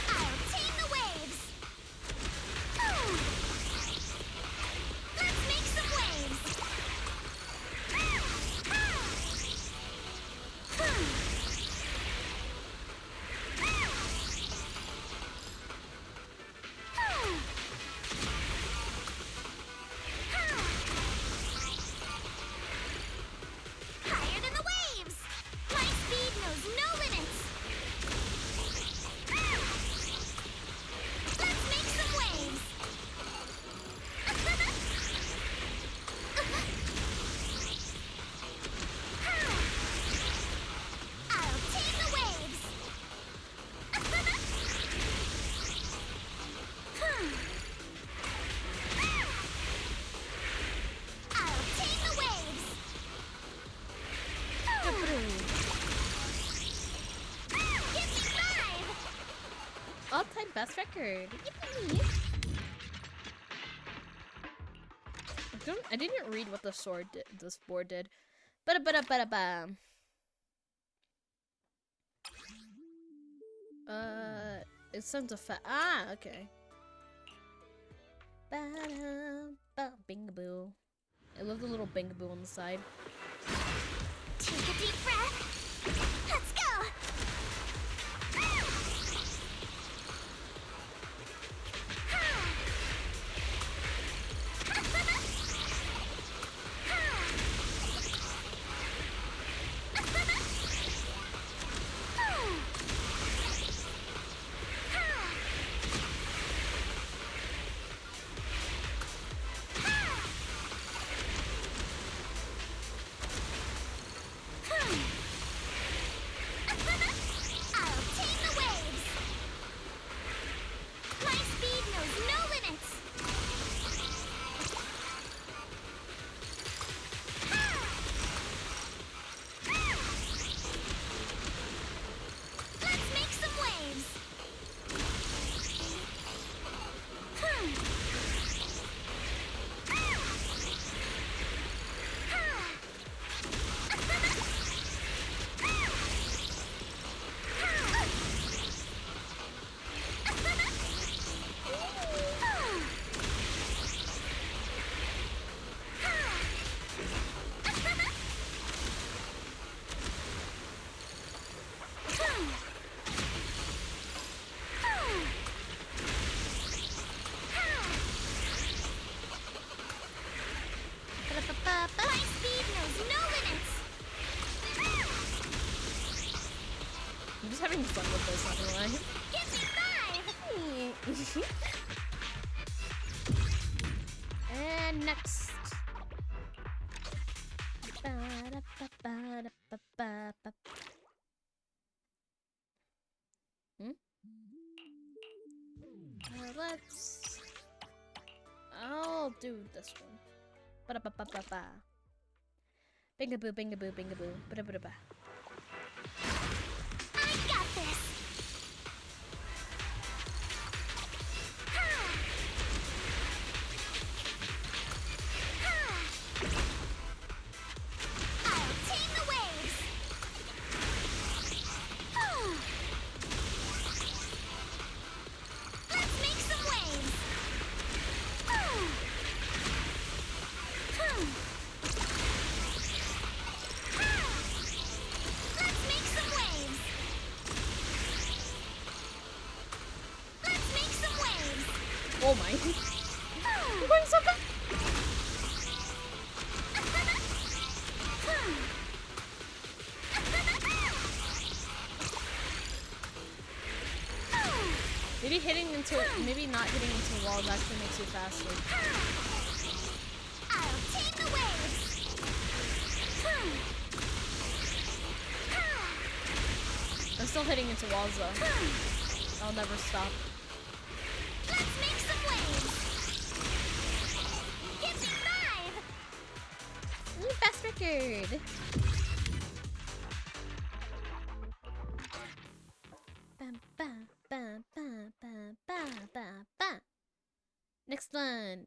C: I'll tame the waves. Let's make some waves.
B: best record. Yippee! I didn't read what this board did. Ba-da-ba-da-ba-da-ba. It sounds okay. Bingaboo. I love the little bingaboo on the side.
C: Take a deep breath. Let's go. My speed knows no limits.
B: I'm just having fun with this, not gonna lie.
C: Give me 5.
B: And next. Let's. I'll do this one. Ba-da-ba-ba-ba-ba. Bingaboo, bingaboo, bingaboo. Ba-da-ba-da-ba.
C: I got this. I'll tame the waves. Let's make some waves. Let's make some waves. Let's make some waves.
B: Oh my. I'm going so fast. Maybe not hitting into walls actually makes you faster.
C: I'll tame the waves.
B: I'm still hitting into walls though. I'll never stop.
C: Let's make some waves. Give me 5.
B: Best record. Next one.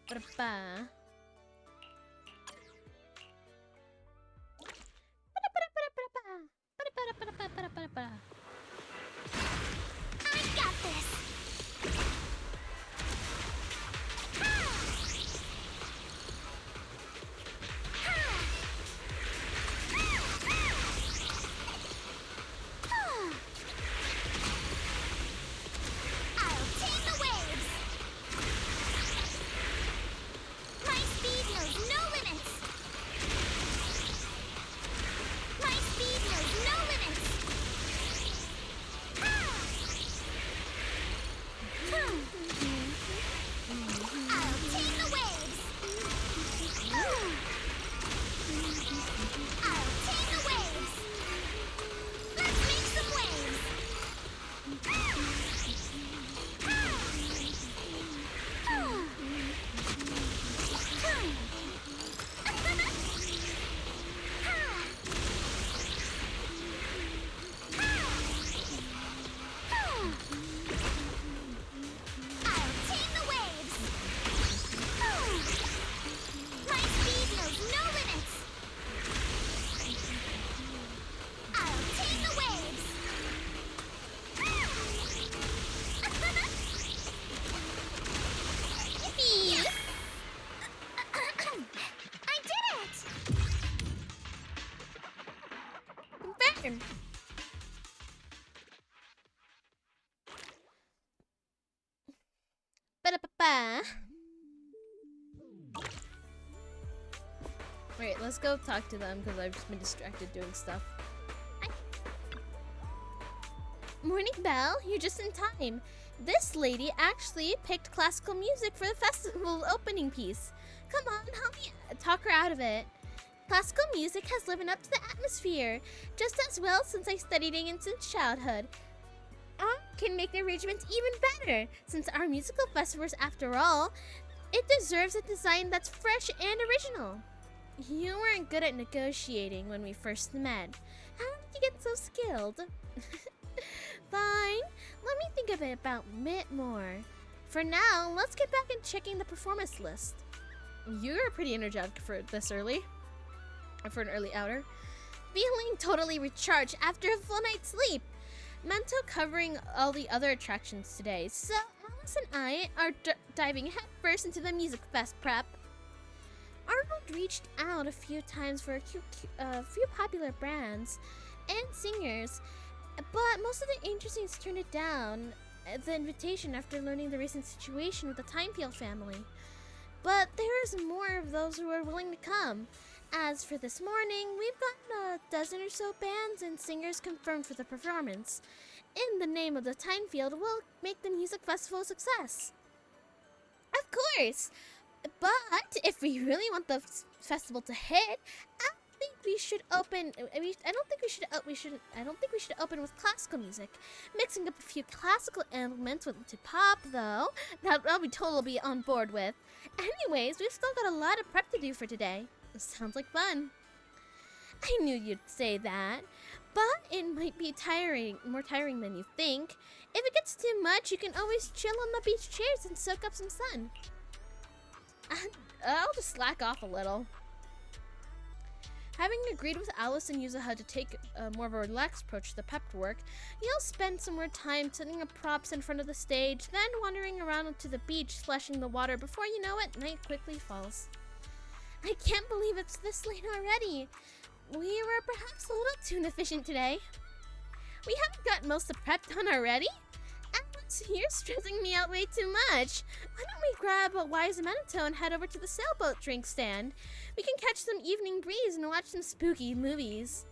B: Ba-da-ba.
C: I got this. I'll tame the waves. My speed knows no limits. My speed knows no limits.
B: Ba-da-ba-ba. Wait, let's go talk to them because I've just been distracted doing stuff. Hi. Morning, Belle. You're just in time. This lady actually picked classical music for the festival opening piece. Come on, help me talk her out of it. Classical music has lived up to the atmosphere just as well since I studied it since childhood. I can make the arrangements even better since our musical festivals, after all, it deserves a design that's fresh and original. You weren't good at negotiating when we first met. How did you get so skilled? Fine, let me think of it about a bit more. For now, let's get back and checking the performance list. You're pretty energetic for this early. For an early outer. Feeling totally recharged after a full night's sleep. Mento covering all the other attractions today, so Alice and I are diving headfirst into the Music Fest prep. Arnold reached out a few times for a few popular bands and singers, but most of the agencies turned it down, the invitation after learning the recent situation with the Timefield family. But there's more of those who are willing to come. As for this morning, we've gotten a dozen or so bands and singers confirmed for the performance. In the name of the Timefield, we'll make the music festival a success. Of course! But if we really want the festival to hit, I don't think we should open open with classical music. Mixing up a few classical elements to pop, though, I'll be totally on board with. Anyways, we've still got a lot of prep to do for today. Sounds like fun. I knew you'd say that, but it might be more tiring than you think. If it gets too much, you can always chill on the beach chairs and soak up some sun. I'll just slack off a little. Having agreed with Alice and Yuzuha to take more of a relaxed approach to the pep work, you'll spend some more time setting up props in front of the stage, then wandering around onto the beach, splashing the water. Before you know it, night quickly falls. I can't believe it's this late already. We were perhaps a little too inefficient today. We haven't got most of the prep done already? Alice, you're stressing me out way too much. Why don't we grab a wise Manito and head over to the sailboat drink stand? We can catch some evening breeze and watch some spooky movies.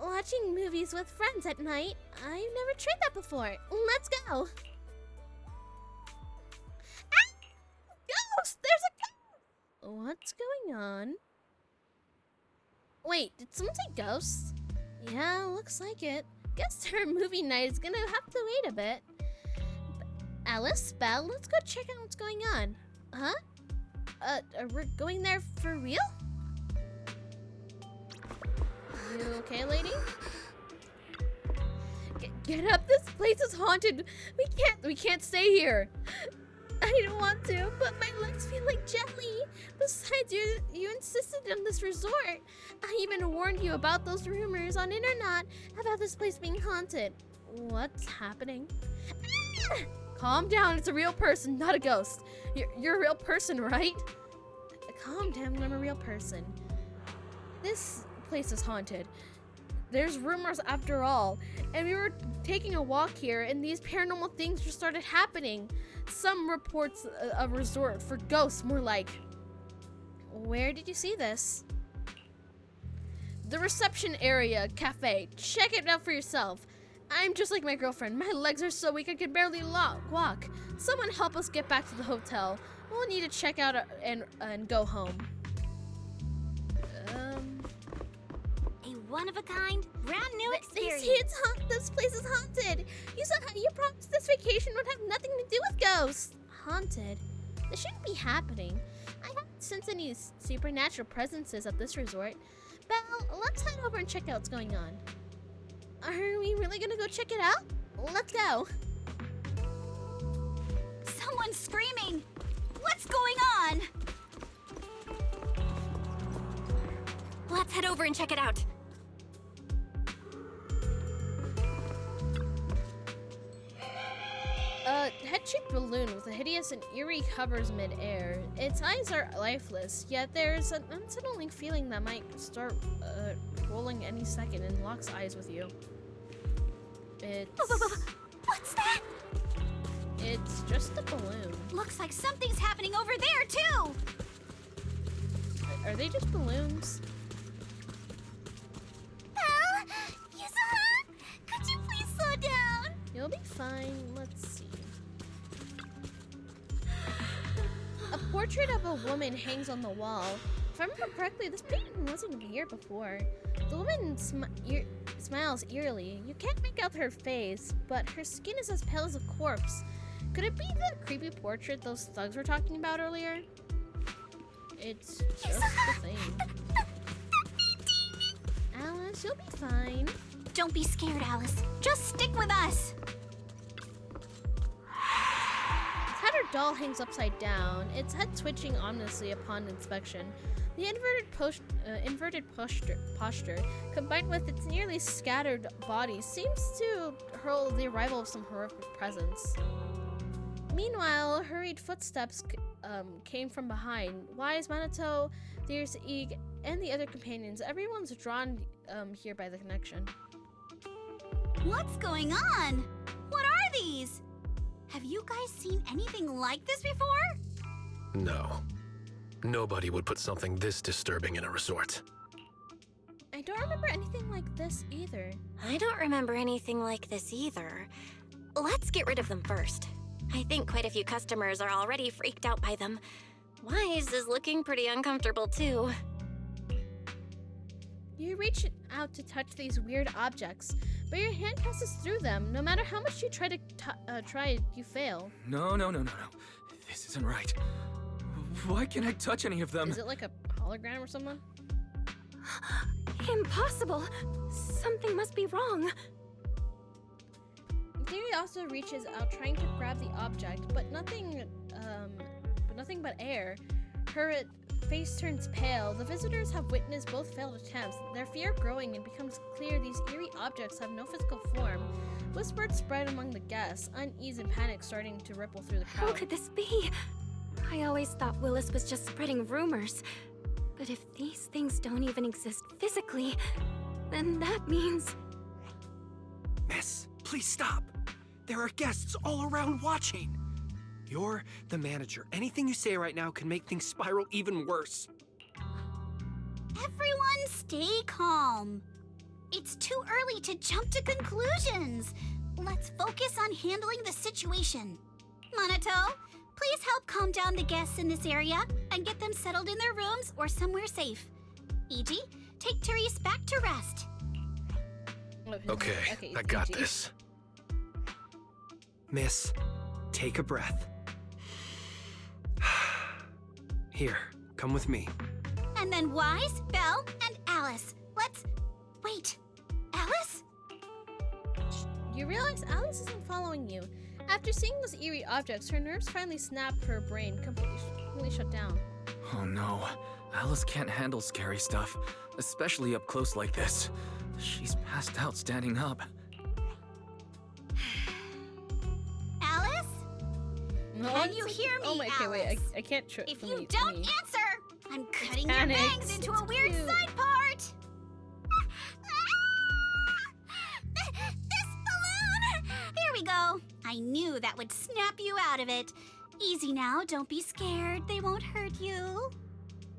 B: Watching movies with friends at night? I've never tried that before. Let's go. Ah! Ghost! There's a ghost! What's going on? Wait, did someone say ghosts? Yeah, looks like it. Guess our movie night is gonna have to wait a bit. Alice, Belle, let's go check out what's going on. Huh? We're going there for real? You okay, lady? Get up, this place is haunted. We can't stay here. I don't want to, but my legs feel like jelly. Besides, you insisted on this resort. I even warned you about those rumors on internet about this place being haunted. What's happening? Ah! Calm down, it's a real person, not a ghost. You're a real person, right? Calm down, I'm a real person. This place is haunted. There's rumors after all, and we were taking a walk here and these paranormal things just started happening. Some reports a resort for ghosts, more like. Where did you see this? The reception area, cafe. Check it out for yourself. I'm just like my girlfriend. My legs are so weak I can barely walk. Someone help us get back to the hotel. We'll need to check out and go home.
C: A one-of-a-kind, brand-new experience.
B: This place is haunted. You said you promised this vacation would have nothing to do with ghosts. Haunted? This shouldn't be happening. I haven't sensed any supernatural presences at this resort. Belle, let's head over and check out what's going on. Are we really gonna go check it out? Let's go.
E: Someone's screaming! What's going on?
F: Let's head over and check it out.
B: A head-shaped balloon with a hideous and eerie hovers mid-air. Its eyes are lifeless, yet there's an unsettling feeling that might start rolling any second and locks eyes with you. It's...
C: What's that?
B: It's just a balloon.
E: Looks like something's happening over there, too!
B: Are they just balloons?
C: Belle? Yuzuha? Could you please slow down?
B: You'll be fine. Let's see. A portrait of a woman hangs on the wall. If I remember correctly, this painting wasn't here before. The woman smiles eerily. You can't make out her face, but her skin is as pale as a corpse. Could it be the creepy portrait those thugs were talking about earlier? It's just the thing. Alice, you'll be fine.
E: Don't be scared, Alice. Just stick with us.
B: The tattered doll hangs upside down, its head twitching ominously upon inspection. The inverted posture, combined with its nearly scattered body, seems to herald the arrival of some horrific presence. Meanwhile, hurried footsteps came from behind. Wise, Manato, Dear's Eeg, and the other companions. Everyone's drawn here by the connection.
E: What's going on? What are these? Have you guys seen anything like this before?
I: No. Nobody would put something this disturbing in a resort.
B: I don't remember anything like this either.
F: I don't remember anything like this either. Let's get rid of them first. I think quite a few customers are already freaked out by them. Wise is looking pretty uncomfortable too.
B: You reach out to touch these weird objects, but your hand passes through them. No matter how much you try to you fail.
D: No. This isn't right. Why can't I touch any of them?
B: Is it like a hologram or something?
F: Impossible. Something must be wrong.
B: Theory also reaches out trying to grab the object, but nothing but air. Her face turns pale. The visitors have witnessed both failed attempts, their fear growing, and becomes clear these eerie objects have no physical form. Whispers spread among the guests, unease and panic starting to ripple through the crowd.
M: How could this be? I always thought Willis was just spreading rumors. But if these things don't even exist physically, then that means...
K: Miss, please stop. There are guests all around watching. You're the manager. Anything you say right now can make things spiral even worse.
E: Everyone stay calm. It's too early to jump to conclusions. Let's focus on handling the situation. Monato, please help calm down the guests in this area and get them settled in their rooms or somewhere safe. Iji, take Therese back to rest.
I: Okay, I got this.
K: Miss, take a breath. Here, come with me.
E: And then Wise, Belle, and Alice. Let's... Wait, Alice?
B: You realize Alice isn't following you. After seeing those eerie objects, her nerves finally snap, her brain completely shut down.
D: Oh no, Alice can't handle scary stuff, especially up close like this. She's passed out standing up.
E: Alice? Can you hear me,
B: Oh my, okay, wait,
E: Alice?
B: I can't trip.
E: If you don't answer, I'm cutting your
B: panicked.
E: bangs into a weird
B: Cute.
E: side part. This balloon! Here we go. I knew that would snap you out of it. Easy now, don't be scared. They won't hurt you.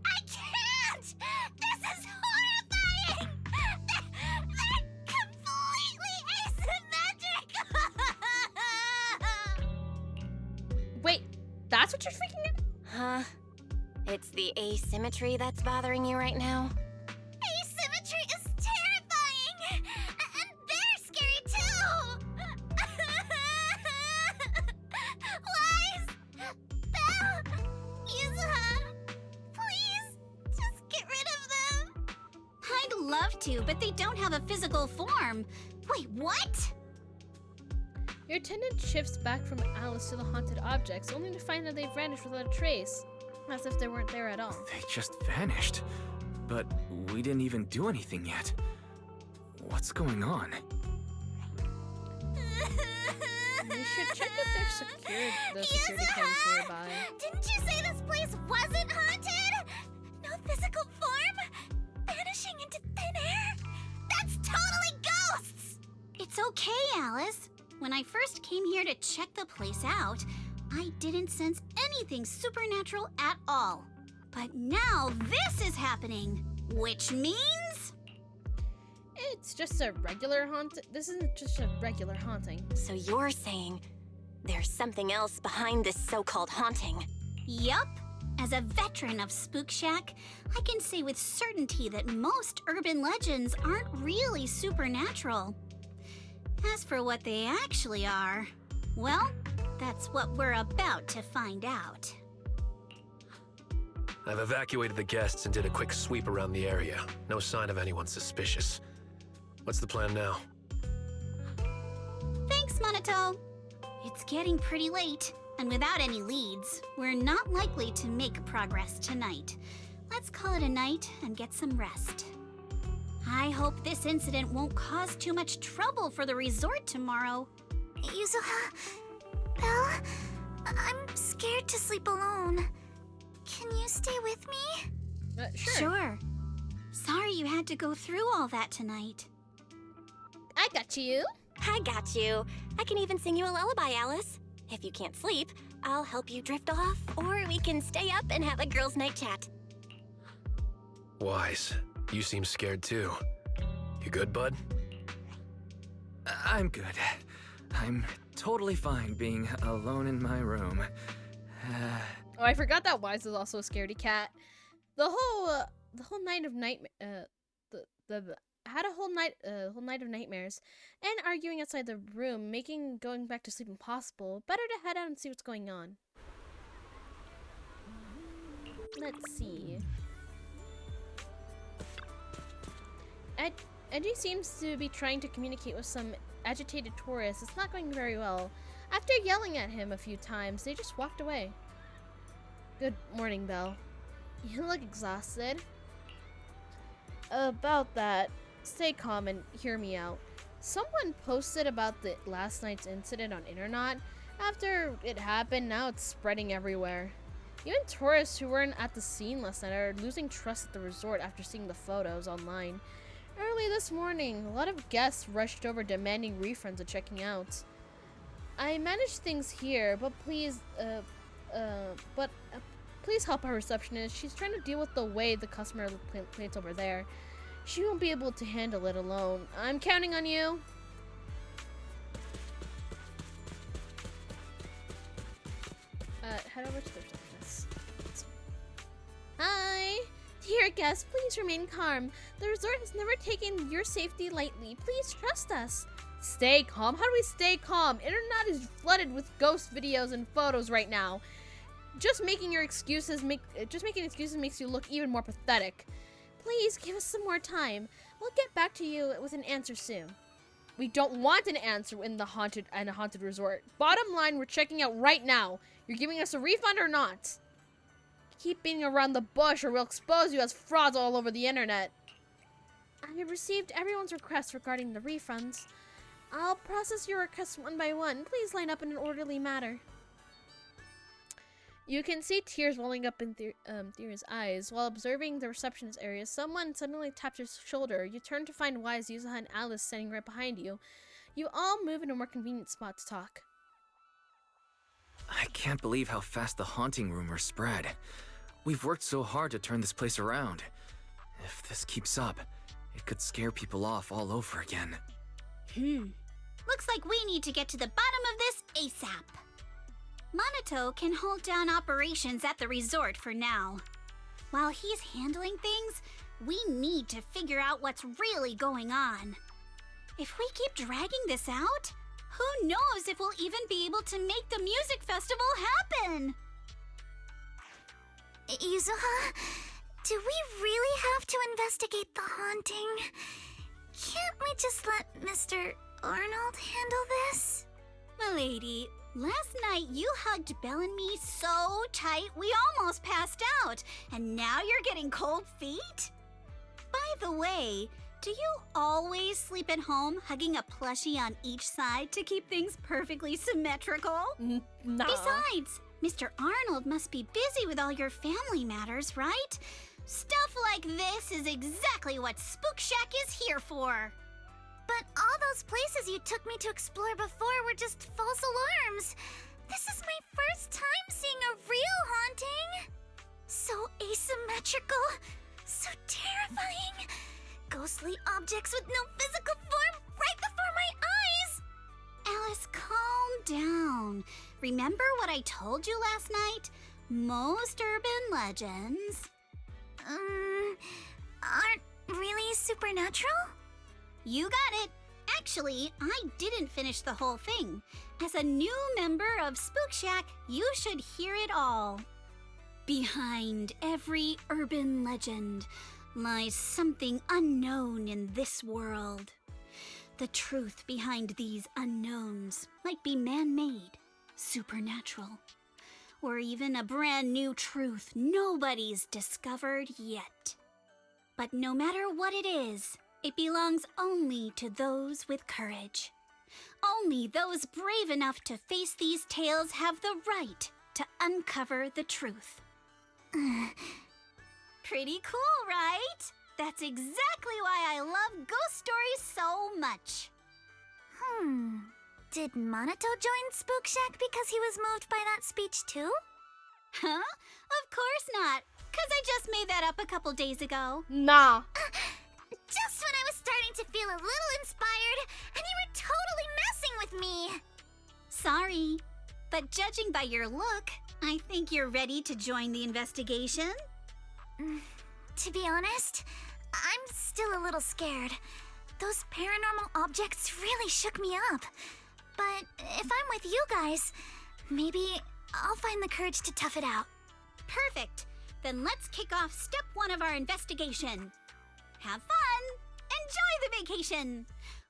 E: I can't! This is horrifying! They're completely asymmetric!
B: Wait, that's what you're freaking out?
F: Huh? It's the asymmetry that's bothering you right now?
C: Asymmetry is terrifying! And they're scary too! Wise! Belle! Yuzuha! Please, just get rid of them!
E: I'd love to, but they don't have a physical form. Wait, what?
B: Your attendant shifts back from Alice to the haunted objects, only to find that they've vanished without a trace. As if they weren't there at all.
D: They just vanished. But we didn't even do anything yet. What's going on?
B: You should check if the security cams nearby.
C: Didn't you say this place wasn't haunted? No physical form? Vanishing into thin air? That's totally ghosts!
E: It's okay, Alice. when I first came here to check the place out, I didn't sense anything supernatural at all. But now this is happening, which means...
B: It's just a regular haunt. This isn't just a regular haunting.
F: So you're saying there's something else behind this so-called haunting?
E: Yup. As a veteran of Spook Shack, I can say with certainty that most urban legends aren't really supernatural. As for what they actually are, well, that's what we're about to find out.
I: I've evacuated the guests and did a quick sweep around the area. No sign of anyone suspicious. What's the plan now?
E: Thanks, Monato. It's getting pretty late, and without any leads, we're not likely to make progress tonight. Let's call it a night and get some rest. I hope this incident won't cause too much trouble for the resort tomorrow.
C: Yuzuha, Belle, I'm scared to sleep alone. Can you stay with me?
E: Sure. Sorry you had to go through all that tonight.
B: I got you.
F: I got you. I can even sing you a lullaby, Alice. If you can't sleep, I'll help you drift off, or we can stay up and have a girls' night chat.
I: Wise, you seem scared too. You good, bud?
D: I'm good. I'm totally fine being alone in my room.
B: Oh, I forgot that Wise is also a scaredy cat. The whole night of had a whole night of nightmares and arguing outside the room, making going back to sleep impossible. Better to head out and see what's going on. Let's see. Eddie seems to be trying to communicate with some agitated tourists. It's not going very well. After yelling at him a few times, they just walked away. Good morning, Belle. You look exhausted. About that, stay calm and hear me out. Someone posted about the last night's incident on internet. After it happened, now it's spreading everywhere. Even tourists who weren't at the scene last night are losing trust at the resort after seeing the photos online. Early this morning, a lot of guests rushed over demanding refunds and checking out. I manage things here, but please help our receptionist. She's trying to deal with the way the customer complaints over there. She won't be able to handle it alone. I'm counting on you. Head over to the receptionist. Hi! Dear guests, please remain calm. The resort has never taken your safety lightly. Please trust us. Stay calm? How do we stay calm? Internet is flooded with ghost videos and photos right now. Just making excuses makes you look even more pathetic. Please give us some more time. We'll get back to you with an answer soon. We don't want an answer in a haunted resort. Bottom line, we're checking out right now. You're giving us a refund or not? Keep beating around the bush or we'll expose you as frauds all over the internet. I have received everyone's requests regarding the refunds. I'll process your requests one by one. Please line up in an orderly manner. You can see tears welling up in Theo's eyes. While observing the receptionist area, someone suddenly taps your shoulder. You turn to find Wise, Yuzuha, and Alice standing right behind you. You all move in a more convenient spot to talk.
D: I can't believe how fast the haunting rumors spread. We've worked so hard to turn this place around. If this keeps up, it could scare people off all over again.
E: Looks like we need to get to the bottom of this ASAP. Monato can hold down operations at the resort for now. While he's handling things, we need to figure out what's really going on. If we keep dragging this out, who knows if we'll even be able to make the music festival happen?
C: Yuzuha, do we really have to investigate the haunting? Can't we just let Mr. Arnold handle this?
E: Milady, last night you hugged Belle and me so tight we almost passed out, and now you're getting cold feet? By the way, do you always sleep at home hugging a plushie on each side to keep things perfectly symmetrical?
B: Nah.
E: Besides, Mr. Arnold must be busy with all your family matters, right? Stuff like this is exactly what Spook Shack is here for.
C: But all those places you took me to explore before were just false alarms. This is my first time seeing a real haunting. So asymmetrical, so terrifying. Ghostly objects with no physical form right before my eyes.
E: Alice, calm down. Remember what I told you last night? Most urban legends
C: aren't really supernatural?
E: You got it. Actually, I didn't finish the whole thing. As a new member of Spook Shack, you should hear it all. Behind every urban legend lies something unknown in this world. The truth behind these unknowns might be man-made, supernatural, or even a brand new truth nobody's discovered yet. But no matter what it is, it belongs only to those with courage. Only those brave enough to face these tales have the right to uncover the truth. Pretty cool, right? That's exactly why I love ghost stories so much.
C: Did Monato join Spook Shack because he was moved by that speech too?
E: Huh? Of course not. 'Cause I just made that up a couple days ago.
B: Nah.
C: Just when I was starting to feel a little inspired, and you were totally messing with me.
E: Sorry, but judging by your look, I think you're ready to join the investigation.
C: To be honest, I'm still a little scared. Those paranormal objects really shook me up. But if I'm with you guys, maybe I'll find the courage to tough it out.
E: Perfect. Then let's kick off step 1 of our investigation. Have fun! Enjoy the vacation!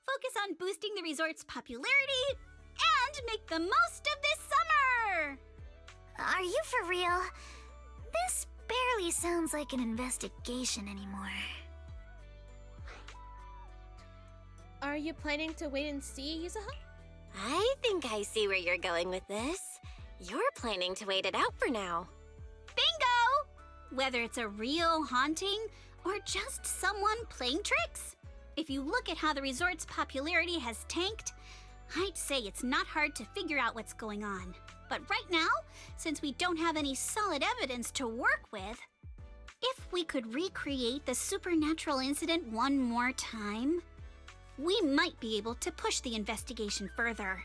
E: Focus on boosting the resort's popularity and make the most of this summer!
C: Are you for real? This barely sounds like an investigation anymore.
B: Are you planning to wait and see, Yuzuha?
F: I think I see where you're going with this. You're planning to wait it out for now.
E: Bingo! Whether it's a real haunting or just someone playing tricks. If you look at how the resort's popularity has tanked, I'd say it's not hard to figure out what's going on. But right now, since we don't have any solid evidence to work with, if we could recreate the supernatural incident one more time, we might be able to push the investigation further.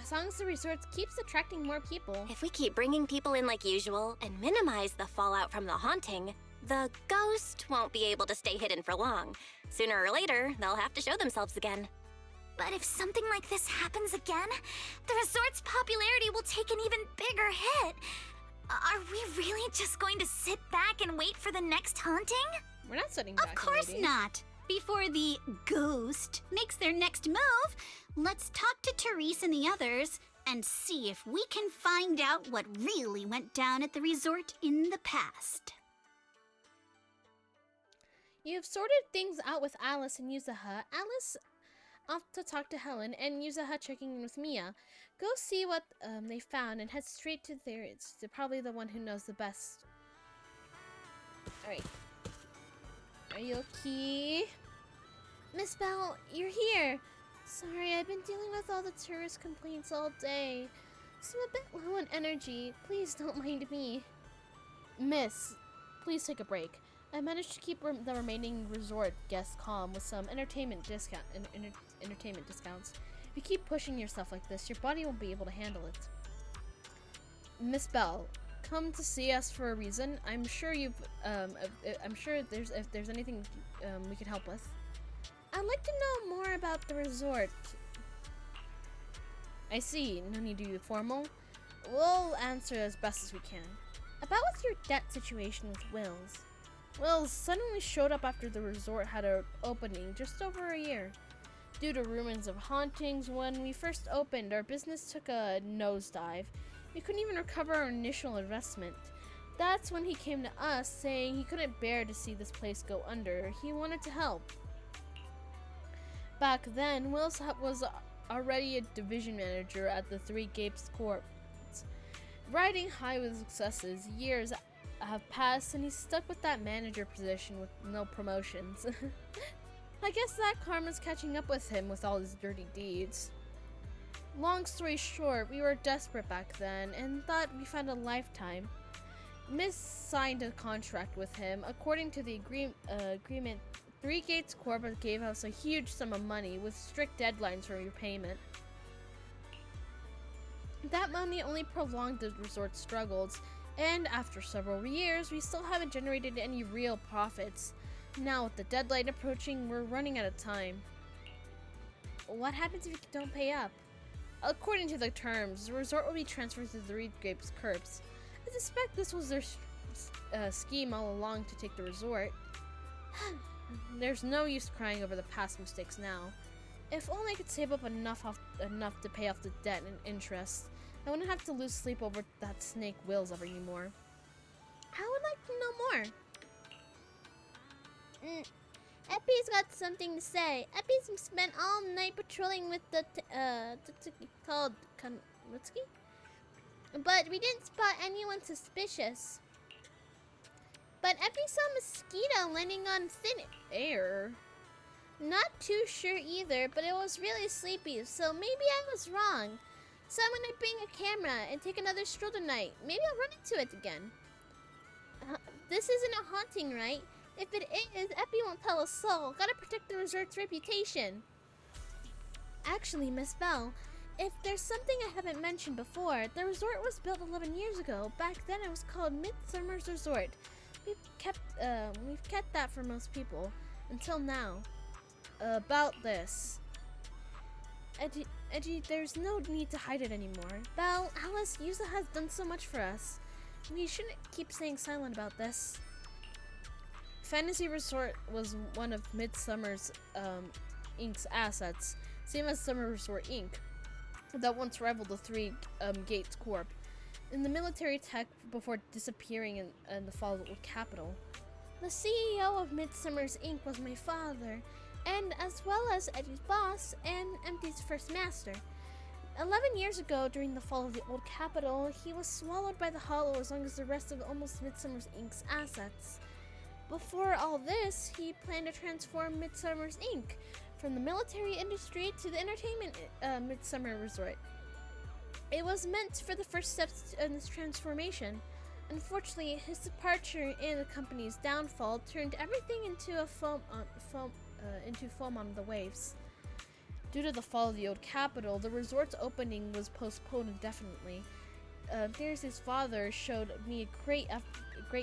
B: As long as the resort keeps attracting more people.
F: If we keep bringing people in like usual and minimize the fallout from the haunting, the ghost won't be able to stay hidden for long. Sooner or later, they'll have to show themselves again.
C: But if something like this happens again, the resort's popularity will take an even bigger hit. Are we really just going to sit back and wait for the next haunting?
B: We're not sitting back.
E: Of course not. Before the ghost makes their next move, let's talk to Therese and the others and see if we can find out what really went down at the resort in the past.
B: You've sorted things out with Alice and Yuzuha. Alice off to talk to Helen, and Yuzuha checking in with Mia. Go see what they found and head straight to Therese. They're probably the one who knows the best. Alright. Are you okay? Miss Belle, you're here. Sorry, I've been dealing with all the tourist complaints all day. So I'm a bit low on energy. Please don't mind me. Miss, please take a break. I managed to keep the remaining resort guests calm with some entertainment entertainment discounts. If you keep pushing yourself like this, your body won't be able to handle it. Miss Belle, come to see us for a reason. I'm sure if there's anything we could help with. I'd like to know more about the resort. I see. No need to be formal. We'll answer as best as we can. About what's your debt situation with Wills? Wills suddenly showed up after the resort had an opening just over a year. Due to rumors of hauntings, when we first opened, our business took a nosedive. We couldn't even recover our initial investment. That's when he came to us saying he couldn't bear to see this place go under. He wanted to help. Back then, Wills was already a division manager at the Three Gapes Corp. Riding high with successes, years have passed and he's stuck with that manager position with no promotions. I guess that karma's catching up with him with all his dirty deeds. Long story short, we were desperate back then and thought we found a lifetime. Miss signed a contract with him. According to the agreement, Three Gates Corp gave us a huge sum of money with strict deadlines for repayment. That money only prolonged the resort's struggles, and after several years, we still haven't generated any real profits. Now, with the deadline approaching, we're running out of time. What happens if you don't pay up? According to the terms, the resort will be transferred to the Three Gates Corp. I suspect this was their scheme all along to take the resort. There's no use crying over the past mistakes now. If only I could save up enough to pay off the debt and interest, I wouldn't have to lose sleep over that snake Will's anymore. I would like to know more. Epi's got something to say. Epi's spent all night patrolling with the called Kanwitski, but we didn't spot anyone suspicious. But Epi saw a mosquito landing on thin air. Not too sure either, but it was really sleepy, so maybe I was wrong. So I'm gonna bring a camera and take another stroll tonight. Maybe I'll run into it again. This isn't a haunting, right? If it is, Epi won't tell a soul. Gotta protect the resort's reputation. Actually, Miss Bell, if there's something I haven't mentioned before, the resort was built 11 years ago. Back then it was called Midsummer's Resort. We've kept that for most people until now. About this, Edgy, there's no need to hide it anymore. Belle, Alice, Yuza has done so much for us. We shouldn't keep staying silent about this. Fantasy Resort was one of Midsummer's Inc.'s assets, same as Summer Resort Inc., that once rivaled the Three Gates Corp. In the military tech before disappearing in the fall of the capital. The CEO of Midsummer's Inc. was my father, and as well as Eddie's boss and MD's first master. 11 years ago, during the fall of the old capital, he was swallowed by the Hollow as long as the rest of almost Midsummer's Inc.'s assets. Before all this, he planned to transform Midsummer's Inc. from the military industry to the entertainment Midsummer Resort. It was meant for the first steps in this transformation. Unfortunately, his departure and the company's downfall turned everything into foam on the waves. Due to the fall of the old capital, the resort's opening was postponed indefinitely. There's father showed me great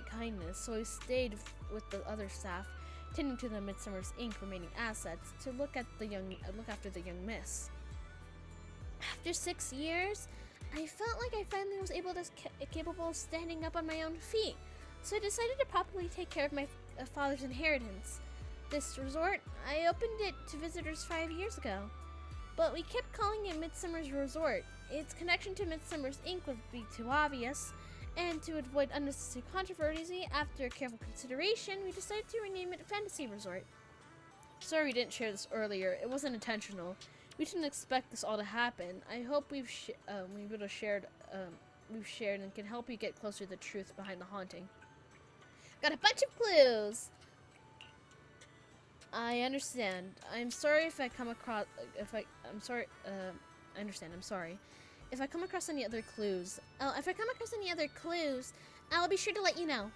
B: kindness, so I stayed with the other staff, tending to the Midsummer's Inc. remaining assets to look after the young miss. After 6 years, I felt like I finally was capable of standing up on my own feet, so I decided to properly take care of my father's inheritance. This resort, I opened it to visitors 5 years ago, but we kept calling it Midsummer's Resort. Its connection to Midsummer's Inc. would be too obvious, and to avoid unnecessary controversy, after careful consideration, we decided to rename it Fantasy Resort. Sorry we didn't share this earlier. It wasn't intentional. We didn't expect this all to happen. I hope we've shared and can help you get closer to the truth behind the haunting. Got a bunch of clues. I understand. I'm sorry if I come across. I understand. I'm sorry. If I come across any other clues, I'll be sure to let you know.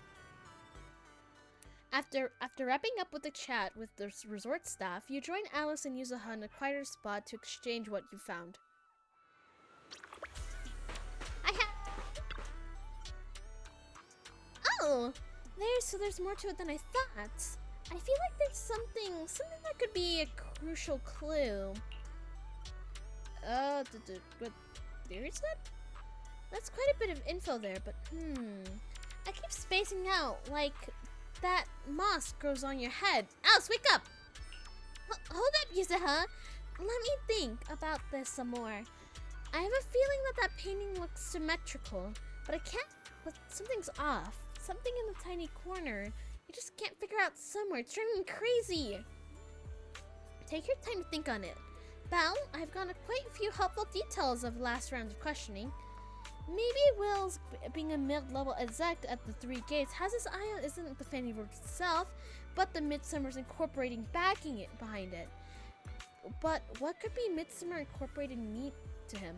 B: After wrapping up with the chat with the resort staff, you join Alice and Yuzuha in a quieter spot to exchange what you found. Oh, there's more to it than I thought. I feel like there's something that could be a crucial clue. What theory is that? That's quite a bit of info there, but I keep spacing out, like that moss grows on your head. Alice, wake up! Hold up, Yuzuha. Let me think about this some more. I have a feeling that painting looks symmetrical, but I can't. But something's off. Something in the tiny corner. You just can't figure out somewhere. It's driving me crazy. Take your time to think on it. Belle, I've gotten quite a few helpful details of last round of questioning. Maybe Will's, being a mid-level exec at the Three Gates, has his eye on isn't the Fanny Road itself, but the Midsummer's Incorporating backing it behind it. But what could be Midsummer Incorporated mean to him?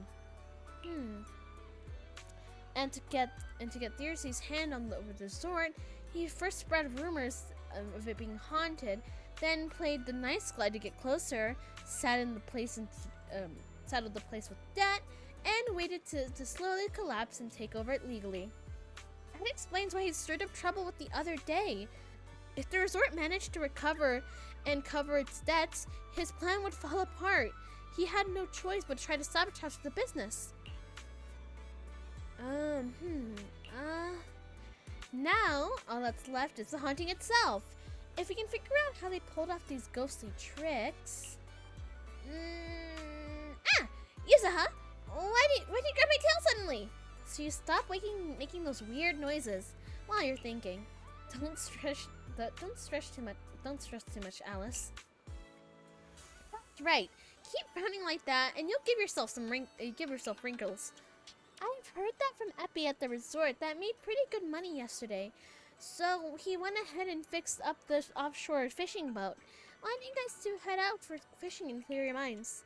B: And to get Thyrsi's hand on the resort, he first spread rumors of it being haunted, then played the nice guy to get closer, saddled the place with debt, and waited to slowly collapse and take over it legally. That explains why he stirred up trouble with the other day. If the resort managed to recover and cover its debts, his plan would fall apart. He had no choice but to try to sabotage the business. Now, all that's left is the haunting itself. If we can figure out how they pulled off these ghostly tricks... Yuzuha! Why did you grab my tail suddenly? So you stop making those weird noises while you're thinking. Don't stress too much, Alice. That's right. Keep frowning like that, and you'll give yourself wrinkles. I've heard that from Epi at the resort that made pretty good money yesterday. So he went ahead and fixed up the offshore fishing boat. Why don't you guys two head out for fishing and clear your minds?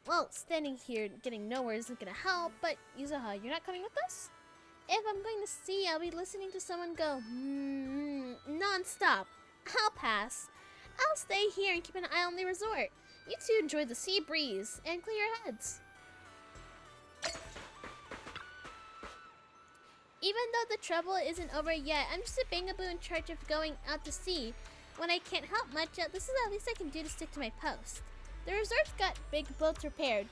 B: Well, standing here getting nowhere isn't gonna help, but Yuzuha, you're not coming with us? If I'm going to sea, I'll be listening to someone go, non-stop. I'll pass. I'll stay here and keep an eye on the resort. You two enjoy the sea breeze and clear your heads. Even though the trouble isn't over yet, I'm just a bangaboo in charge of going out to sea. When I can't help much, this is the least I can do to stick to my post. The resort's got big boats repaired,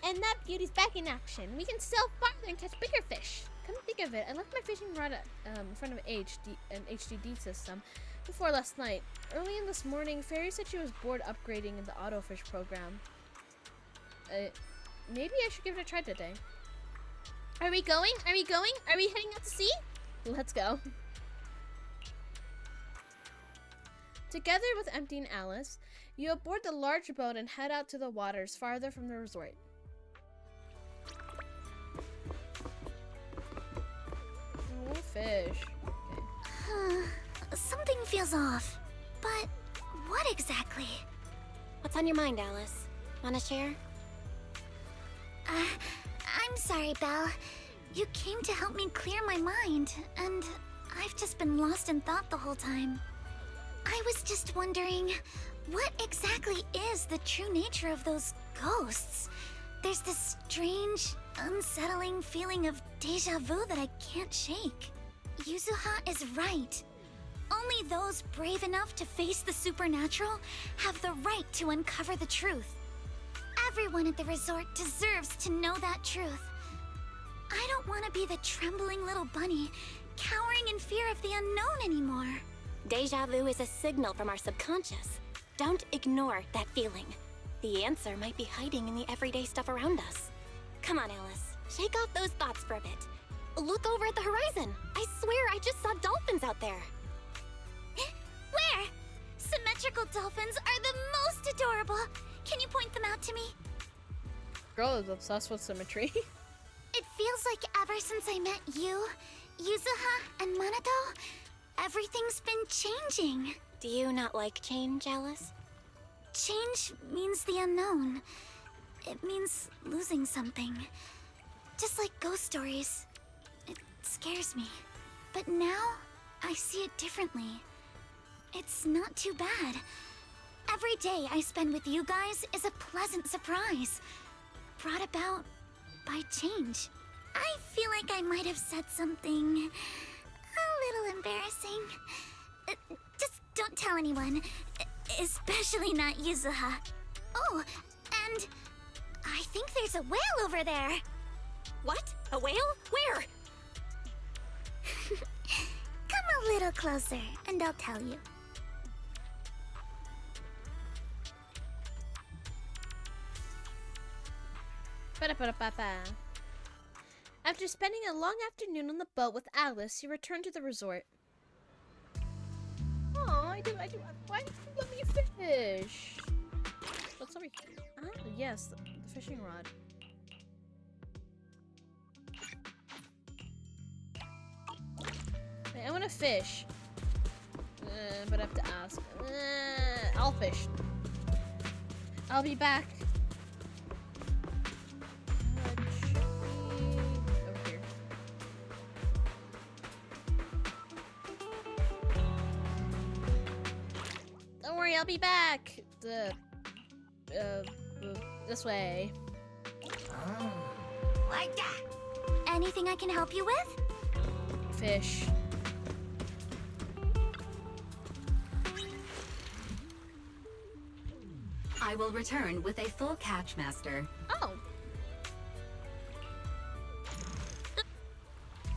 B: and that beauty's back in action. We can sail farther and catch bigger fish. Come to think of it, I left my fishing rod in front of an HDD system before last night. Early in this morning, Fairy said she was bored upgrading in the autofish program. Maybe I should give it a try today. Are we going? Are we heading out to sea? Let's go. Together with Empty and Alice, you aboard the large boat and head out to the waters farther from the resort. Oh, fish. Okay.
C: Something feels off. But what exactly?
F: What's on your mind, Alice? Wanna share?
C: I'm sorry, Belle. You came to help me clear my mind, and I've just been lost in thought the whole time. I was just wondering, what exactly is the true nature of those ghosts? There's this strange, unsettling feeling of déjà vu that I can't shake. Yuzuha is right. Only those brave enough to face the supernatural have the right to uncover the truth. Everyone at the resort deserves to know that truth. I don't want to be the trembling little bunny, cowering in fear of the unknown anymore.
F: Deja vu is a signal from our subconscious. Don't ignore that feeling. The answer might be hiding in the everyday stuff around us. Come on, Alice. Shake off those thoughts for a bit. Look over at the horizon. I swear I just saw dolphins out there.
C: Where? Symmetrical dolphins are the most adorable. Can you point them out to me?
B: Girl is obsessed with symmetry.
C: It feels like ever since I met you, Yuzuha, and Manato, everything's been changing.
F: Do you not like change, Alice?
C: Change means the unknown. It means losing something. Just like ghost stories. It scares me. But now, I see it differently. It's not too bad. Every day I spend with you guys is a pleasant surprise, brought about by change. I feel like I might have said something a little embarrassing. Just don't tell anyone, especially not Yuzuha. Oh, and I think there's a whale over there.
F: What? A whale? Where?
C: Come a little closer, and I'll tell you.
B: After spending a long afternoon on the boat with Alice, you return to the resort. Oh, I do. Why did you let me fish? What's over here? Ah, yes, the fishing rod. I want to fish. But I have to ask. I'll fish. I'll be back. It should be over here. Don't worry, I'll be back. This way.
C: Like that. Anything I can help you with?
B: Fish.
L: I will return with a full catch, Master.
B: Oh.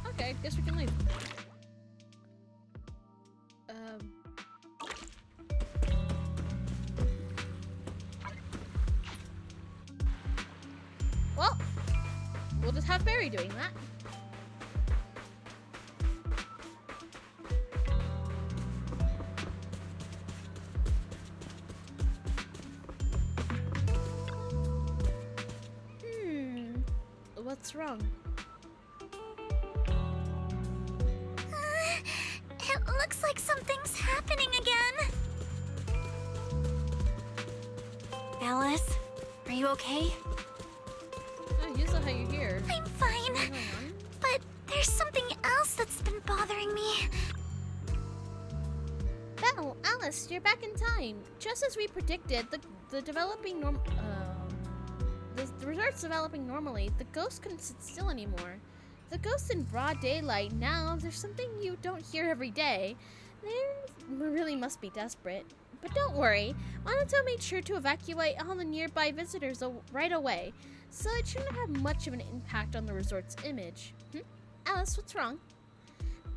B: Okay, guess we can leave. Well, we'll just have Barry doing that. What's wrong?
C: It looks like something's happening again.
F: Alice, are you okay?
B: Oh, you saw how you're here.
C: I'm fine. But there's something else that's been bothering me.
B: Belle, Alice, you're back in time. Just as we predicted, the resort's developing normally. The ghost couldn't sit still anymore. The ghost's in broad daylight now. There's something you don't hear every day. They really must be desperate. But don't worry. Monoto made sure to evacuate all the nearby visitors right away, so it shouldn't have much of an impact on the resort's image. Alice, what's wrong?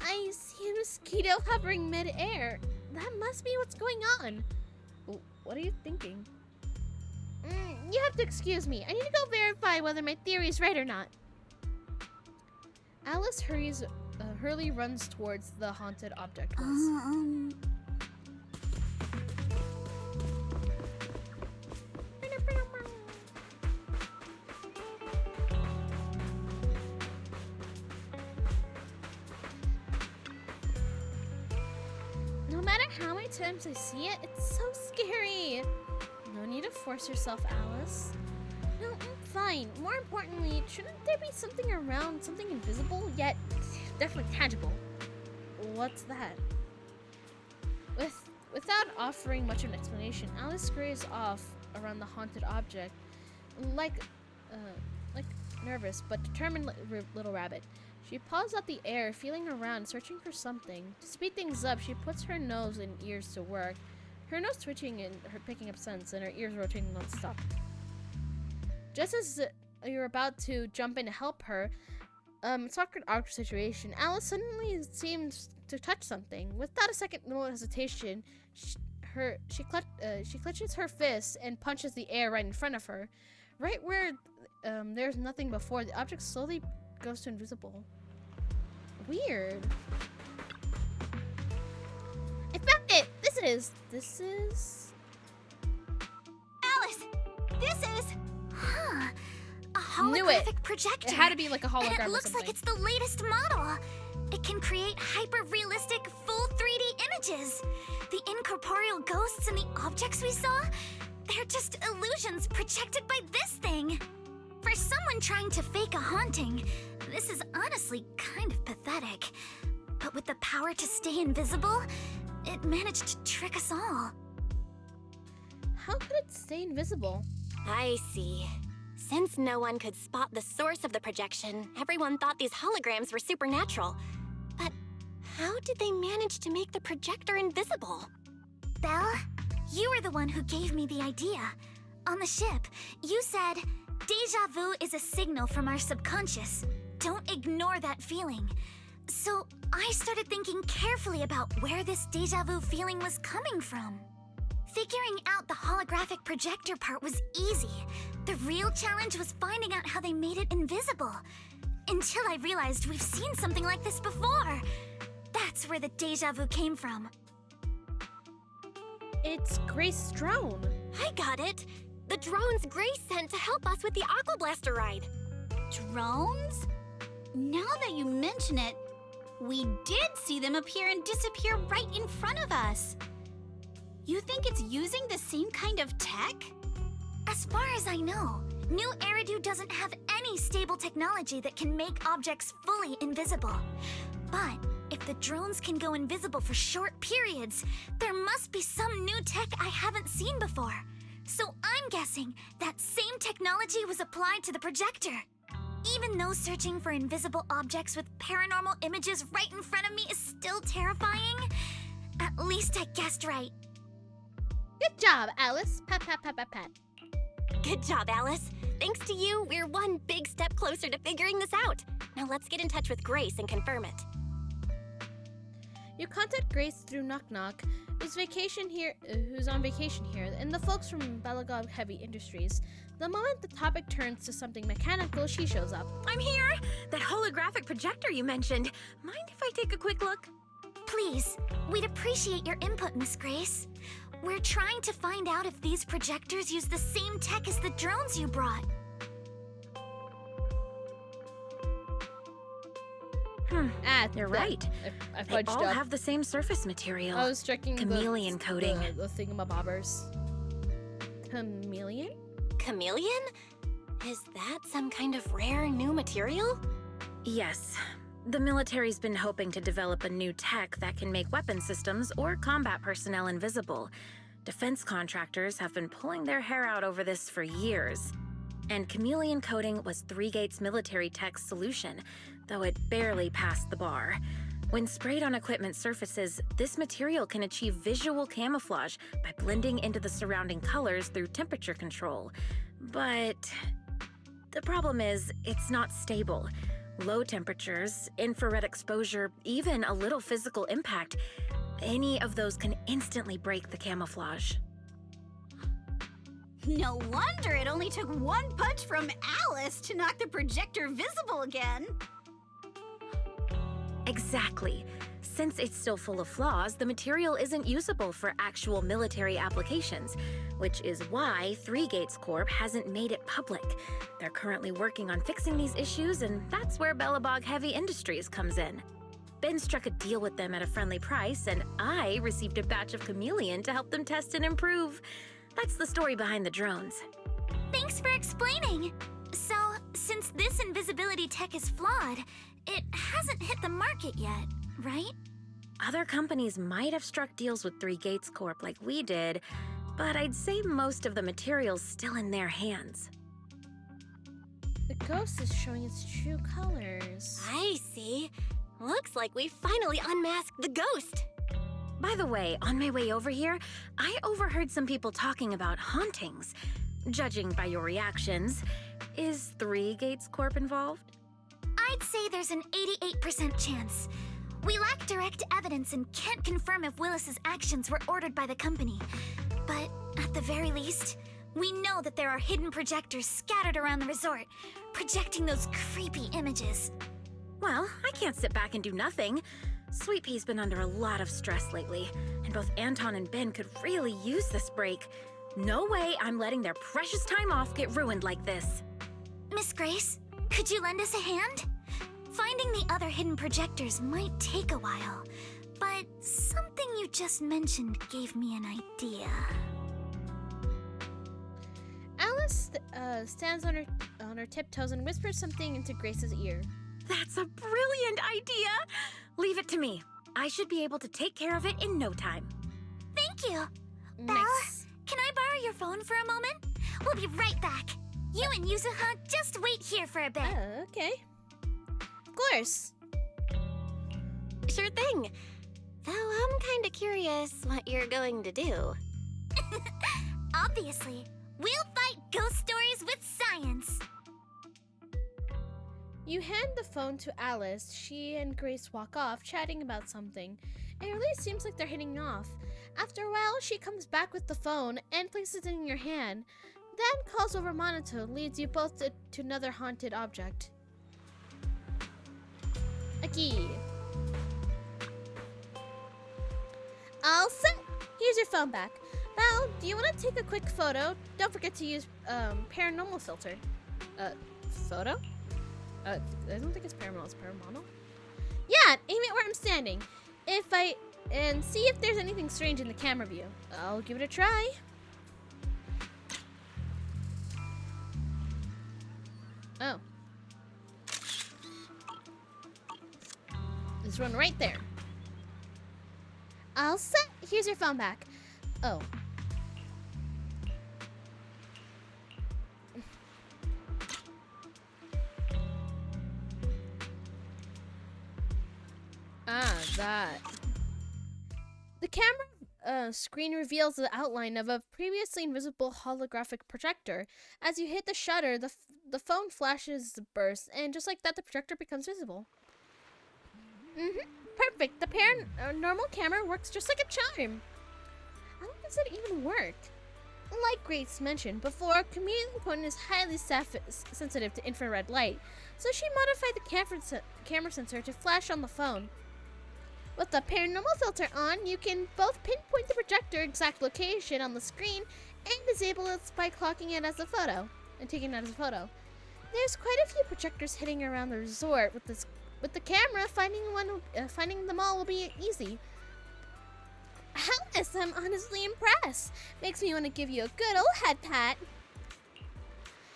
B: I see a mosquito hovering mid-air. That must be what's going on. What are you thinking? You have to excuse me. I need to go verify whether my theory is right or not. Alice hurriedly runs towards the haunted object was. No matter how many times I see it, it's so scary. No need to force yourself, Alice. No, I'm fine. More importantly, shouldn't there be something around, something invisible, yet definitely tangible? What's that? Without offering much of an explanation, Alice scurries off around the haunted object, like nervous but determined little rabbit. She paws out the air, feeling around, searching for something. To speed things up, she puts her nose and ears to work. Her nose twitching and her picking up scents, and her ears rotating non-stop. Just as you're about to jump in to help her, it's awkward situation. Alice suddenly seems to touch something. Without a second hesitation, she clutches her fist and punches the air right in front of her. Right where there's nothing before, the object slowly goes to invisible. Weird. I found it! This is...
C: Alice! This is... a
B: Knew it.
C: holographic projector.
B: It had to be like a hologram
C: And it
B: or
C: looks
B: something.
C: like it's the latest model. It can create hyper-realistic, full 3D images. The incorporeal ghosts and the objects we saw, they're just illusions projected by this thing. For someone trying to fake a haunting, this is honestly kind of pathetic. But with the power to stay invisible, it managed to trick us all.
B: How could it stay invisible?
F: I see. Since no one could spot the source of the projection, everyone thought these holograms were supernatural. But how did they manage to make the projector invisible?
C: Belle, you were the one who gave me the idea. On the ship, you said, "Deja vu is a signal from our subconscious. Don't ignore that feeling." So I started thinking carefully about where this deja vu feeling was coming from. Figuring out the holographic projector part was easy. The real challenge was finding out how they made it invisible. Until I realized we've seen something like this before. That's where the deja vu came from.
B: It's Grace's drone.
F: I got it. The drones Grace sent to help us with the Aqua Blaster ride.
E: Drones? Now that you mention it, We did see them appear and disappear right in front of us. You think it's using the same kind of tech?
C: As far as I know, New Eridu doesn't have any stable technology that can make objects fully invisible. But if the drones can go invisible for short periods, there must be some new tech I haven't seen before. So I'm guessing that same technology was applied to the projector. Even though searching for invisible objects with paranormal images right in front of me is still terrifying, at least I guessed right.
B: Good job, Alice. Pat, pat, pat, pat, pat.
F: Good job, Alice. Thanks to you, we're one big step closer to figuring this out. Now let's get in touch with Grace and confirm it.
B: You contact Grace through Knock Knock, who's on vacation here, and the folks from Belagog Heavy Industries. The moment the topic turns to something mechanical, she shows up.
M: I'm here! That holographic projector you mentioned. Mind if I take a quick look?
C: Please, we'd appreciate your input, Miss Grace. We're trying to find out if these projectors use the same tech as the drones you brought.
M: You're right.
B: I
M: They
B: fudged
M: all
B: up.
M: have the same surface material.
B: I was checking
M: chameleon coating.
B: The thingamabobbers. Chameleon?
F: Chameleon? Is that some kind of rare new material?
M: Yes. The military's been hoping to develop a new tech that can make weapon systems or combat personnel invisible. Defense contractors have been pulling their hair out over this for years. And chameleon coating was Three Gates military tech's solution, though it barely passed the bar. When sprayed on equipment surfaces, this material can achieve visual camouflage by blending into the surrounding colors through temperature control. But the problem is, it's not stable. Low temperatures, infrared exposure, even a little physical impact, any of those can instantly break the camouflage.
E: No wonder it only took one punch from Alice to knock the projector visible again.
M: Exactly. Since it's still full of flaws, the material isn't usable for actual military applications, which is why Three Gates Corp hasn't made it public. They're currently working on fixing these issues, and that's where Belagog Heavy Industries comes in. Ben struck a deal with them at a friendly price, and I received a batch of chameleon to help them test and improve. That's the story behind the drones.
C: Thanks for explaining. So, since this invisibility tech is flawed, it hasn't hit the market yet, right?
M: Other companies might have struck deals with Three Gates Corp like we did, but I'd say most of the material's still in their hands.
B: The ghost is showing its true colors.
F: I see. Looks like we finally unmasked the ghost.
M: By the way, on my way over here, I overheard some people talking about hauntings. Judging by your reactions, is Three Gates Corp involved?
C: I'd say there's an 88% chance. We lack direct evidence and can't confirm if Willis's actions were ordered by the company. But at the very least, we know that there are hidden projectors scattered around the resort, projecting those creepy images.
M: Well, I can't sit back and do nothing. Sweet Pea's been under a lot of stress lately, and both Anton and Ben could really use this break. No way I'm letting their precious time off get ruined like this.
C: Miss Grace, could you lend us a hand? Finding the other hidden projectors might take a while, but something you just mentioned gave me an idea.
B: Alice stands on her tiptoes and whispers something into Grace's ear.
M: That's a brilliant idea! Leave it to me. I should be able to take care of it in no time.
C: Thank you.
B: Nice.
C: Belle, can I borrow your phone for a moment? We'll be right back. You and Yuzuha just wait here for a bit.
B: Oh, okay. Of course.
F: Sure thing. Though I'm kinda curious what you're going to do.
C: Obviously, we'll fight ghost stories with science.
B: You hand the phone to Alice. She and Grace walk off, chatting about something. It really seems like they're hitting off. After a while, she comes back with the phone and places it in your hand. Then calls over Monato, leads you both to another haunted object. A key. All set. Here's your phone back. Val, do you want to take a quick photo? Don't forget to use paranormal filter. Photo? I don't think it's paranormal, it's paramono. Yeah, aim it where I'm standing. And see if there's anything strange in the camera view. I'll give it a try. Oh. There's one right there. All set. Here's your phone back. Oh. That. The camera screen reveals the outline of a previously invisible holographic projector. As you hit the shutter, the phone flashes bursts, and just like that, the projector becomes visible. Perfect. The paranormal camera works just like a charm. How does it even work? Like Grace mentioned before, Chameleon component is highly sensitive to infrared light, so she modified the camera sensor to flash on the phone. With the paranormal filter on, you can both pinpoint the projector exact location on the screen and disable it by clocking it as a photo and taking it as a photo. There's quite a few projectors hitting around the resort. With the camera, finding them all will be easy. Alice, I'm honestly impressed. Makes me want to give you a good old head pat.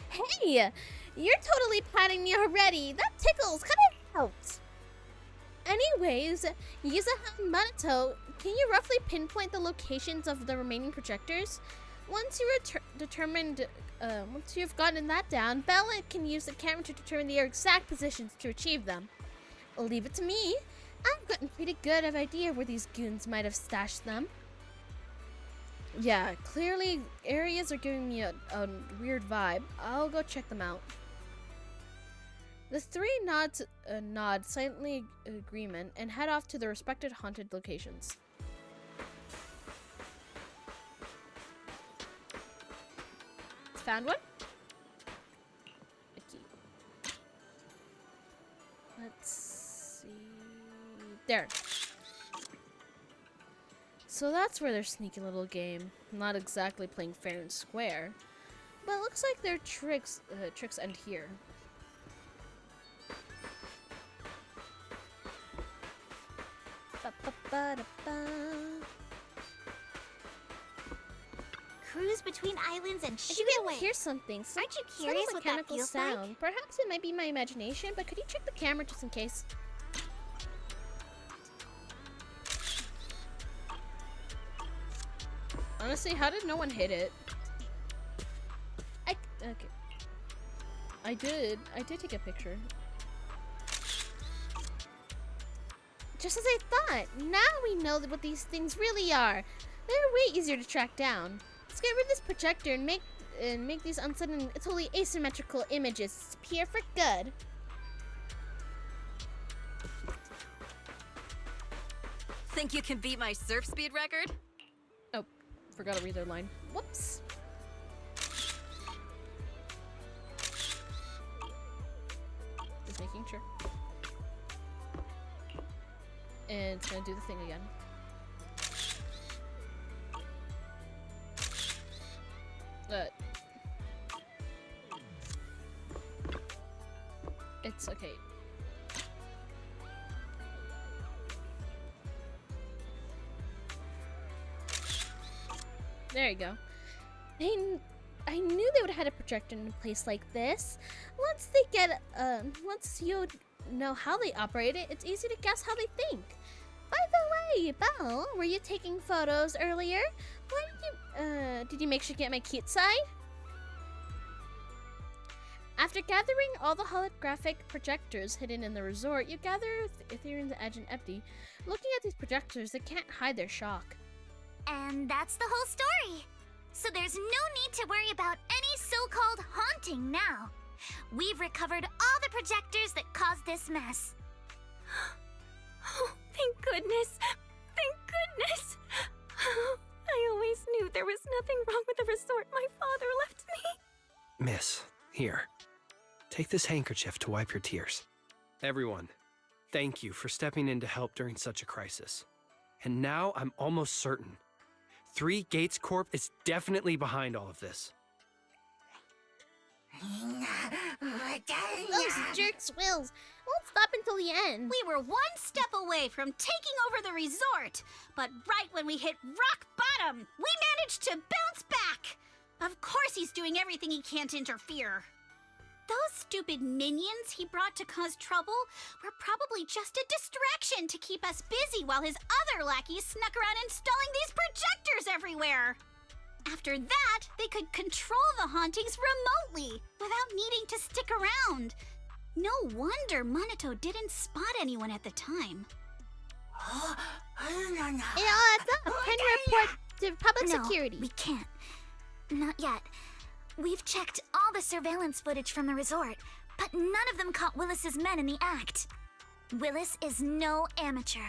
B: Hey, you're totally patting me already. That tickles. Cut it out. Anyways, Yuzuha and Manato, can you roughly pinpoint the locations of the remaining projectors? Once you've gotten that down, Bella can use the camera to determine their exact positions to achieve them. Leave it to me. I've gotten pretty good of idea where these goons might have stashed them. Yeah, clearly areas are giving me a weird vibe. I'll go check them out. The three nod silently agreement and head off to their respected haunted locations. Found one? A key. Let's see. There. So that's where their sneaky little game. Not exactly playing fair and square, but it looks like their tricks end here.
C: Cruise between islands and shoot away.
B: Hear something.
C: Aren't you curious what that feels
B: sound.
C: like?
B: Perhaps it might be my imagination, but could you check the camera just in case? Honestly, how did no one hit it? Okay. I did take a picture. Just as I thought. Now we know what these things really are. They're way easier to track down. Let's get rid of this projector and make these unsudden, totally asymmetrical images disappear for good.
N: Think you can beat my surf speed record?
B: Oh, forgot to read their line. Whoops. Just making sure. And it's gonna do the thing again. It's okay. There you go. I knew they would have had a projector in a place like this. Once you know how they operate it, it's easy to guess how they think. By the way, Belle, were you taking photos earlier? Why did you make sure to get my cute side? After gathering all the holographic projectors hidden in the resort, you gather Ethereum's edge and empty. Looking at these projectors, they can't hide their shock.
C: And that's the whole story. So there's no need to worry about any so-called haunting now. We've recovered all the projectors that caused this mess.
E: Oh, thank goodness. Thank goodness. I always knew there was nothing wrong with the resort my father left me.
K: Miss, here. Take this handkerchief to wipe your tears. Everyone, thank you for stepping in to help during such a crisis. And now I'm almost certain. 3 Gates Corp is definitely behind all of this.
B: Those jerks' wills. Well, won't stop until the end.
E: We were one step away from taking over the resort, but right when we hit rock bottom, we managed to bounce back. Of course he's doing everything he can to interfere. Those stupid minions he brought to cause trouble were probably just a distraction to keep us busy while his other lackeys snuck around installing these projectors everywhere. After that, they could control the hauntings remotely without needing to stick around. No wonder Monato didn't spot anyone at the time.
B: It's up. Can you report to public security?
C: We can't. Not yet. We've checked all the surveillance footage from the resort, but none of them caught Willis's men in the act. Willis is no amateur.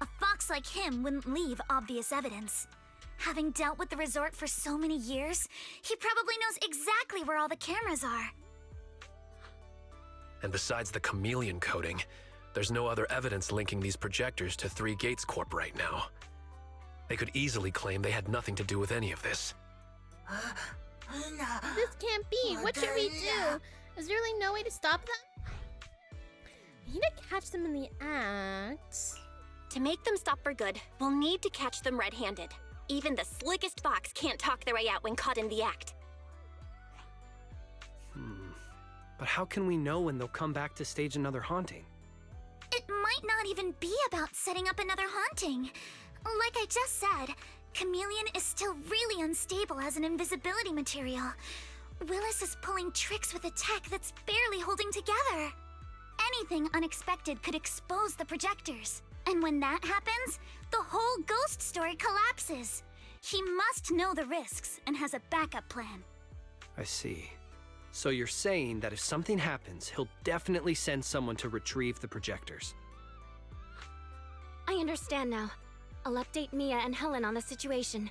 C: A fox like him wouldn't leave obvious evidence. Having dealt with the resort for so many years, he probably knows exactly where all the cameras are.
I: And besides the chameleon coating, there's no other evidence linking these projectors to 3 Gates Corp right now. They could easily claim they had nothing to do with any of this.
B: This can't be. What should we do? Is there really no way to stop them? We need to catch them in the act.
F: To make them stop for good, we'll need to catch them red-handed. Even the slickest fox can't talk their way out when caught in the act.
K: But how can we know when they'll come back to stage another haunting?
C: It might not even be about setting up another haunting. Like I just said, Chameleon is still really unstable as an invisibility material. Willis is pulling tricks with a tech that's barely holding together. Anything unexpected could expose the projectors. And when that happens, the whole ghost story collapses. He must know the risks and has a backup plan.
K: I see. So you're saying that if something happens, he'll definitely send someone to retrieve the projectors.
O: I understand now. I'll update Mia and Helen on the situation.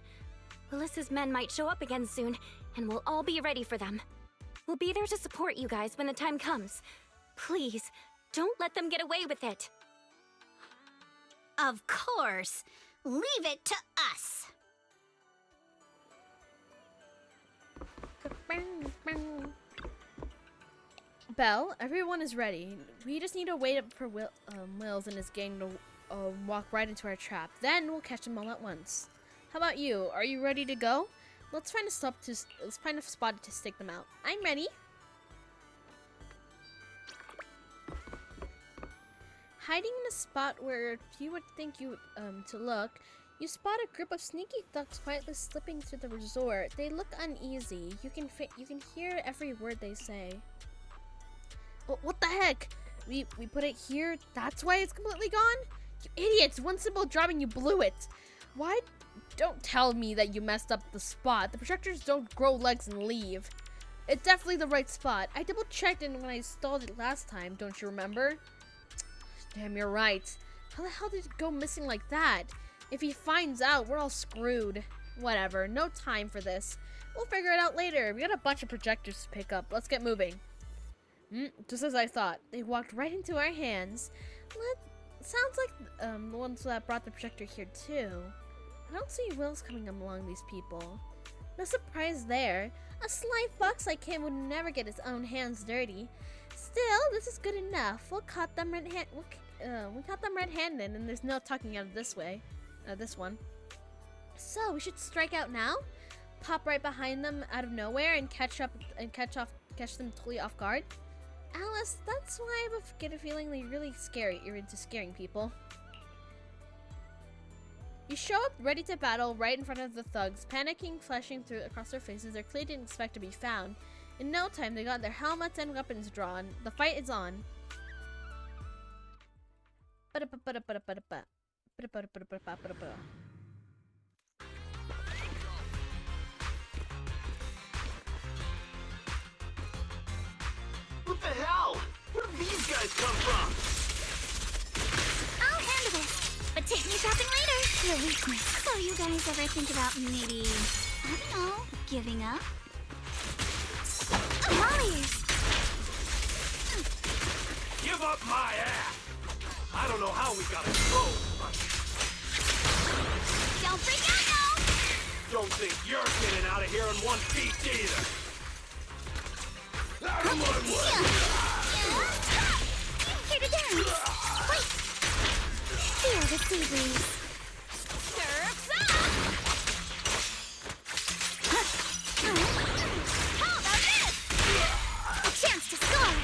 O: Willis's men might show up again soon, and we'll all be ready for them. We'll be there to support you guys when the time comes. Please, don't let them get away with it.
E: Of course. Leave it to us.
B: Belle, everyone is ready. We just need to wait up for Wills and his gang to walk right into our trap. Then we'll catch them all at once. How about you? Are you ready to go? Let's find a spot to stake them out. I'm ready. Hiding in a spot where you would think to look, you spot a group of sneaky thugs quietly slipping through the resort. They look uneasy. You can hear every word they say. Oh, what the heck? We put it here. That's why it's completely gone? You idiots! One simple drop and you blew it. Why? Don't tell me that you messed up the spot. The projectors don't grow legs and leave. It's definitely the right spot. I double checked it when I installed it last time. Don't you remember? Damn, you're right. How the hell did it go missing like that? If he finds out, we're all screwed. Whatever, no time for this. We'll figure it out later. We got a bunch of projectors to pick up. Let's get moving. Just as I thought. They walked right into our hands. Sounds like the ones that brought the projector here too. I don't see Wills coming along these people. No surprise there. A sly fox like him would never get his own hands dirty. Still, this is good enough. We caught them red-handed, and there's no talking out of this way. This one. So we should strike out now. Pop right behind them out of nowhere and catch them totally off guard. Alice, that's why I get a feeling that you're really scary. You're into scaring people. You show up ready to battle right in front of the thugs, panicking, flashing across their faces. They clearly didn't expect to be found. In no time, they got their helmets and weapons drawn. The fight is on.
I: What the hell? Where did these guys come from?
C: I'll handle this, but take me shopping later. Your weakness. So you guys ever think about maybe, I don't know, giving up? Molly's!
H: Give up my ass! I don't know how we got it rolled, but...
C: Don't freak out now!
H: Don't think you're getting out of here in one piece either!
C: Here to the sea breeze.
E: Surf's up! How about this?
C: A chance to score!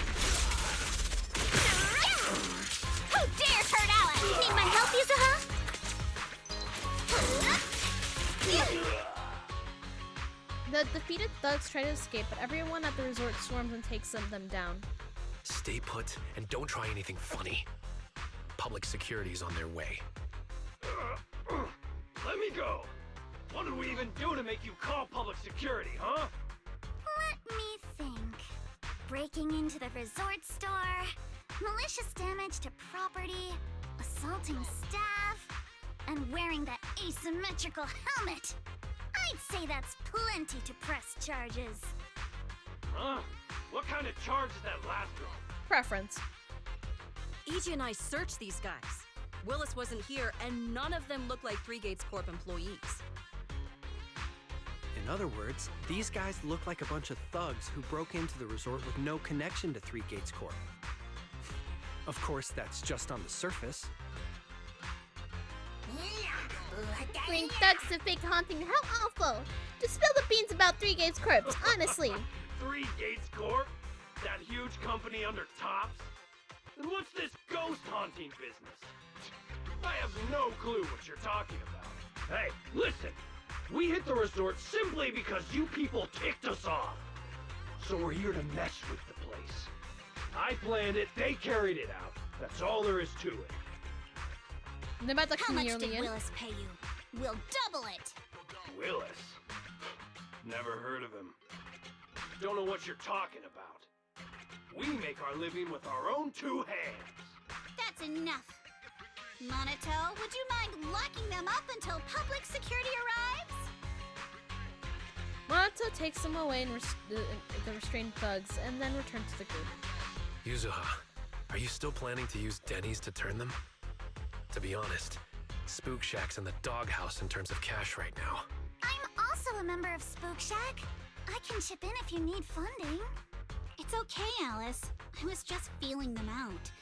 E: Who dares hurt Alice?
C: Need my help, Yuzuha?
B: The defeated thugs try to escape, but everyone at the resort swarms and takes them down.
I: Stay put and don't try anything funny. Public security's on their way.
K: Let me go. What did we even do to make you call public security, huh?
C: Let me think. Breaking into the resort store, malicious damage to property, assaulting staff, and wearing that asymmetrical helmet. I'd say that's plenty to press charges.
K: Huh? What kind of charge is that last one?
B: Preference.
N: EG and I searched these guys. Willis wasn't here, and none of them look like Three Gates Corp employees.
K: In other words, these guys look like a bunch of thugs who broke into the resort with no connection to Three Gates Corp. Of course, that's just on the surface.
B: Bring thugs to fake haunting. How awful! Just spill the beans about Three Gates Corp, honestly.
K: Three Gates Corp? That huge company under Tops? And what's this ghost haunting business? I have no clue what you're talking about. Hey, listen! We hit the resort simply because you people ticked us off. So we're here to mess with the place. I planned it, they carried it out. That's all there is to it.
B: How
E: much did Willis pay you? We'll double it!
K: Willis? Never heard of him. Don't know what you're talking about. We make our living with our own two hands.
E: That's enough. Monato, would you mind locking them up until public security arrives?
B: Monato takes them away and the restrained thugs, and then returns to the group.
I: Yuzuha, are you still planning to use Denny's to turn them? To be honest, Spook Shack's in the doghouse in terms of cash right now.
C: I'm also a member of Spook Shack. I can chip in if you need funding.
E: It's okay, Alice. I was just feeling them out.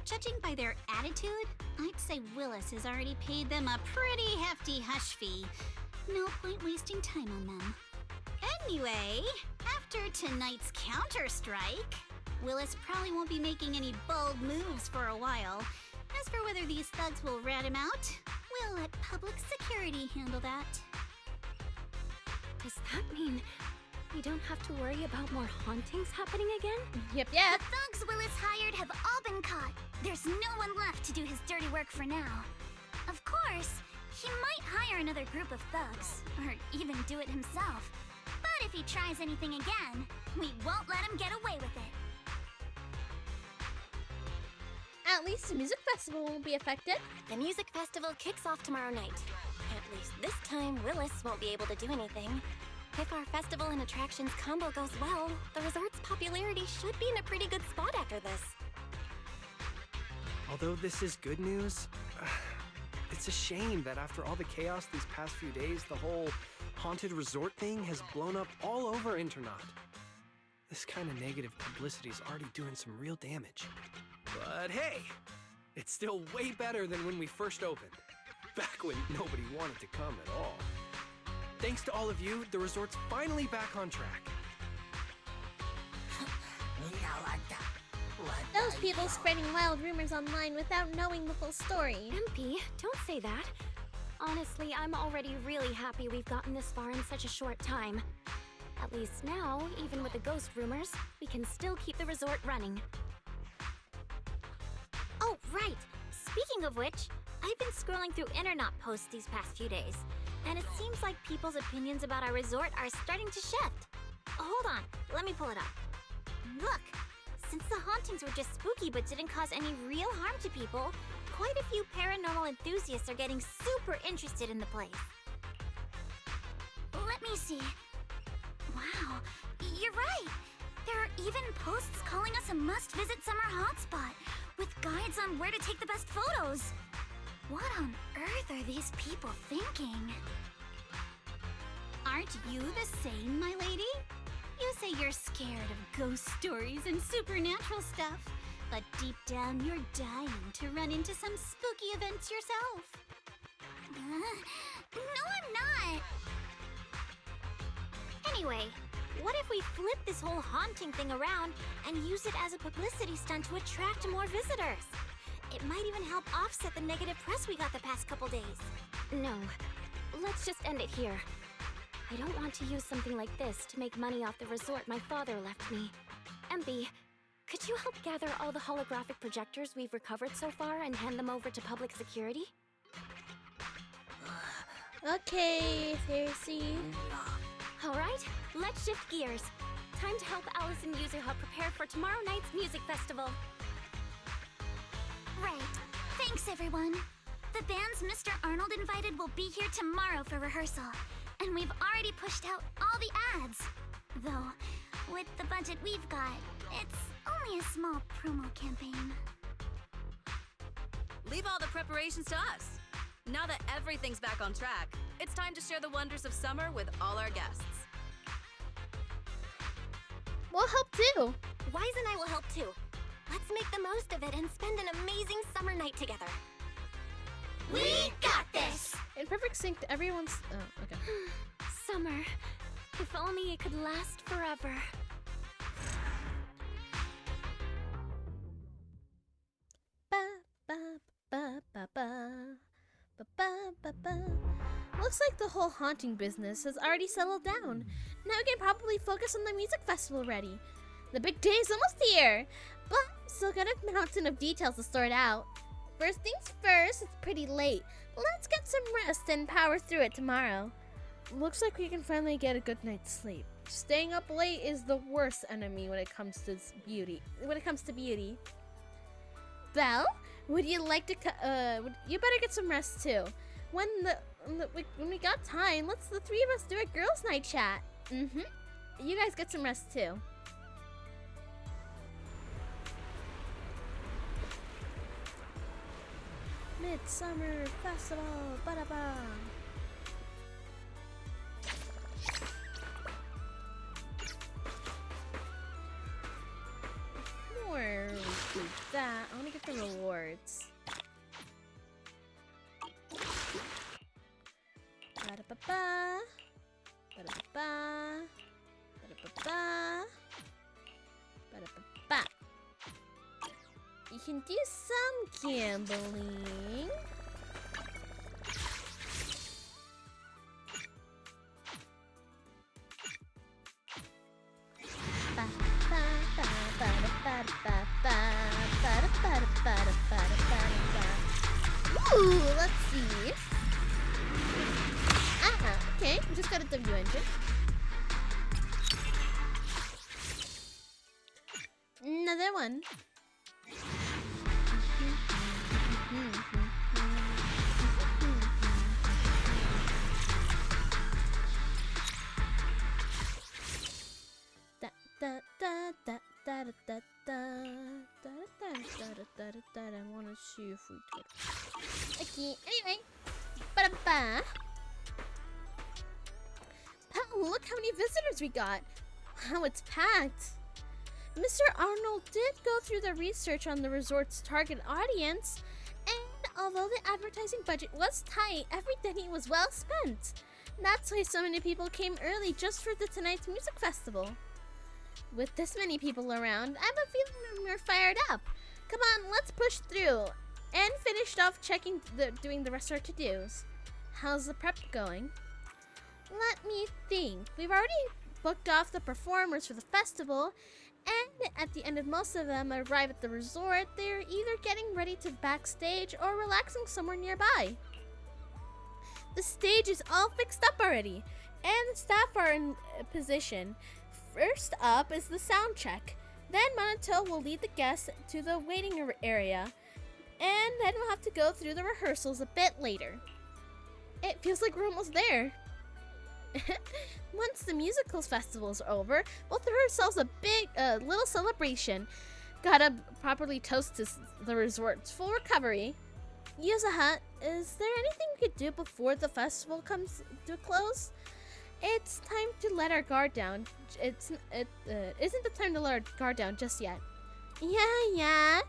E: Judging by their attitude, I'd say Willis has already paid them a pretty hefty hush fee. No point wasting time on them. Anyway, after tonight's counter-strike, Willis probably won't be making any bold moves for a while. As for whether these thugs will rat him out, we'll let public security handle that.
O: Does that mean we don't have to worry about more hauntings happening again?
B: Yep.
C: The thugs Willis hired have all been caught. There's no one left to do his dirty work for now. Of course, he might hire another group of thugs, or even do it himself. But if he tries anything again, we won't let him get away with it.
B: At least the music festival won't be affected.
F: The music festival kicks off tomorrow night. At least this time, Willis won't be able to do anything. If our festival and attractions combo goes well, the resort's popularity should be in a pretty good spot after this.
K: Although this is good news, it's a shame that after all the chaos these past few days, the whole haunted resort thing has blown up all over Internaut. This kind of negative publicity is already doing some real damage. But hey, it's still way better than when we first opened. Back when nobody wanted to come at all. Thanks to all of you, the resort's finally back on track.
B: Those people spreading wild rumors online without knowing the full story.
O: MP, don't say that. Honestly, I'm already really happy we've gotten this far in such a short time. At least now, even with the ghost rumors, we can still keep the resort running.
P: Oh, right! Speaking of which, I've been scrolling through Internaut posts these past few days, and it seems like people's opinions about our resort are starting to shift. Hold on, let me pull it up. Look! Since the hauntings were just spooky but didn't cause any real harm to people, quite a few paranormal enthusiasts are getting super interested in the place.
C: Let me see. Wow, you're right! There are even posts calling us a must-visit summer hotspot, with guides on where to take the best photos. What on earth are these people thinking?
E: Aren't you the same, my lady? You say you're scared of ghost stories and supernatural stuff,
C: But deep down, you're dying to run into some spooky events yourself. No, I'm not. Anyway, what if we flip this whole haunting thing around and use it as a publicity stunt to attract more visitors? It might even help offset the negative press we got the past couple days.
O: No, let's just end it here. I don't want to use something like this to make money off the resort my father left me. MB, could you help gather all the holographic projectors we've recovered so far and hand them over to public security?
B: Okay, Cersei.
O: Alright, let's shift gears. Time to help Alice and Yuzuha prepare for tomorrow night's music festival.
C: Right. Thanks, everyone. The bands Mr. Arnold invited will be here tomorrow for rehearsal. And we've already pushed out all the ads. Though, with the budget we've got, it's only a small promo campaign.
N: Leave all the preparations to us. Now that everything's back on track, it's time to share the wonders of summer with all our guests.
B: We'll help too.
F: Wise and I will help too. Let's make the most of it and spend an amazing summer night together.
C: We got this!
B: In perfect sync to everyone's... Oh, okay.
O: Summer. If only it could last forever.
B: Ba, ba, ba, ba, ba. Ba, ba, ba, ba. Looks like the whole haunting business has already settled down. Now we can probably focus on the music festival already. The big day is almost here, but still got a mountain of details to sort out. First things first, it's pretty late. Let's get some rest and power through it tomorrow. Looks like we can finally get a good night's sleep. Staying up late is the worst enemy when it comes to beauty. Belle, would you like to? You better get some rest too. When we got time, let's the three of us do a girls' night chat. You guys get some rest too. Midsummer Festival, ba-da-ba. Where we do that, I want to get the rewards. Ba-da-ba-ba. Ba-da-ba-ba. Ba-da-ba-ba. Ba-da-ba-ba. You can do some gambling. Ooh, let's see. Okay, we just got a W engine. Another one. I want to see if we do. Okay, anyway. Ba-da-ba. Oh, look how many visitors we got. Wow, it's packed. Mr. Arnold did go through the research on the resort's target audience, and although the advertising budget was tight, every penny was well spent. That's why so many people came early just for tonight's music festival. With this many people around, I have a feeling we're fired up. Come on, let's push through. And finished off doing the rest of our to-dos. How's the prep going? Let me think. We've already booked off the performers for the festival, and at the end of most of them arrive at the resort, they're either getting ready to backstage or relaxing somewhere nearby. The stage is all fixed up already, and the staff are in position. First up is the sound check. Then Minato will lead the guests to the waiting area, and then we'll have to go through the rehearsals a bit later. It feels like we're almost there. Once the musicals festival's over, we'll throw ourselves a big, little celebration. Gotta properly toast to the resort's full recovery. Yuzuha, is there anything we could do before the festival comes to a close? It's time to let our guard down. Isn't the time to let our guard down just yet. Yeah.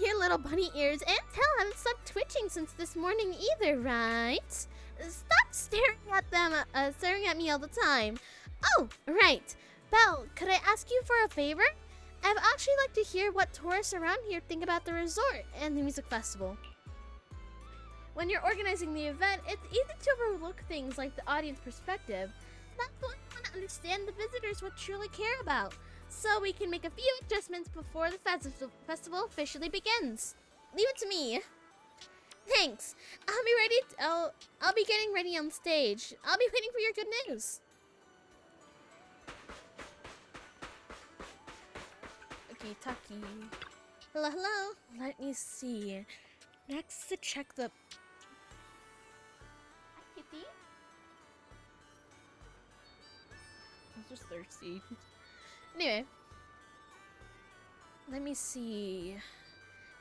B: Your little bunny ears and tail haven't stopped twitching since this morning either, right? Stop staring at me all the time. Oh, right. Belle, could I ask you for a favor? I'd actually like to hear what tourists around here think about the resort and the music festival. When you're organizing the event, it's easy to overlook things like the audience perspective. That's why I want to understand the visitors what truly care about, so we can make a few adjustments before the festival officially begins. Leave it to me. Thanks. I'll be getting ready on stage. I'll be waiting for your good news. Okay, Taki. Hello. Let me see. Next to check the... Hi, Kitty. I was just thirsty. Anyway. Let me see.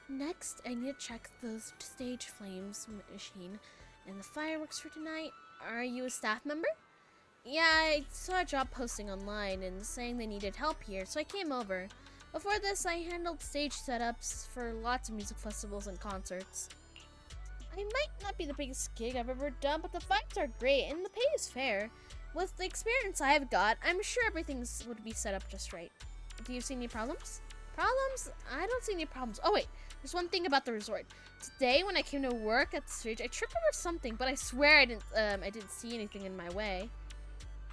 B: Next, I need to check the stage flames machine and the fireworks for tonight. Are you a staff member? Yeah, I saw a job posting online and saying they needed help here, so I came over. Before this, I handled stage setups for lots of music festivals and concerts. I might not be the biggest gig I've ever done, but the vibes are great and the pay is fair. With the experience I've got, I'm sure everything would be set up just right. Do you see any problems? Problems? I don't see any problems. Oh wait, there's one thing about the resort. Today, when I came to work at the stage, I tripped over something, but I swear I didn't see anything in my way.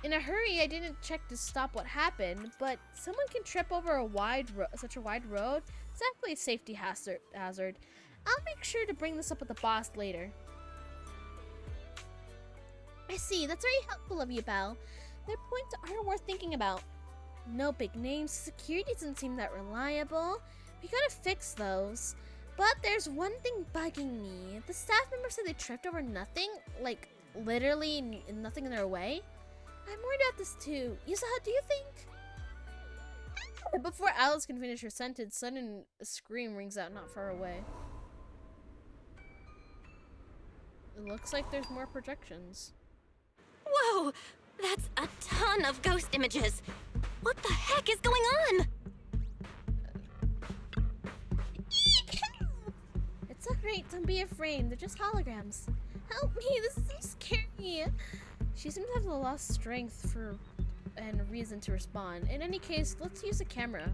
B: In a hurry, I didn't check to stop what happened, but someone can trip over such a wide road. It's definitely a safety hazard. I'll make sure to bring this up with the boss later. I see, that's very helpful of you, Belle. Their points are worth thinking about. No big names, security doesn't seem that reliable. We gotta fix those. But there's one thing bugging me. The staff members said they tripped over nothing, like literally nothing in their way. I'm worried about this too. Yusaha, do you think? Before Alice can finish her sentence, sudden a scream rings out not far away. It looks like there's more projections.
F: Whoa! That's a ton of ghost images! What the heck is going on?
B: It's alright, don't be afraid. They're just holograms. Help me, this is so scary. She seems to have lost strength and reason to respond. In any case, let's use a camera.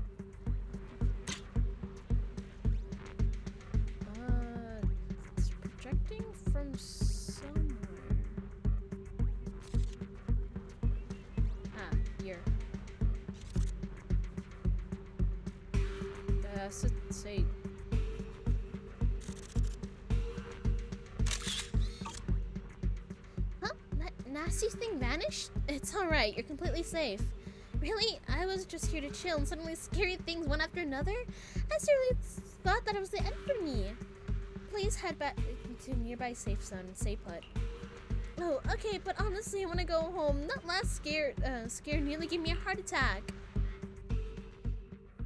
B: It's projecting from somewhere. Here. Say. Nasty's thing vanished? It's alright, you're completely safe. Really? I was just here to chill and suddenly scary things one after another? I seriously thought that it was the end for me. Please head back to nearby safe zone and stay put. Oh, okay, but honestly I want to go home. That last scare nearly gave me a heart attack.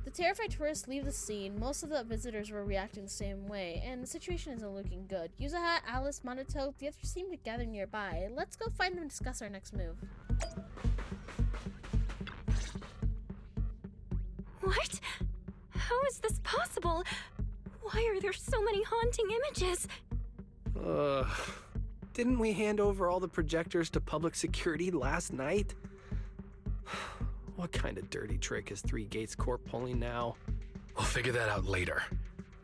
B: The terrified tourists leave the scene. Most of the visitors were reacting the same way, and the situation isn't looking good. Yusaha, Alice, Monoto, the others seem to gather nearby. Let's go find them and discuss our next move.
O: What? How is this possible? Why are there so many haunting images?
K: Didn't we hand over all the projectors to public security last night? What kind of dirty trick is Three Gates Corp pulling now?
I: We'll figure that out later.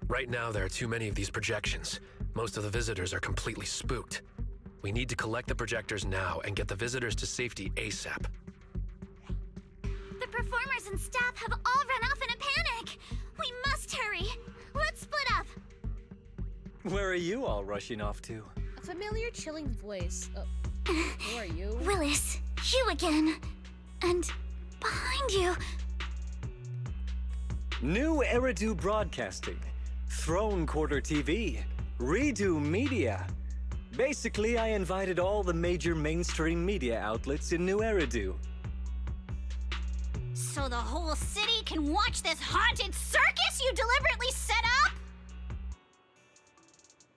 I: Right now, there are too many of these projections. Most of the visitors are completely spooked. We need to collect the projectors now and get the visitors to safety ASAP.
C: The performers and staff have all run off in a panic! We must hurry! Let's split up!
J: Where are you all rushing off to?
B: A familiar chilling voice. Oh, who are you?
C: Willis, you again. And behind you.
J: New Eridu Broadcasting, Throne Quarter TV, Redo Media. Basically, I invited all the major mainstream media outlets in New Eridu.
E: So the whole city can watch this haunted circus you deliberately set up?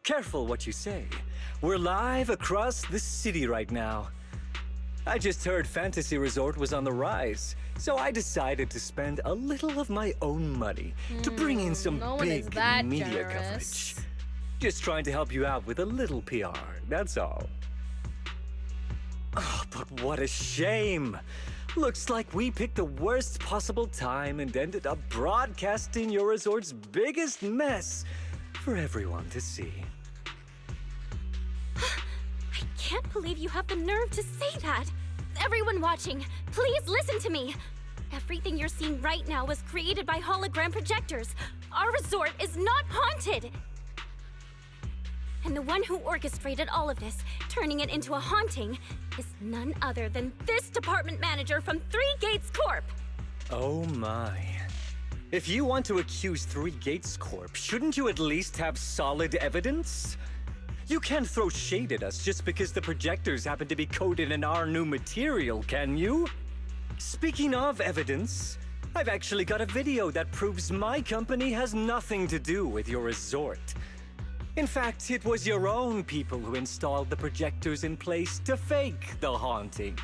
J: Careful what you say. We're live across the city right now. I just heard Fantasy Resort was on the rise, so I decided to spend a little of my own money to bring in some
B: no one is
J: big
B: that
J: media
B: generous.
J: coverage. Just trying to help you out with a little PR, that's all. Oh, but what a shame! Looks like we picked the worst possible time and ended up broadcasting your resort's biggest mess for everyone to see.
O: I can't believe you have the nerve to say that! Everyone watching, please listen to me! Everything you're seeing right now was created by hologram projectors. Our resort is not haunted! And the one who orchestrated all of this, turning it into a haunting, is none other than this department manager from Three Gates Corp!
J: Oh my. If you want to accuse Three Gates Corp, shouldn't you at least have solid evidence? You can't throw shade at us just because the projectors happen to be coated in our new material, can you? Speaking of evidence, I've actually got a video that proves my company has nothing to do with your resort. In fact, it was your own people who installed the projectors in place to fake the haunting.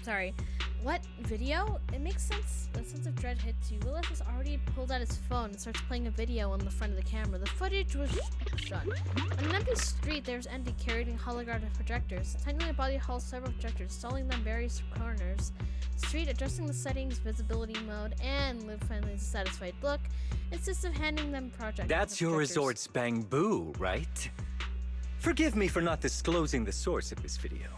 B: Sorry. What video? It makes sense. A sense of dread hits you. Willis has already pulled out his phone and starts playing a video on the front of the camera. The footage was shot. On an empty street, there's Andy carrying holographic projectors. Tiny body hauls several projectors, installing them various corners. Street, adjusting the settings, visibility mode, and Liv finally has a satisfied look. Insists of handing them projectors.
J: That's your resort's bamboo, right? Forgive me for not disclosing the source of this video,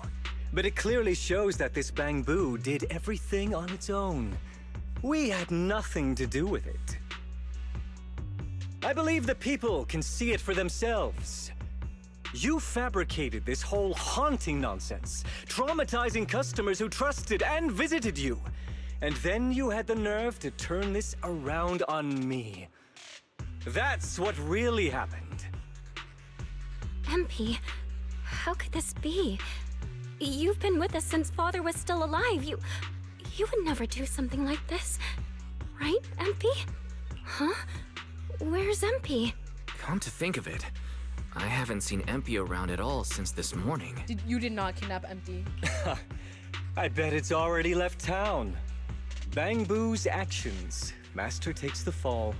J: but it clearly shows that this bamboo did everything on its own. We had nothing to do with it. I believe the people can see it for themselves. You fabricated this whole haunting nonsense, traumatizing customers who trusted and visited you. And then you had the nerve to turn this around on me. That's what really happened.
O: MP, how could this be? You've been with us since Father was still alive. You would never do something like this. Right, MP? Huh? Where's MP?
D: Come to think of it, I haven't seen Empy around at all since this morning.
B: You did not kidnap Empty.
J: I bet it's already left town. Bamboo's actions. Master takes the fall.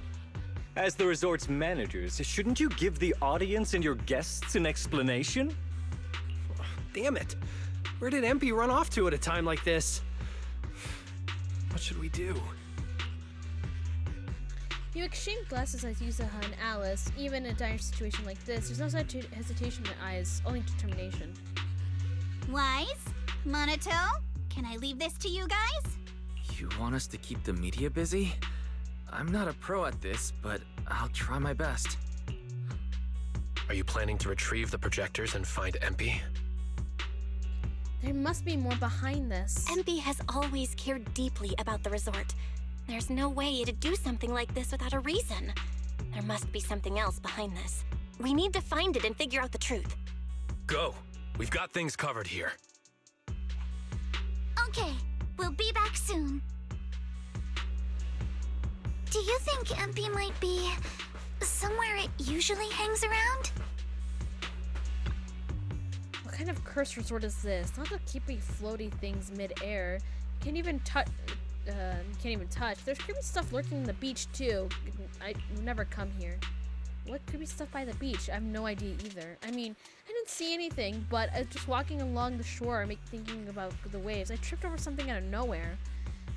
J: As the resort's managers, shouldn't you give the audience and your guests an explanation?
K: Damn it. Where did MP run off to at a time like this? What should we do?
B: You exchange glances as Yusaha and Alice. Even in a dire situation like this, there's no such hesitation in their eyes, only determination.
C: Wise? Monato? Can I leave this to you guys?
D: You want us to keep the media busy? I'm not a pro at this, but I'll try my best.
I: Are you planning to retrieve the projectors and find Empy?
B: There must be more behind this.
F: Empy has always cared deeply about the resort. There's no way it'd do something like this without a reason. There must be something else behind this. We need to find it and figure out the truth.
I: Go! We've got things covered here.
C: Okay, we'll be back soon. Do you think MP might be somewhere it usually hangs around?
B: What kind of cursed resort is this? Not the keeping floaty things mid-air. Can't even touch. There's creepy stuff lurking in the beach too. I would never come here. What creepy stuff by the beach? I have no idea either. I mean, I didn't see anything, but I was just walking along the shore, thinking about the waves. I tripped over something out of nowhere.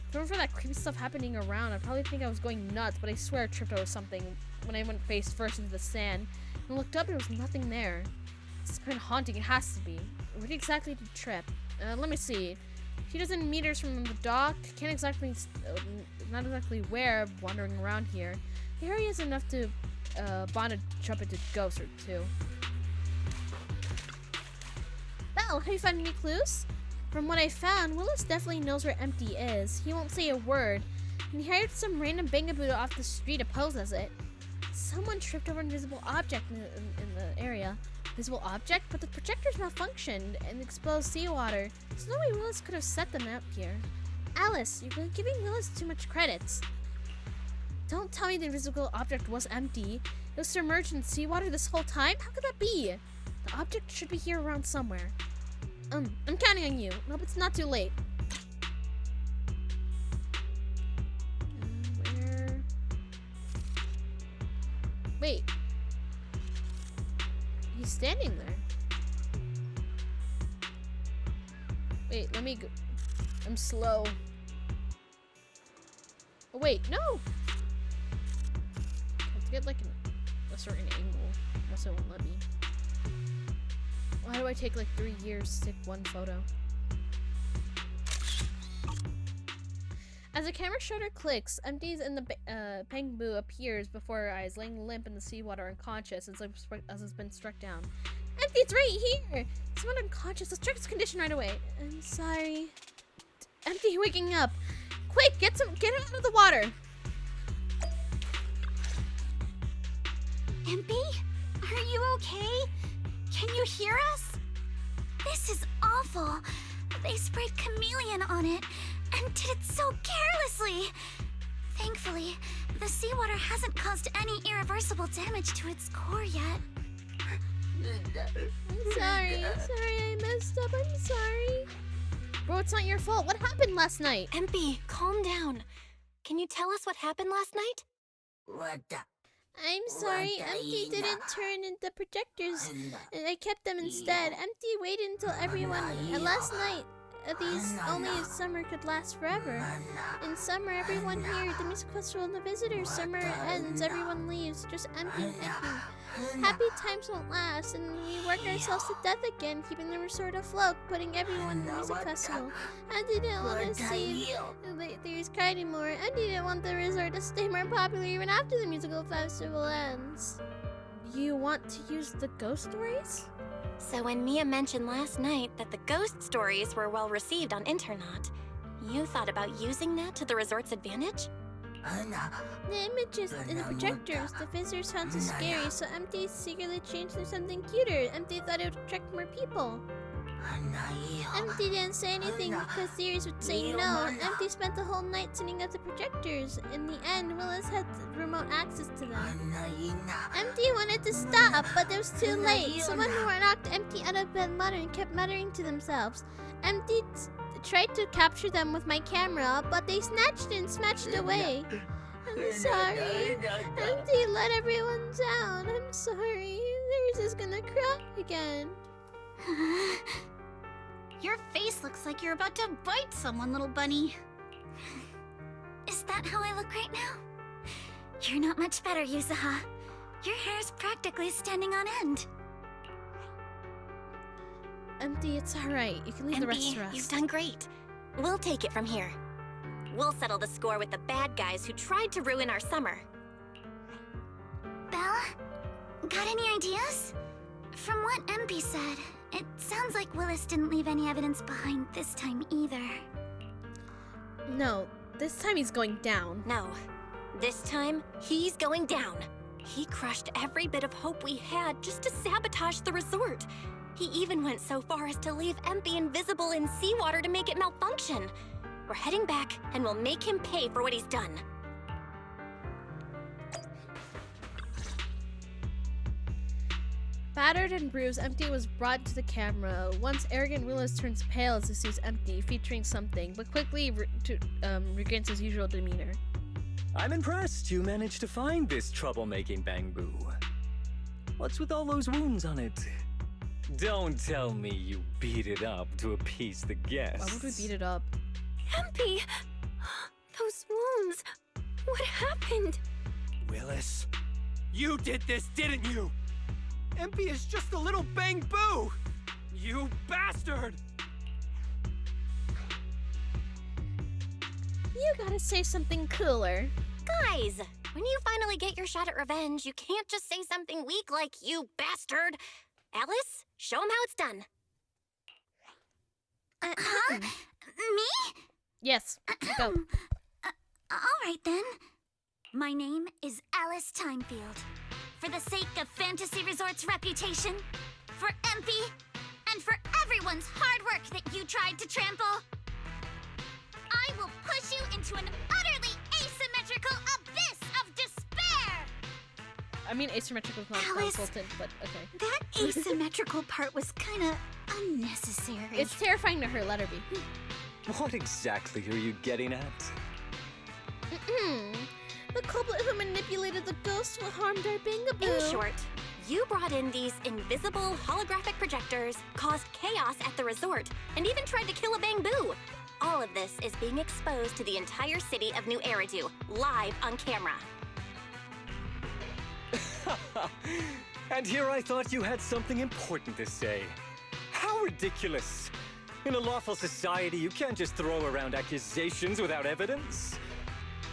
B: If it weren't for that creepy stuff happening around, I'd probably think I was going nuts, but I swear I tripped over something when I went face first into the sand. And looked up and there was nothing there. It's kind of haunting, it has to be. Where exactly did you trip? Let me see. 2,000 meters from the dock. Can't exactly, not exactly where, wandering around here. The area is enough to bond a jump into ghost or two. Belle, have you found any clues? From what I found, Willis definitely knows where Empty is. He won't say a word, and he hired some random bangaboo off the street to pose as it. Someone tripped over an invisible object in the area. Visible object? But the projectors malfunctioned and exposed seawater. There's no way Willis could have set them up here. Alice, you're giving Willis too much credit. Don't tell me the invisible object was empty. It was submerged in seawater this whole time? How could that be? The object should be here around somewhere. I'm counting on you. Nope, it's not too late. Where? Wait. He's standing there. Wait, let me go. I'm slow. Oh, wait, no! I have to get like a certain angle. Else it won't let me. Why do I take like 3 years to take one photo? As the camera shutter clicks, Empty's in the Pengbu appears before her eyes, laying limp in the seawater unconscious as it's been struck down. Empty, it's right here! Someone unconscious. Let's check his condition right away. I'm sorry. Empty waking up. Quick, get him out of the water.
C: Empty? Are you okay? Can you hear us? This is awful. They sprayed chameleon on it and did it so carelessly. Thankfully, the seawater hasn't caused any irreversible damage to its core yet.
B: I'm sorry. I messed up. I'm sorry. Bro, it's not your fault. What happened last night?
F: Empy, calm down. Can you tell us what happened last night?
B: I'm sorry, Empty didn't turn into projectors, and I kept them instead. Empty waited until everyone, last night, only summer could last forever. In summer, everyone here, the music festival and the visitors, summer ends, everyone leaves, just Empty and Empty. Happy times won't last, and we work ourselves to death again, keeping the resort afloat, putting everyone in the music festival. Empty didn't want to see theaters cry anymore. Empty didn't want the resort to stay more popular even after the musical festival ends. You want to use the ghost stories?
F: So when Mia mentioned last night that the ghost stories were well received on Internaut, you thought about using that to the resort's advantage?
B: The images in the projectors, the visitors found too scary, so Empty secretly changed to something cuter. Empty thought it would attract more people. Empty didn't say anything because Sirius would say no. Empty spent the whole night setting up the projectors. In the end, Willis had remote access to them. Empty wanted to stop, but it was too late. Someone who knocked Empty out of bed kept muttering to themselves. Empty tried to capture them with my camera, but they snatched and smashed away. I'm sorry. Empty let everyone down. I'm sorry. They're just gonna cry again.
C: Your face looks like you're about to bite someone, little bunny. Is that how I look right now? You're not much better, Yuzuha. Your hair's practically standing on end.
B: Empty, it's alright. You can leave the rest to us.
F: You've done great. We'll take it from here. We'll settle the score with the bad guys who tried to ruin our summer.
C: Belle? Got any ideas? From what MP said, it sounds like Willis didn't leave any evidence behind this time either.
B: No, this time he's going down.
F: No, this time he's going down. He crushed every bit of hope we had just to sabotage the resort. He even went so far as to leave Empy invisible in seawater to make it malfunction. We're heading back, and we'll make him pay for what he's done.
B: Battered and bruised, Empty was brought to the camera. Once arrogant Willis turns pale as he sees Empty, featuring something, but quickly regains his usual demeanor.
J: I'm impressed you managed to find this troublemaking Bangbu. What's with all those wounds on it? Don't tell me you beat it up to appease the guests.
B: Why would we beat it up?
O: Empy! Those wounds! What happened?
K: Willis, you did this, didn't you? Empy is just a little Bangbu! You bastard!
B: You gotta say something cooler.
F: Guys, when you finally get your shot at revenge, you can't just say something weak like, you bastard! Alice, show him how it's done.
C: Huh? Me?
B: Yes, go.
C: Alright then. My name is Alice Timefield. For the sake of Fantasy Resort's reputation, for Empy, and for everyone's hard work that you tried to trample, I will push you into an utterly asymmetrical abyss of
B: I mean, asymmetrical
C: Alice,
B: consultant, but okay.
C: That asymmetrical part was kinda unnecessary.
B: It's terrifying to her, let her be.
J: What exactly are you getting at?
B: The culprit who manipulated the ghost will harm our Bangaboo.
F: In short, you brought in these invisible holographic projectors, caused chaos at the resort, and even tried to kill a Bangaboo. All of this is being exposed to the entire city of New Eridu, live on camera.
J: And here I thought you had something important to say. How ridiculous! In a lawful society, you can't just throw around accusations without evidence.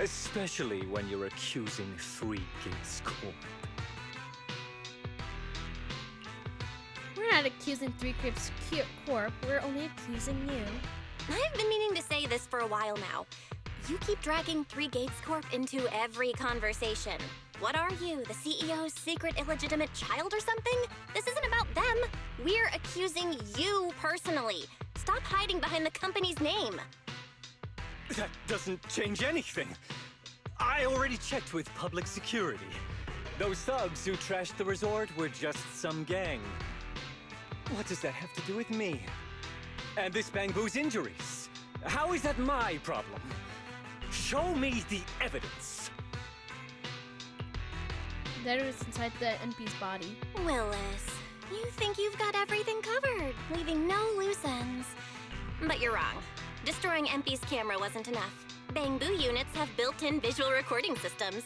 J: Especially when you're accusing Three Gates Corp.
B: We're not accusing Three Gates Corp, we're only accusing you.
F: I've been meaning to say this for a while now. You keep dragging Three Gates Corp into every conversation. What are you, the CEO's secret illegitimate child or something? This isn't about them. We're accusing you personally. Stop hiding behind the company's name.
J: That doesn't change anything. I already checked with public security. Those thugs who trashed the resort were just some gang. What does that have to do with me? And this Bangaboo's injuries? How is that my problem? Show me the evidence.
B: That is inside the NP's body.
F: Willis, you think you've got everything covered, leaving no loose ends. But you're wrong. Destroying MP's camera wasn't enough. Bangaboo units have built-in visual recording systems.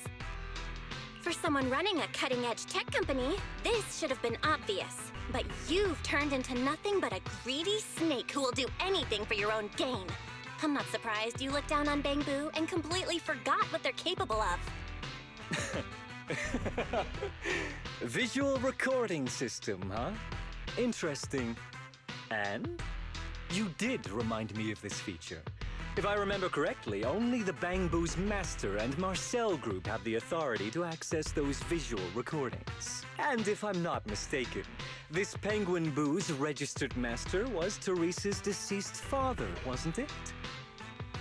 F: For someone running a cutting-edge tech company, this should have been obvious. But you've turned into nothing but a greedy snake who will do anything for your own gain. I'm not surprised you looked down on Bangaboo and completely forgot what they're capable of.
J: Visual recording system, huh? Interesting. And? You did remind me of this feature. If I remember correctly, only the Bangaboo's master and Marcel group have the authority to access those visual recordings. And if I'm not mistaken, this Penguin Boo's registered master was Teresa's deceased father, wasn't it?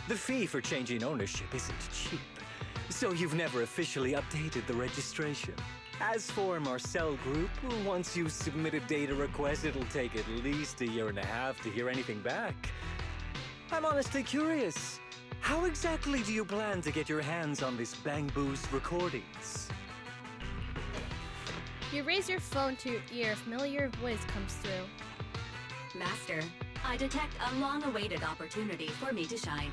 J: The fee for changing ownership isn't cheap, so you've never officially updated the registration. As for Marcel Group, once you submit a data request, it'll take at least 1.5 years to hear anything back. I'm honestly curious. How exactly do you plan to get your hands on this Bangaboo's recordings?
B: You raise your phone to your ear, a familiar voice comes through.
L: Master, I detect a long-awaited opportunity for me to shine.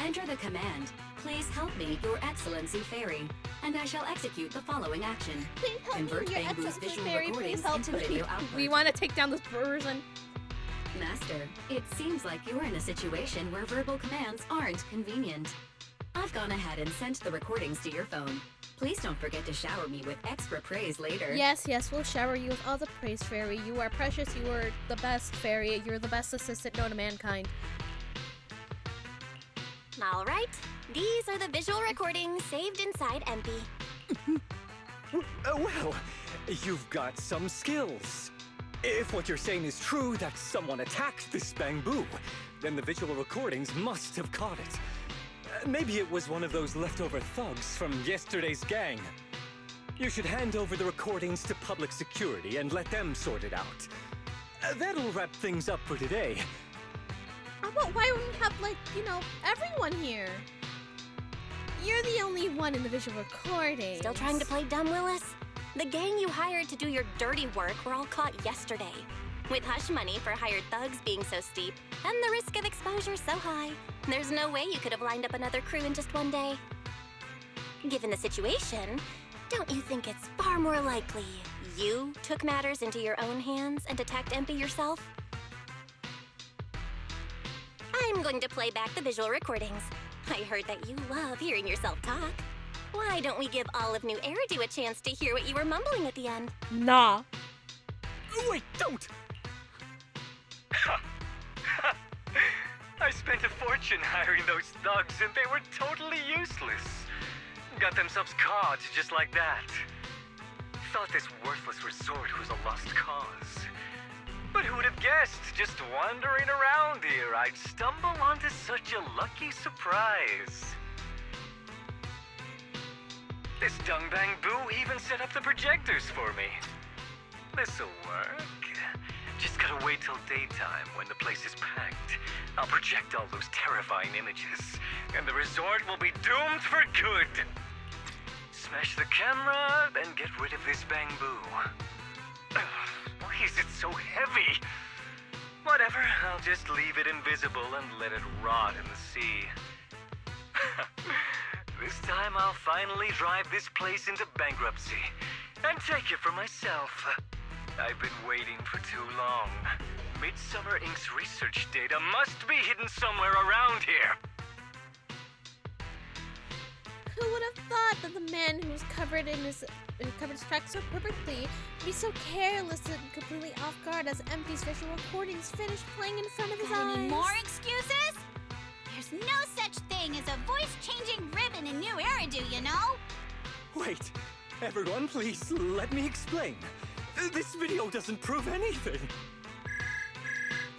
L: Enter the command, "Please help me, Your Excellency Fairy," and I shall execute the following action. Convert Bangaboo's visual recordings into video output.
B: We want to take down this person.
L: Master, it seems like you're in a situation where verbal commands aren't convenient. I've gone ahead and sent the recordings to your phone. Please don't forget to shower me with extra praise later.
B: Yes, we'll shower you with all the praise, Fairy. You are precious, you are the best, Fairy. You're the best assistant known to mankind.
F: All right, these are the visual recordings saved inside MP.
J: Well, you've got some skills. If what you're saying is true, that someone attacked this Bangaboo, then the visual recordings must have caught it. Maybe it was one of those leftover thugs from yesterday's gang. You should hand over the recordings to public security and let them sort it out. That'll wrap things up for today.
B: Why wouldn't we have, everyone here? You're the only one in the visual recording.
F: Still trying to play dumb, Willis? The gang you hired to do your dirty work were all caught yesterday. With hush money for hired thugs being so steep, and the risk of exposure so high, there's no way you could have lined up another crew in just one day. Given the situation, don't you think it's far more likely you took matters into your own hands and attacked MP yourself? I'm going to play back the visual recordings. I heard that you love hearing yourself talk. Why don't we give all of New Eridu a chance to hear what you were mumbling at the end?
B: Nah.
J: Wait, don't! I spent a fortune hiring those thugs and they were totally useless. Got themselves caught just like that. Thought this worthless resort was a lost cause. But who would have guessed, just wandering around here, I'd stumble onto such a lucky surprise. This Dungbang Boo even set up the projectors for me. This'll work. Just gotta wait till daytime when the place is packed. I'll project all those terrifying images, and the resort will be doomed for good. Smash the camera, then get rid of this bamboo. Why is it so heavy? Whatever, I'll just leave it invisible and let it rot in the sea. This time I'll finally drive this place into bankruptcy and take it for myself. I've been waiting for too long. Midsummer Inc.'s research data must be hidden somewhere around here.
B: Who would have thought that the man who's covered his track so perfectly would be so careless and completely off guard as Empty's visual recordings finished playing in front of his eyes?
E: Any more excuses? There's no such thing as a voice-changing ribbon in New Eridu, you know?
J: Wait, everyone, please let me explain. This video doesn't prove anything.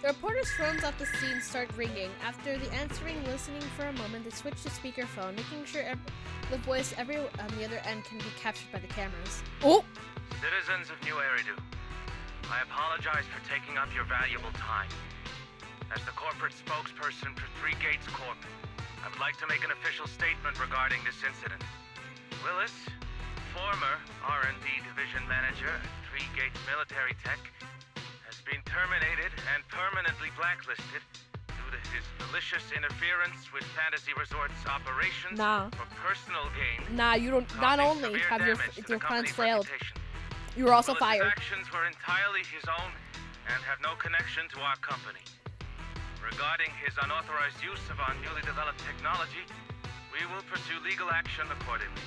B: The reporter's phones off the scene start ringing. After the answering, listening for a moment, they switch to speakerphone, making sure the voice on the other end can be captured by the cameras. Oh!
Q: Citizens of New Eridu, I apologize for taking up your valuable time. As the corporate spokesperson for Three Gates Corp, I would like to make an official statement regarding this incident. Willis, former R&D division manager at Three Gates Military Tech, has been terminated and permanently blacklisted due to his malicious interference with Fantasy Resort's operations for personal gain.
B: Nah, you don't. Not only have your plans failed, you were also fired.
Q: His actions were entirely his own and have no connection to our company. Regarding his unauthorized use of our newly developed technology, we will pursue legal action accordingly.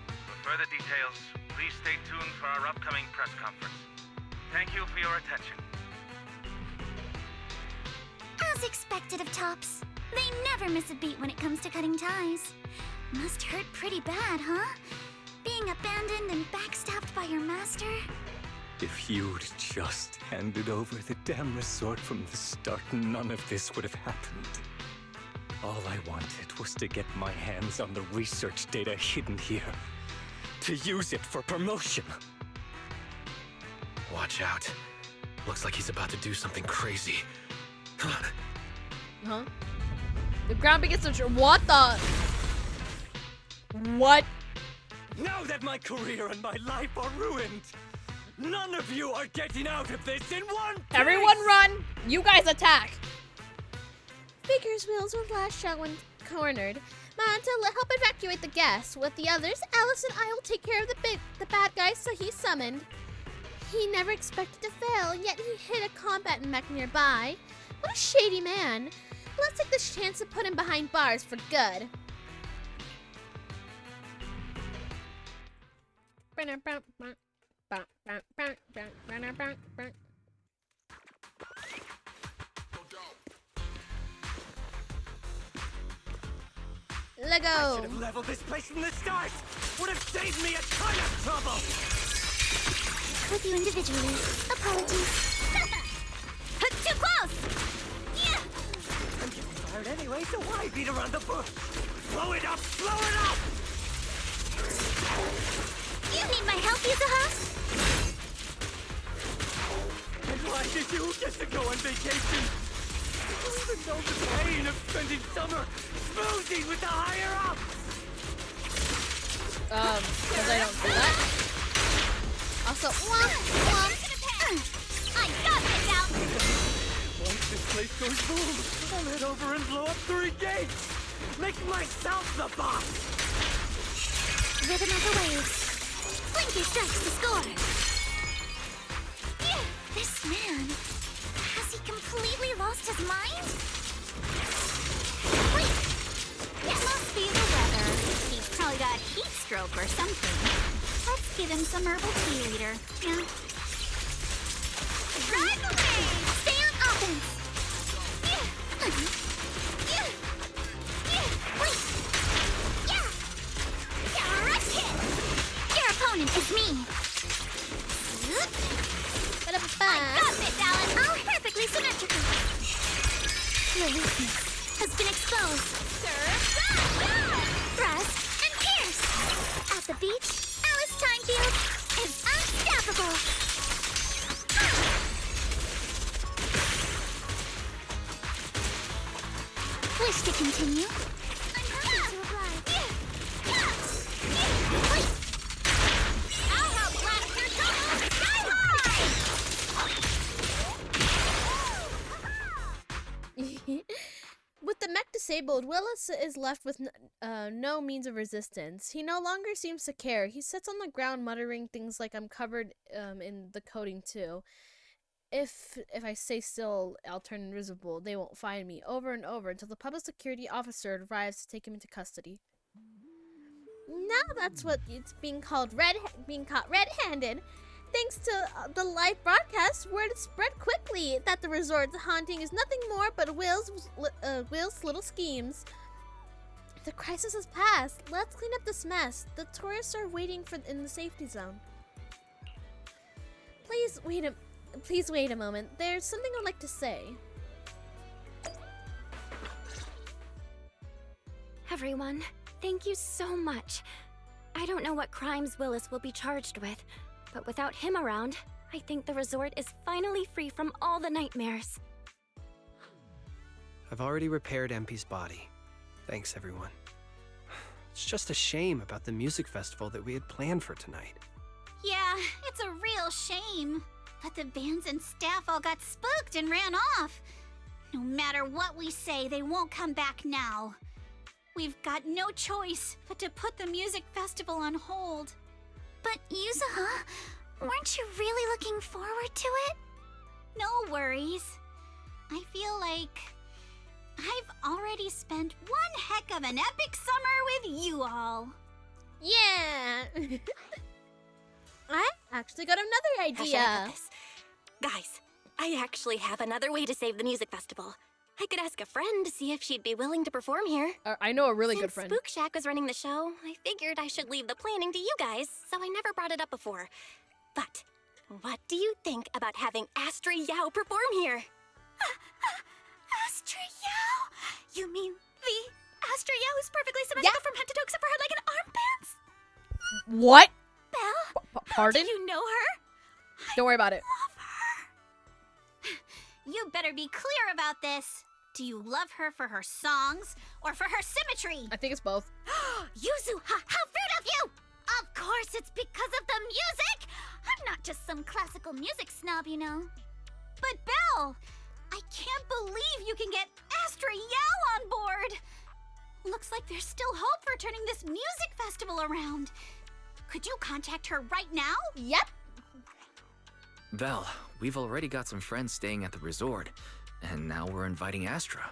Q: For further details, please stay tuned for our upcoming press conference. Thank you for your attention.
C: As expected of Tops, they never miss a beat when it comes to cutting ties. Must hurt pretty bad, huh? Being abandoned and backstabbed by your master?
J: If you'd just handed over the damn resort from the start, none of this would have happened. All I wanted was to get my hands on the research data hidden here. To use it for promotion.
I: Watch out. Looks like he's about to do something crazy.
B: Huh? The ground begins to what the? What?
J: Now that my career and my life are ruined, none of you are getting out of this in one piece!
B: Everyone run! You guys attack! Baker's wheels were last shot when cornered. Manta will help evacuate the guests. With the others, Alice and I will take care of the bad guys, so he summoned. He never expected to fail, yet he hit a combat mech nearby. What a shady man. Let's take this chance to put him behind bars for good. Lego.
J: I should have leveled this place from the start. Would have saved me a ton of trouble.
C: With you individually. Apologies.
E: Too close! Yeah!
J: I'm getting fired anyway, so why beat around the bush? Blow it up! Blow it up!
C: You need my help, Yuzuha?
J: And why did you get to go on vacation? You even know the pain of spending summer smoozing with the higher-ups!
B: Because I don't do that. Also,
E: I got this out!
J: Once this place goes boom, I'll head over and blow up 3 gates! Make myself the boss!
C: Rhythm of the waves. Blinky strikes the score. This man, has he completely lost his mind? Wait, it must be the weather. He's probably got heat stroke or something. Let's give him some herbal tea later. Yeah. Drive away! Stay on offense! Wait! Yeah! Rush hit! Your opponent is me! I got this, Alan! All perfectly symmetrical! Your weakness has been exposed. Thrust and pierce! At the beach, Alice Timefield is unstoppable! Wish to continue? I'm happy to oblige. I'll help blast your troubles sky high!
B: With the mech disabled, Willis is left with no means of resistance. He no longer seems to care. He sits on the ground muttering things like, I'm covered in the coating too. If I stay still, I'll turn invisible. They won't find me. Over and over until the public security officer arrives to take him into custody. Now that's what it's being called being caught red-handed. Thanks to the live broadcast, word spread quickly that the resort's haunting is nothing more but Will's little schemes. The crisis has passed. Let's clean up this mess. The tourists are waiting in the safety zone. Please wait a moment. There's something I'd like to say.
O: Everyone, thank you so much. I don't know what crimes Willis will be charged with, but without him around, I think the resort is finally free from all the nightmares.
K: I've already repaired MP's body. Thanks, everyone. It's just a shame about the music festival that we had planned for tonight.
C: Yeah, it's a real shame. But the bands and staff all got spooked and ran off. No matter what we say, they won't come back now. We've got no choice but to put the music festival on hold. But Yuzuha, weren't you really looking forward to it? No worries. I feel like I've already spent one heck of an epic summer with you all.
B: Yeah! I actually got another idea.
F: How should I put this? Guys, I actually have another way to save the music festival. I could ask a friend to see if she'd be willing to perform here.
B: I know a really good
F: Since
B: friend.
F: Spook Shack was running the show, I figured I should leave the planning to you guys, so I never brought it up before. But what do you think about having Astra Yao perform here?
C: Astra Yao? You mean the Astra Yao who's perfectly symmetrical from head to toe except for her leg and armbands?
B: What?
C: Belle?
B: Pardon?
C: Do you know her?
B: Don't worry about it.
C: You better be clear about this. Do you love her for her songs or for her symmetry?
B: I think it's both.
C: Yuzuha, how rude of you! Of course it's because of the music! I'm not just some classical music snob, you know. But Belle, I can't believe you can get Astra Yao on board! Looks like there's still hope for turning this music festival around. Could you contact her right now?
B: Yep.
D: Val, we've already got some friends staying at the resort, and now we're inviting Astra.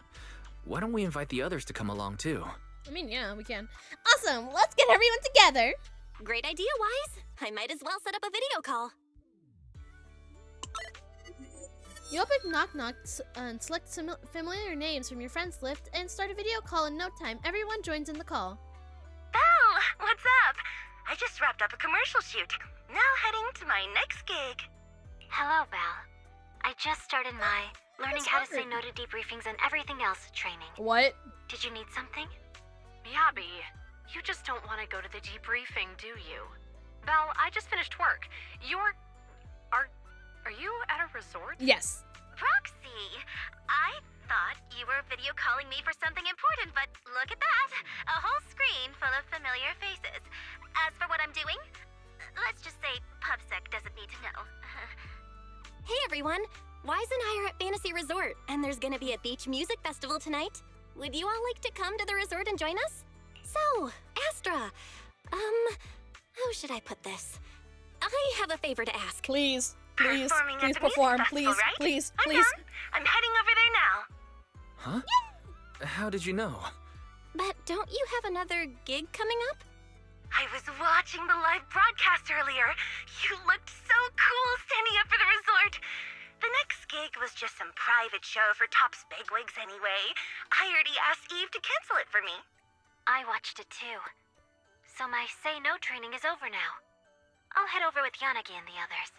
D: Why don't we invite the others to come along too?
B: I mean, yeah, we can. Awesome! Let's get everyone together!
F: Great idea, Wise. I might as well set up a video call.
B: You open Knock Knock and select familiar names from your friends list and start a video call in no time. Everyone joins in the call.
R: Belle, what's up? I just wrapped up a commercial shoot. Now heading to my next gig.
O: Hello, Belle. I just started my learning how to say no to debriefings and everything else training.
B: What?
O: Did you need something?
M: Yabi, you just don't want to go to the debriefing, do you? Val, I just finished work. Are you at a resort?
B: Yes.
R: Proxy, I thought you were video calling me for something important, but look at that. A whole screen full of familiar faces. As for what I'm doing, let's just say PubSec doesn't need to know.
F: Hey everyone, Wise and I are at Fantasy Resort, and there's gonna be a beach music festival tonight. Would you all like to come to the resort and join us? So, Astra, how should I put this? I have a favor to ask.
B: Please, please,
R: Performing
B: please
R: at the
B: perform,
R: music
B: please,
R: festival, right?
B: please,
R: I'm
B: please.
R: down. I'm heading over there now.
D: Huh? How did you know?
F: But don't you have another gig coming up?
R: I was watching the live broadcast earlier. You looked so cool standing up for the resort. The next gig was just some private show for Top's bigwigs anyway. I already asked Eve to cancel it for me.
O: I watched it too. So my say no training is over now. I'll head over with Yanagi and the others.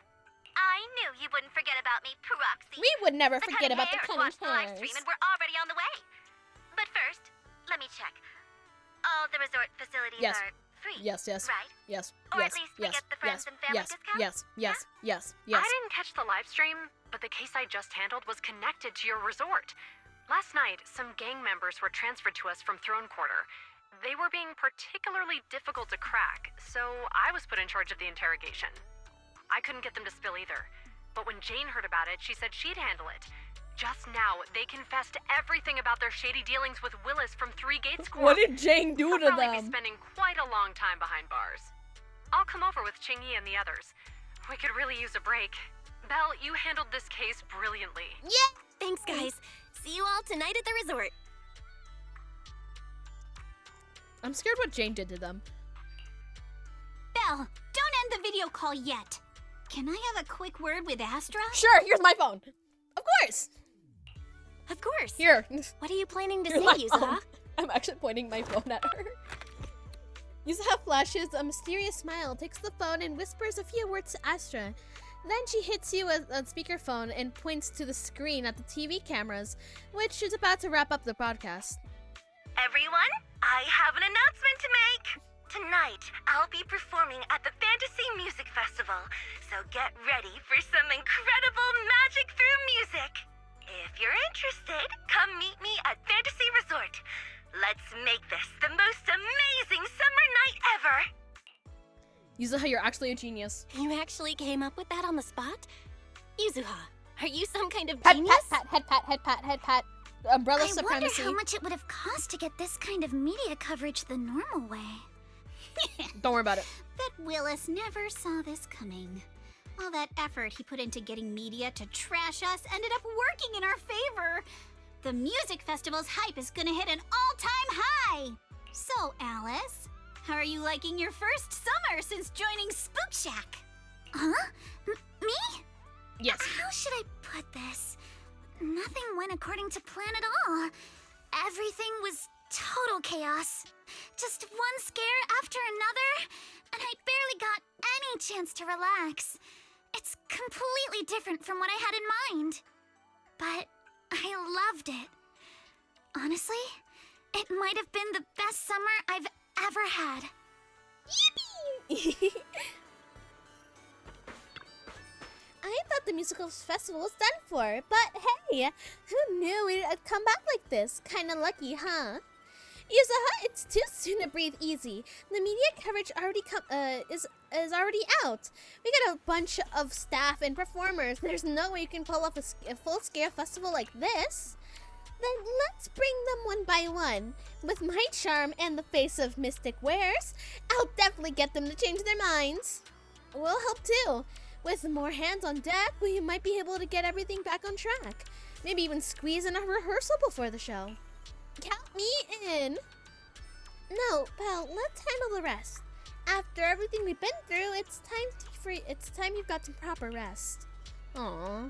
R: I knew you wouldn't forget about me, Proxy.
B: We would never
R: The
B: forget
R: cunning
B: about the
R: hares
B: cunning
R: watched the live stream
B: hairs.
R: and we're already on the way. But first, let me check. All the resort facilities
B: Yes.
R: are
P: free.
B: Yes, yes.
P: Right?
B: Yes.
P: Or
B: yes,
P: at least we
B: yes,
P: get the friends
B: yes,
P: and family
B: yes,
P: discount?
B: yes, yes, yes,
S: I
B: yes.
S: didn't catch the live stream, but the case I just handled was connected to your resort. Last night, some gang members were transferred to us from Throne Quarter. They were being particularly difficult to crack, so I was put in charge of the interrogation. I couldn't get them to spill either, but when Jane heard about it, she said she'd handle it. Just now, they confessed everything about their shady dealings with Willis from Three Gates Corp.
B: What did Jane do to
S: They'll probably
B: them?
S: be spending quite a long time behind bars. I'll come over with Qingyi and the others. We could really use a break. Belle, you handled this case brilliantly.
F: Yeah! Thanks, guys. See you all tonight at the resort.
B: I'm scared what Jane did to them.
E: Belle, don't end the video call yet. Can I have a quick word with Astra?
B: Sure, here's my phone. Of course.
F: Of course.
B: Here.
F: What are you planning to
B: Here's
F: say,
B: my
F: Yuza?
B: phone. I'm actually pointing my phone at her. Yuza flashes a mysterious smile, takes the phone, and whispers a few words to Astra. Then she hits you with a speakerphone and points to the screen at the TV cameras, which is about to wrap up the broadcast.
R: Everyone, I have an announcement to make. Tonight, I'll be performing at the Fantasy Music Festival, so get ready for some incredible magic through music. If you're interested, come meet me at Fantasy Resort. Let's make this the most amazing summer night ever.
B: Yuzuha, you're actually a genius.
F: You actually came up with that on the spot? Yuzuha, are you some kind of
B: Pat,
F: genius?
B: pat, pat, head pat, head pat. Umbrella
P: I
B: supremacy.
P: wonder how much it would have cost to get this kind of media coverage the normal way.
B: Don't worry about it.
E: Bet Willis never saw this coming. All that effort he put into getting media to trash us ended up working in our favor. The music festival's hype is gonna hit an all-time high. So, Alice, how are you liking your first summer since joining Spook Shack?
P: Huh? Me?
B: Yes.
P: How should I put this? Nothing went according to plan at all. Everything was total chaos. Just one scare after another, and I barely got any chance to relax. It's completely different from what I had in mind. But I loved it. Honestly, it might have been the best summer I've ever had.
B: Yippee! I thought the musical festival was done for, but hey, who knew it'd come back like this? Kinda lucky, huh? Yuzuha, it's too soon to breathe easy. The media coverage already is already out. We got a bunch of staff and performers. There's no way you can pull off a full-scale festival like this. Then let's bring them one by one. With my charm and the face of Mystic Wares, I'll definitely get them to change their minds. We'll help too. With more hands on deck, we might be able to get everything back on track. Maybe even squeeze in a rehearsal before the show. Count me in. No, Belle, let's handle the rest. After everything we've been through, it's time you've got some proper rest. Aw,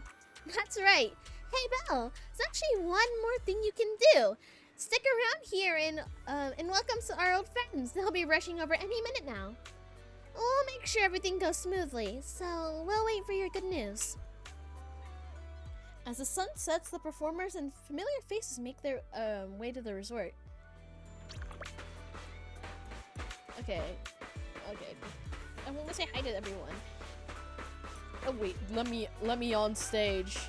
B: that's right. Hey, Belle, there's actually one more thing you can do. Stick around here and welcome our old friends. They'll be rushing over any minute now. We'll make sure everything goes smoothly, so we'll wait for your good news. As the sun sets, the performers and familiar faces make their way to the resort. Okay. I want to say hi to everyone. Oh wait, let me on stage.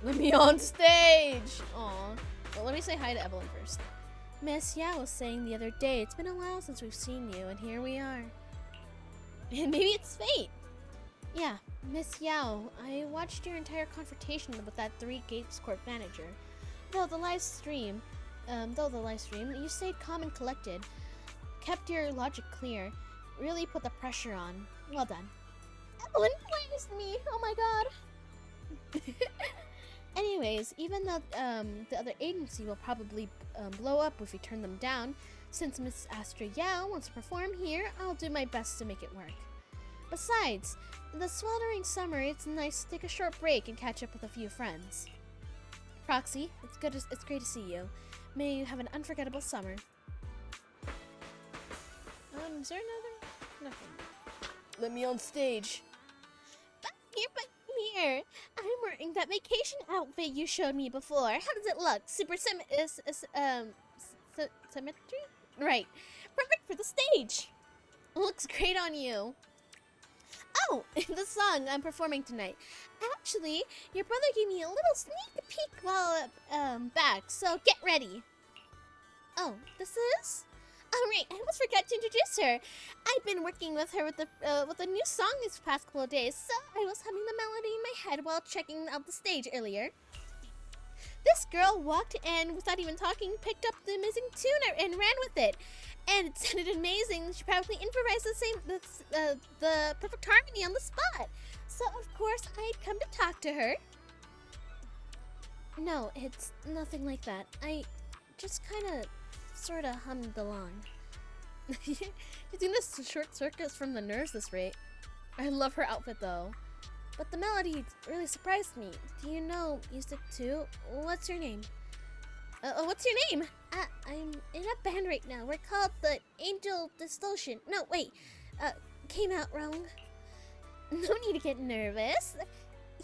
B: Let me on stage! Aw. Well, let me say hi to Evelyn first. Miss Yao was saying the other day, it's been a while since we've seen you, and here we are. And maybe it's fate. Yeah, Miss Yao, I watched your entire confrontation with that Three Gates Corp manager. Though the live stream, you stayed calm and collected, kept your logic clear, really put the pressure on. Well done. Evelyn praised me! Oh my god! Anyways, even though the other agency will probably blow up if we turn them down, since Miss Astra Yao wants to perform here, I'll do my best to make it work. Besides, in the sweltering summer, it's nice to take a short break and catch up with a few friends. Proxy, it's great to see you. May you have an unforgettable summer. Is there another? Nothing. Let me on stage. But here. I'm wearing that vacation outfit you showed me before. How does it look? Super symmetry? Right. Perfect for the stage. Looks great on you. Oh, the song I'm performing tonight. Actually, your brother gave me a little sneak peek while back, so get ready. Oh, this is? Oh, right, I almost forgot to introduce her. I've been working with her with a new song these past couple of days, so I was humming the melody in my head while checking out the stage earlier. This girl walked and, without even talking, picked up the amazing tune and ran with it. And it sounded amazing. She probably improvised the perfect harmony on the spot. So, of course, I'd come to talk to her. No, it's nothing like that. I just kind of, sort of hummed along. She's doing this short circuits from the nerves this rate. I love her outfit, though. But the melody really surprised me. Do you know music too? What's your name? What's your name? I'm in a band right now. We're called the Angel Distortion. No, wait. Came out wrong. No need to get nervous.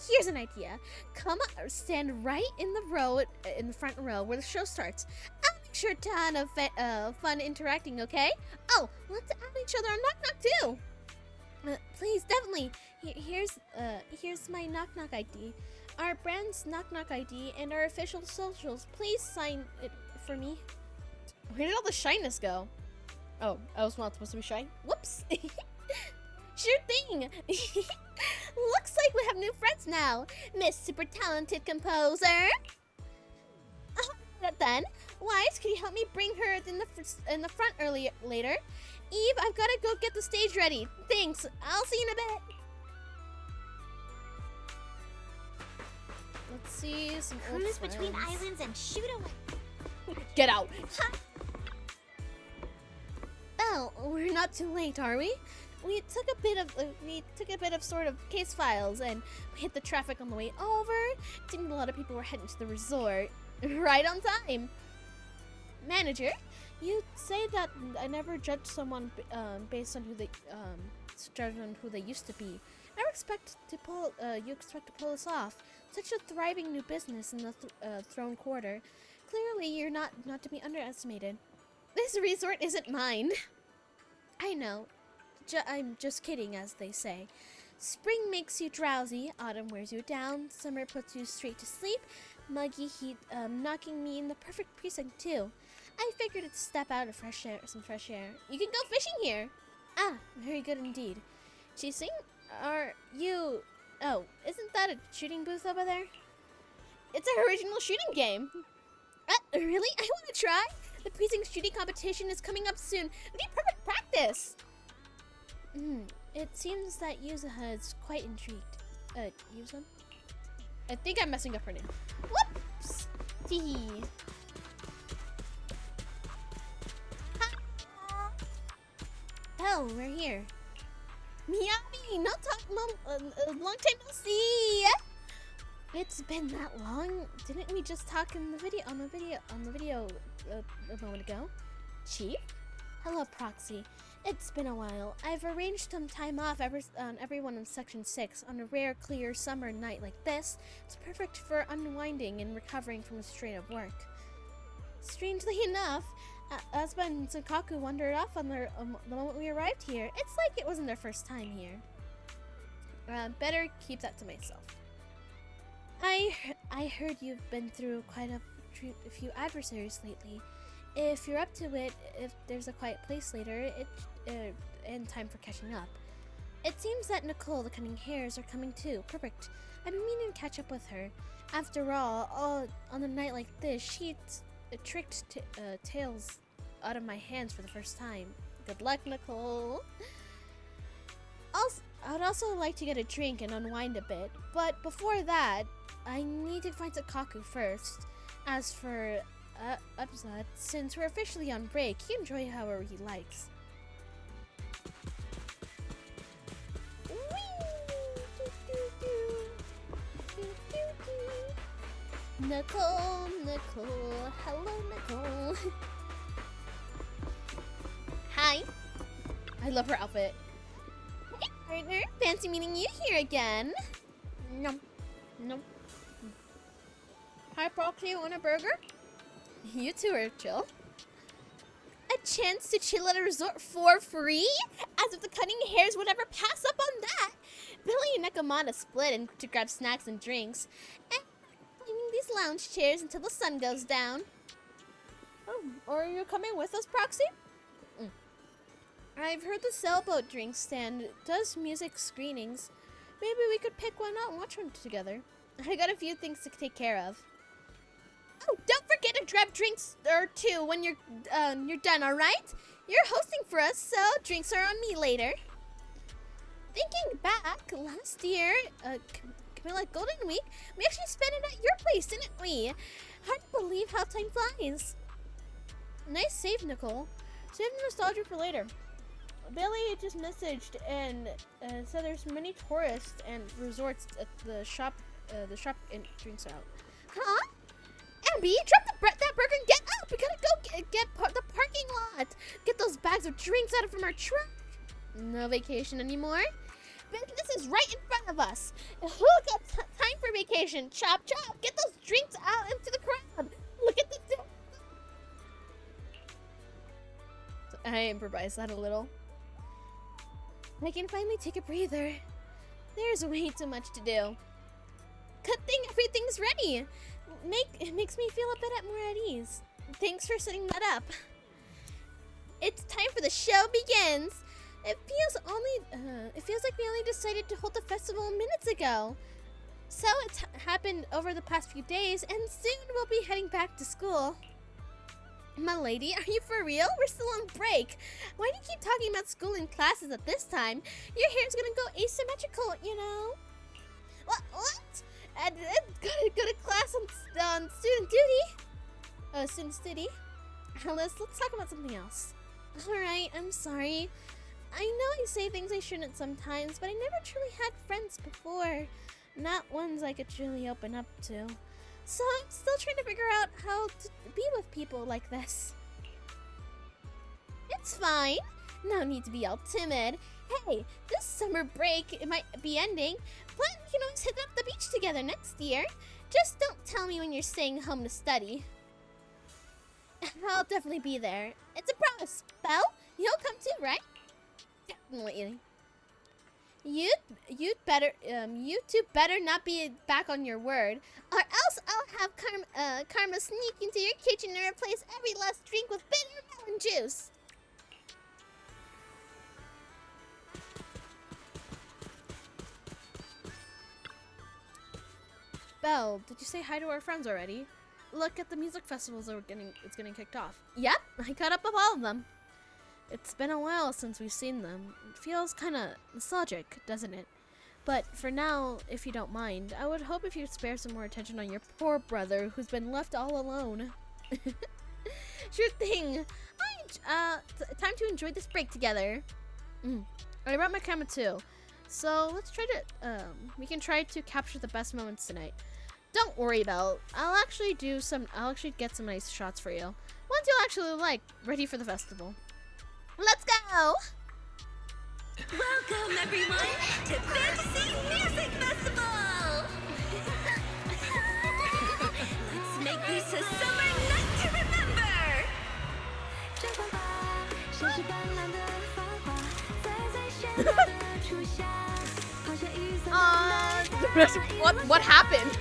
B: Here's an idea. Come stand right in the front row where the show starts. I'll make sure to have fun interacting, okay? Oh, let's add each other on Knock Knock too. Please, definitely. Here's my Knock Knock ID. Our brand's Knock Knock ID and our official socials. Please sign it for me. Where did all the shyness go? Oh, I was not supposed to be shy. Whoops. Sure thing. Looks like we have new friends now. Miss Super Talented Composer. Then, Wise, could you help me bring her in the front later? Eve, I've got to go get the stage ready. Thanks. I'll see you in a bit. Let's see some old
C: Cruise
B: friends.
C: between islands and shoot away.
B: Get out. Well, we're not too late, are we? We took a bit of sort of case files, and we hit the traffic on the way over. It seemed a lot of people were heading to the resort right on time. Manager, you say that I never judge someone based on who they used to be. You expect to pull this off. Such a thriving new business in the Throne Quarter. Clearly, you're not to be underestimated. This resort isn't mine. I know. I'm just kidding, as they say. Spring makes you drowsy, autumn wears you down, summer puts you straight to sleep, muggy heat knocking me in the perfect precinct too. I figured to step out of some fresh air. You can go fishing here. Ah, very good indeed. Chasing? Are you... Oh, isn't that a shooting booth over there? It's an original shooting game. Really? I want to try. The precinct shooting competition is coming up soon. It'd be perfect practice. It seems that Yuzuha is quite intrigued. Yuzuha? I think I'm messing up her name. Whoops! Tee. Oh, we're here. Miami, long time no see. It's been that long. Didn't we just talk in the video on the video a moment ago? Chief? Hello, Proxy. It's been a while. I've arranged some time off on everyone in Section 6 on a rare, clear summer night like this. It's perfect for unwinding and recovering from a strain of work. Strangely enough, Asba and Senkaku wandered off on the moment we arrived here. It's like it wasn't their first time here. Better keep that to myself. I heard you've been through quite a few adversaries lately. If you're up to it, if there's a quiet place later, and time for catching up. It seems that Nicole, the Cunning Hares, are coming too. Perfect. I've been meaning to catch up with her. After all on a night like this, she tricked tails out of my hands for the first time. Good luck, Nicole. I'd also like to get a drink and unwind a bit, but before that, I need to find Senkaku first. As for Upside, since we're officially on break, he can enjoy however he likes. Nicole, hello Nicole. Hi. I love her outfit. Hey partner, fancy meeting you here again. No. Hi Proxy, want a burger? You two are chill. A chance to chill at a resort for free? I As if the cunning hares would ever pass up on that! Billy and Nekomata split to grab snacks and drinks, and cleaning these lounge chairs until the sun goes down. Oh, or you're coming with us, Proxy? I've heard the sailboat drink stand does music screenings. Maybe we could pick one out and watch one together. I got a few things to take care of. Oh, don't forget to grab drinks or two when you're done, all right? You're hosting for us, so drinks are on me later. Thinking back, last year, Camilla Golden Week, we actually spent it at your place, didn't we? Hard to believe how time flies. Nice save, Nicole. Save the nostalgia for later. Billy just messaged and said there's many tourists and resorts at the shop. The shop and drinks out. Huh? Abby, drop that burger and get up. We gotta go get the parking lot. Get those bags of drinks out from our truck. No vacation anymore. Business is right in front of us. Who got time for vacation? Chop, chop. Get those drinks out into the crowd. Look at the. I improvised that a little. I can finally take a breather. There's way too much to do. Good thing everything's ready. It makes me feel a bit more at ease. Thanks for setting that up. It's time for the show begins. It feels like we only decided to hold the festival minutes ago. So it's happened over the past few days, and soon we'll be heading back to school. My lady, are you for real? We're still on break. Why do you keep talking about school and classes at this time? Your hair's gonna go asymmetrical, you know. What? I gotta go to class on student duty. Student duty. Alice, let's talk about something else. Alright, I'm sorry. I know I say things I shouldn't sometimes, but I never truly had friends before. Not ones I could truly open up to. So I'm still trying to figure out how to be with people like this. It's fine. No need to be all timid. Hey, this summer break, it might be ending, but we can always hit up the beach together next year. Just don't tell me when you're staying home to study. I'll definitely be there. It's a promise. Belle, you'll come too, right? Definitely. You two better not be back on your word, or else I'll have Karma sneak into your kitchen and replace every last drink with bitter melon juice. Belle, did you say hi to our friends already? Look at the music festivals that it's getting kicked off. Yep, I caught up with all of them. It's been a while since we've seen them. It feels kinda nostalgic, doesn't it? But for now, if you don't mind, I would hope if you'd spare some more attention on your poor brother who's been left all alone. Sure thing. Time to enjoy this break together. I brought my camera too. So let's try to, we can try to capture the best moments tonight. Don't worry, Belle. I'll actually get some nice shots for you. Ones you'll actually ready for the festival. Let's go!
R: Welcome, everyone, to Fantasy Music Festival! Let's make this a summer night to remember!
B: What happened?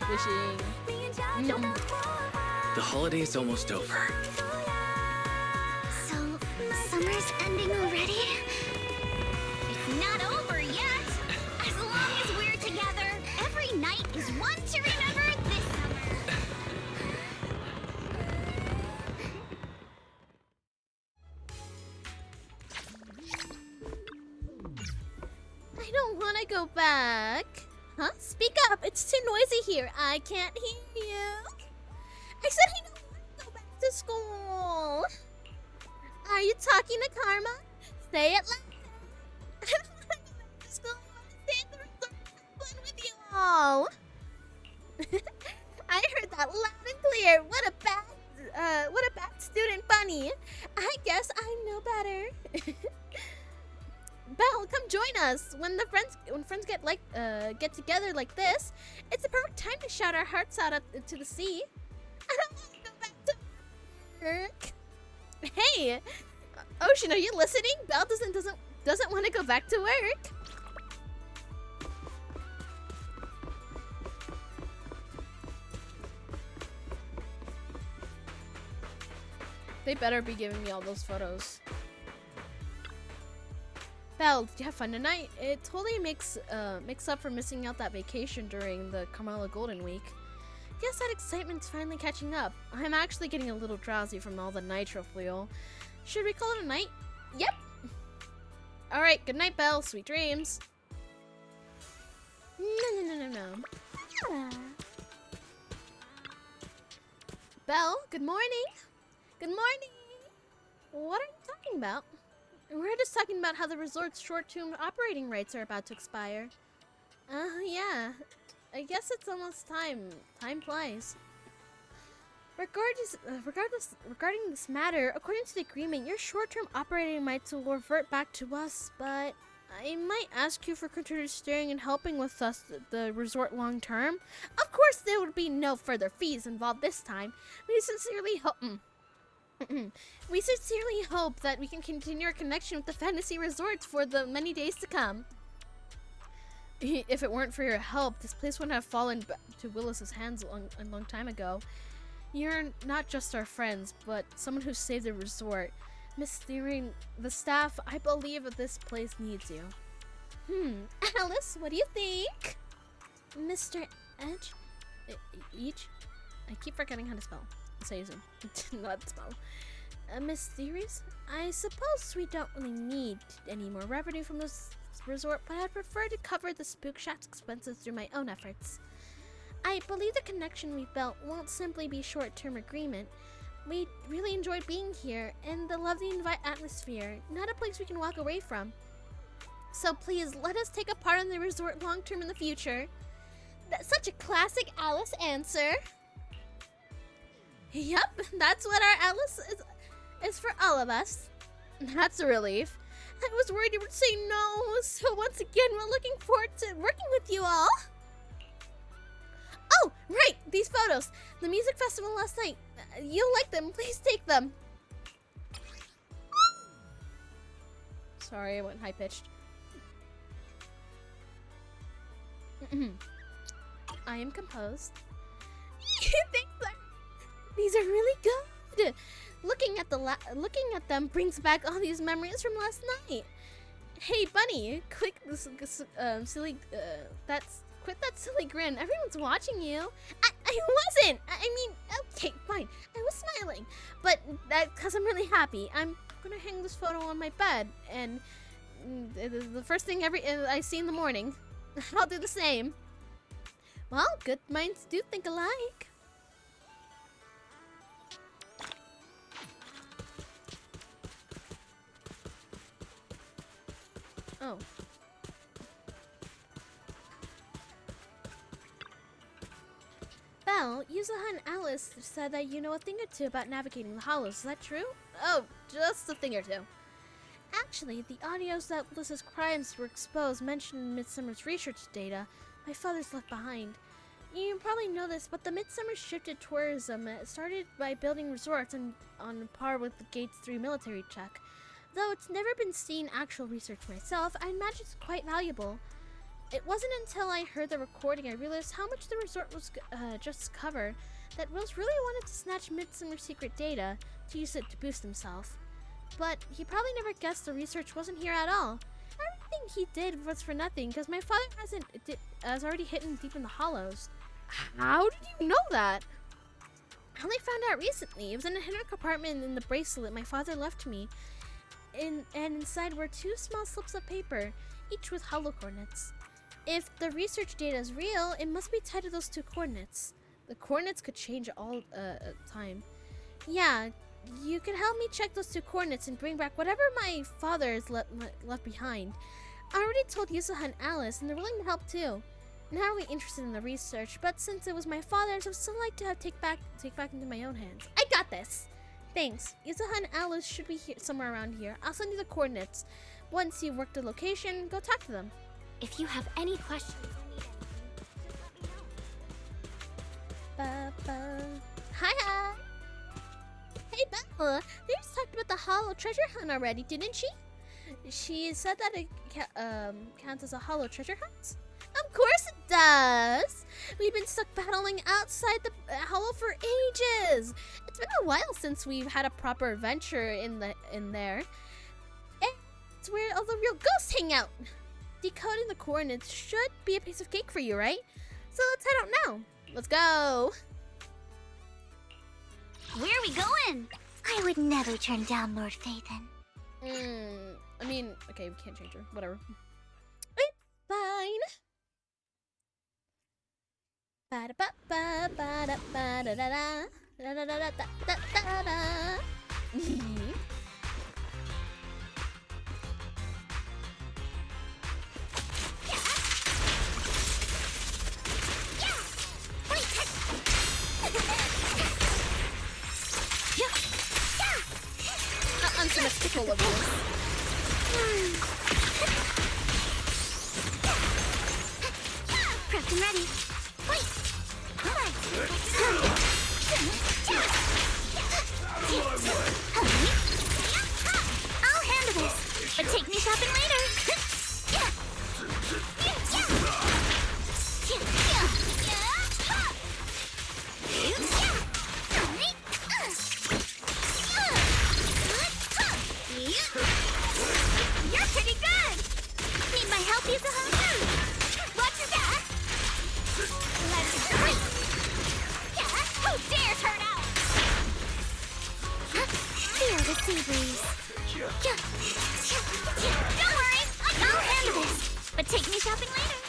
B: Fishing. Nom.
D: The holiday's almost over.
C: So, summer's ending already?
E: It's not over yet! As long as we're together, every night is one to remember this summer.
B: I don't want to go back. Huh? Speak up. It's too noisy here. I can't hear you. I said I don't want to go back to school. Are you talking to Karma? Say it loud. I don't want to go back to school. I want to stay at the resort and have fun with you all. I heard that loud and clear. What a bad student, Bunny. I guess I know better. Belle, come join us. When friends get together like this, it's the perfect time to shout our hearts out to the sea. I don't want to go back to work. Hey, Ocean, are you listening? Belle doesn't want to go back to work. They better be giving me all those photos. Belle, did you have fun tonight? It totally makes up for missing out that vacation during the Carmela Golden Week. Guess that excitement's finally catching up. I'm actually getting a little drowsy from all the nitro fuel. Should we call it a night? Yep! Alright, good night, Belle. Sweet dreams. No. Belle, good morning. Good morning. What are you talking about? We're just talking about how the resort's short-term operating rights are about to expire. Yeah. I guess it's almost time. Time flies. Regarding this matter, according to the agreement, your short-term operating rights will revert back to us, but I might ask you for considering and helping with us the resort long-term. Of course, there would be no further fees involved this time. We sincerely hope that we can continue our connection with the fantasy resorts for the many days to come. If it weren't for your help, this place wouldn't have fallen to Willis's hands a long time ago. You're not just our friends, but someone who saved the resort. Miss Theory, the staff, I believe that this place needs you. Alice, what do you think? Mr. Edge? I keep forgetting how to spell. Say his name. Not spell. Miss Theories, I suppose we don't really need any more revenue from this resort, but I'd prefer to cover the Spook Shack's expenses through my own efforts. I believe the connection we've built won't simply be short-term agreement. We really enjoyed being here, and the lovely atmosphere, not a place we can walk away from. So please, let us take a part in the resort long-term in the future. That's such a classic Alice answer. Yep, that's what our Alice is for all of us. That's a relief. I was worried you would say no, so once again, we're looking forward to working with you all. Oh, right, these photos. The music festival last night. You'll like them. Please take them. Sorry, I went high-pitched. I am composed. Thanks, sir. These are really good. Looking at them brings back all these memories from last night. Hey, Bunny, quit that silly grin. Everyone's watching you. I wasn't. I mean, okay, fine. I was smiling, but that's because I'm really happy. I'm gonna hang this photo on my bed, and the first thing I see in the morning. I'll do the same. Well, good minds do think alike. Oh. Belle, Yuzuha and Alice said that you know a thing or two about navigating the hollows. Is that true? Oh, just a thing or two. Actually, the audios that Lys's crimes were exposed mentioned Midsummer's research data my father's left behind. You probably know this, but the Midsummer shifted tourism. It started by building resorts on par with the Gates 3 military check. Though it's never been seen actual research myself, I imagine it's quite valuable. It wasn't until I heard the recording I realized how much the resort was just covered that Rose really wanted to snatch Midsummer's secret data to use it to boost himself. But he probably never guessed the research wasn't here at all. Everything he did was for nothing, because my father has already hidden deep in the hollows. How did you know that? I only found out recently. It was in a hidden compartment in the bracelet my father left me. And inside were 2 small slips of paper, each with hollow coordinates. If the research data is real, it must be tied to those 2 coordinates. The coordinates could change all time. Yeah, you can help me check those 2 coordinates and bring back whatever my father has left behind. I already told Yuzuha and Alice, and they're willing to help too. Not really interested in the research, but since it was my father's, I'd still like to take back into my own hands. I got this! Thanks. Yuzuha and Alice should be here, somewhere around here. I'll send you the coordinates. Once you've worked the location, go talk to them.
O: If you have any questions,
B: Hi. Hey, Bella, they just talked about the hollow treasure hunt already, didn't she? She said that it counts as a hollow treasure hunt? Of course it does! We've been stuck battling outside the hollow for ages! It's been a while since we've had a proper adventure in there. And it's where all the real ghosts hang out! Decoding the coordinates should be a piece of cake for you, right? So let's head out now! Let's go!
C: Where are we going? I would never turn down Lord Phaethon.
B: I mean, okay, we can't change her. Whatever. It's fine. Ba-da-ba-ba-ba-da-ba-da-da-da. Da-da-da-da-da-da-da-da. I'm so much control over this.
C: Prepped and ready. Wait. I'll handle this, but take me shopping later. You're pretty good! Need my help, Yuzuha? Watch your back! Let's go! Yeah, who dares hurt out? Feel the sea breeze. Don't worry, I'll handle this. But take me shopping later.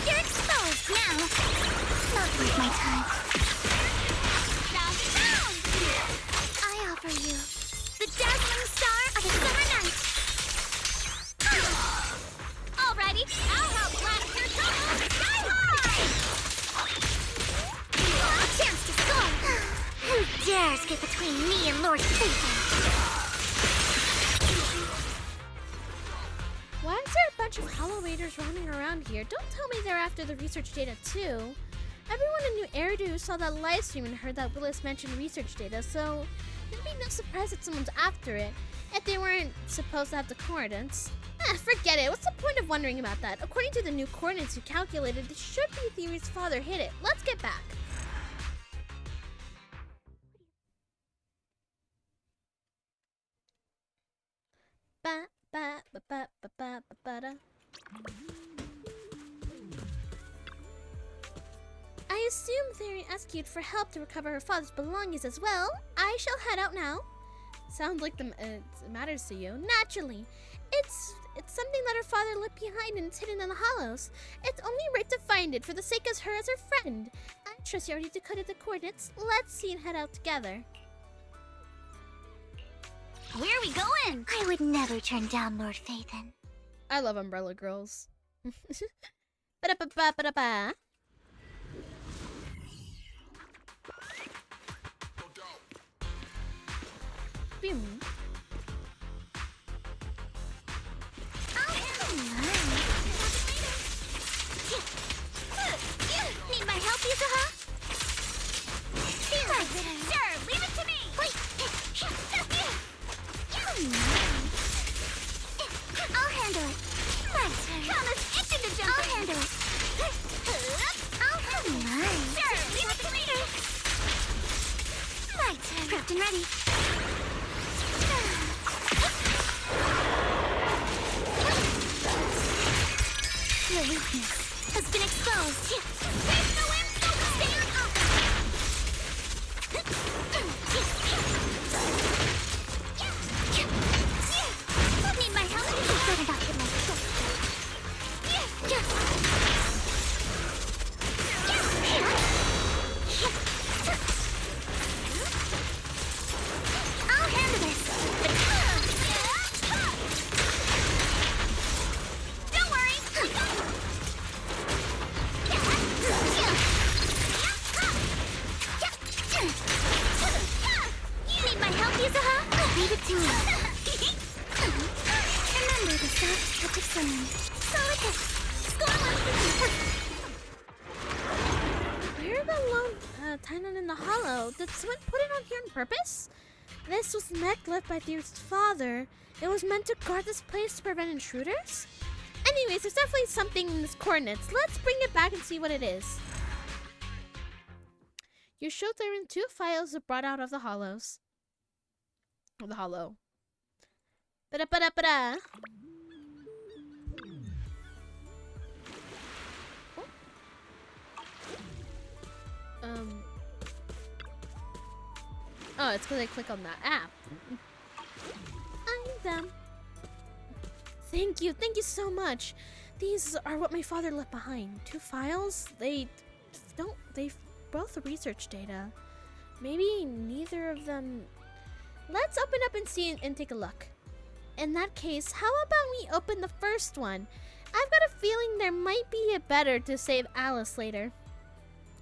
C: You're exposed now. Not worth my time. Round and round! I offer you the dazzling star of a summer night. Alrighty, I'll help blast your trouble sky high! Chance to score! Who dares get between me and Lord Phaethon?
B: Why is there a bunch of Hollow Raiders roaming around here? Don't tell me they're after the research data too. Everyone in New Eridu saw that live stream and heard that Willis mentioned research data, so it'd be no surprise that someone's after it, if they weren't supposed to have the coordinates. Forget it. What's the point of wondering about that? According to the new coordinates you calculated, it should be Theory's father hit it. Let's get back. Ba ba ba ba ba ba ba ba da. I assume Theory asked you for help to recover her father's belongings as well. I shall head out now. Sounds like it matters to you. Naturally. It's something that her father left behind and it's hidden in the hollows. It's only right to find it for the sake of her as her friend. I trust you already decoded the coordinates. Let's see and head out together.
C: Where are we going? I would never turn down Lord Phaethon.
B: I love Umbrella Girls. Ba-da-ba-ba-ba-da-ba. Boom.
C: Need my help, Yuzuha? Sure, leave it to me! Wait! I'll handle it. My turn. Thomas itching to jump. I'll handle it. I'll handle it. Sure, leave it to me. My turn. Prepped and ready. Your weakness has been exposed. There's no insult to stay on Need my help? You better not get my foot. I'll handle this. Don't worry. You need my help, Yuzuha? Leave it to me. Remember the soft touch of sand. Solid hit. Score one.
B: Where are the lone Thailand in the Hollow. Did someone put it on here on purpose? This was the mech left by Deer's father. It was meant to guard this place to prevent intruders? Anyways, there's definitely something in this coordinates. Let's bring it back and see what it is. You showed there in 2 files brought out of the hollows. Of the hollow. Ba-da-ba-da-ba-da. Oh, it's because I click on that app. I'm dumb. Thank you so much. These are what my father left behind. 2 files? They both research data. Maybe neither of them. Let's open up and see and take a look. In that case, how about we open the first one? I've got a feeling there might be a better to save Alice later.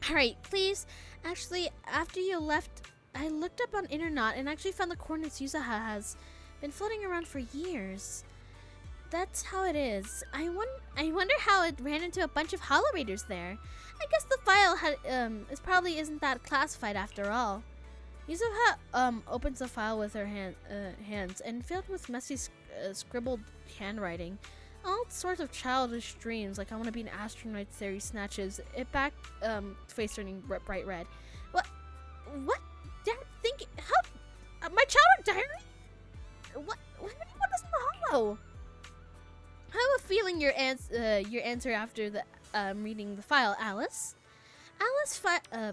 B: Alright, please. Actually, after you left, I looked up on internet and actually found the coordinates Yuzaha has been floating around for years. That's how it is. I wonder how it ran into a bunch of Hollow Raiders there. I guess the file probably isn't that classified after all. Yuzaha opens the file with her hands and filled with messy scribbled handwriting. All sorts of childish dreams, like I want to be an astronaut theory, snatches it back, face turning bright red. What? Dad, think how? My childhood diary? What is in the hollow? I have a feeling your answer after the reading the file, Alice. Alice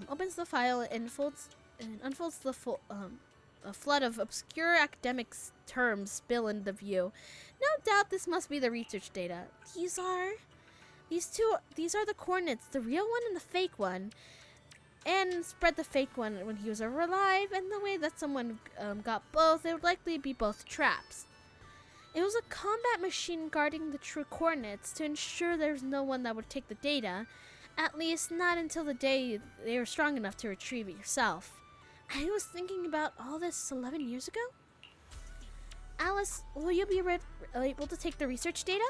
B: opens the file and unfolds the a flood of obscure academic terms spill into view. No doubt this must be the research data. These are the coordinates, the real one and the fake one. And spread the fake one when he was alive, and the way that someone got both, it would likely be both traps. It was a combat machine guarding the true coordinates to ensure there's no one that would take the data, at least not until the day they were strong enough to retrieve it yourself. I was thinking about all this 11 years ago. Alice, will you be able to take the research data?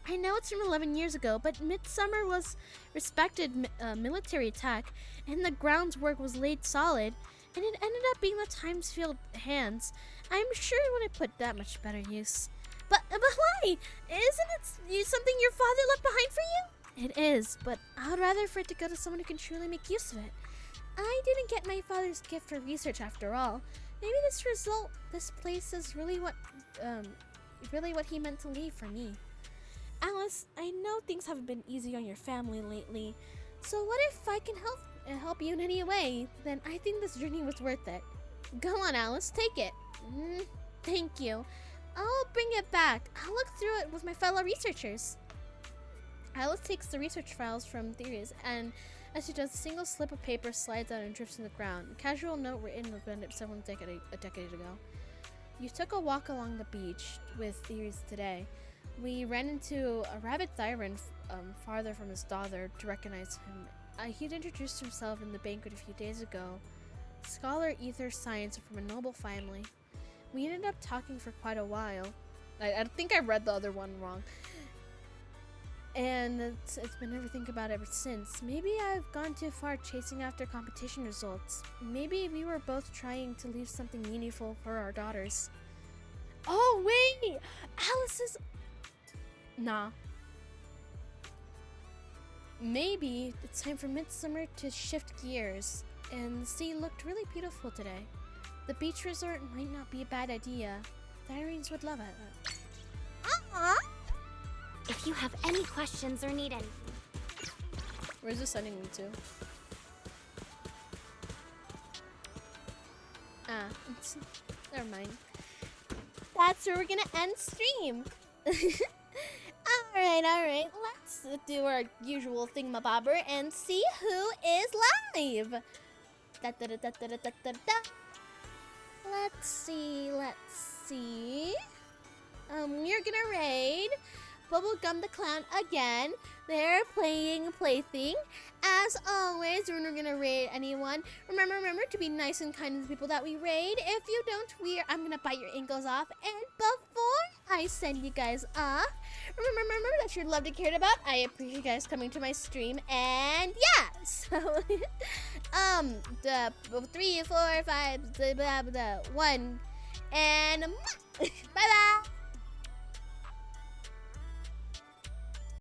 B: I know it's from 11 years ago, but Midsummer was respected military tech, and the groundwork was laid solid, and it ended up being the Times Field hands. I'm sure it wouldn't put that much better use. But why? Isn't it something your father left behind for you? It is, but I'd rather for it to go to someone who can truly make use of it. I didn't get my father's gift for research after all. Maybe this place is really what he meant to leave for me. Alice, I know things haven't been easy on your family lately, so what if I can help you in any way? Then I think this journey was worth it. Go on, Alice, take it. Thank you. I'll bring it back. I'll look through it with my fellow researchers. Alice takes the research files from Theories, and as she does, a single slip of paper slides out and drifts to the ground. A casual note written a decade ago. You took a walk along the beach with Theories today. We ran into a rabbit Thyron farther from his daughter to recognize him. He'd introduced himself in the banquet a few days ago. Scholar Ether Science from a noble family. We ended up talking for quite a while. I think I read the other one wrong. And it's been everything about ever since. Maybe I've gone too far chasing after competition results. Maybe we were both trying to leave something meaningful for our daughters. Oh, wait! Alice's... Nah. Maybe it's time for Midsummer to shift gears. And the sea looked really beautiful today. The beach resort might not be a bad idea. The Irines would love it.
O: If you have any questions or need any...
B: Where's this sending me to? Never mind. That's where we're gonna end stream. Alright. Let's do our usual thingamabobber and see who is live. Let's see. We're gonna raid Bubblegum the Clown again. They're playing Plaything. As always, when we're gonna raid anyone, remember to be nice and kind to the people that we raid. If you don't, I'm gonna bite your ankles off. And before I send you guys off, remember that you're loved and cared about. I appreciate you guys coming to my stream. And yeah, so the 3, 4, 5, the 1, and bye bye.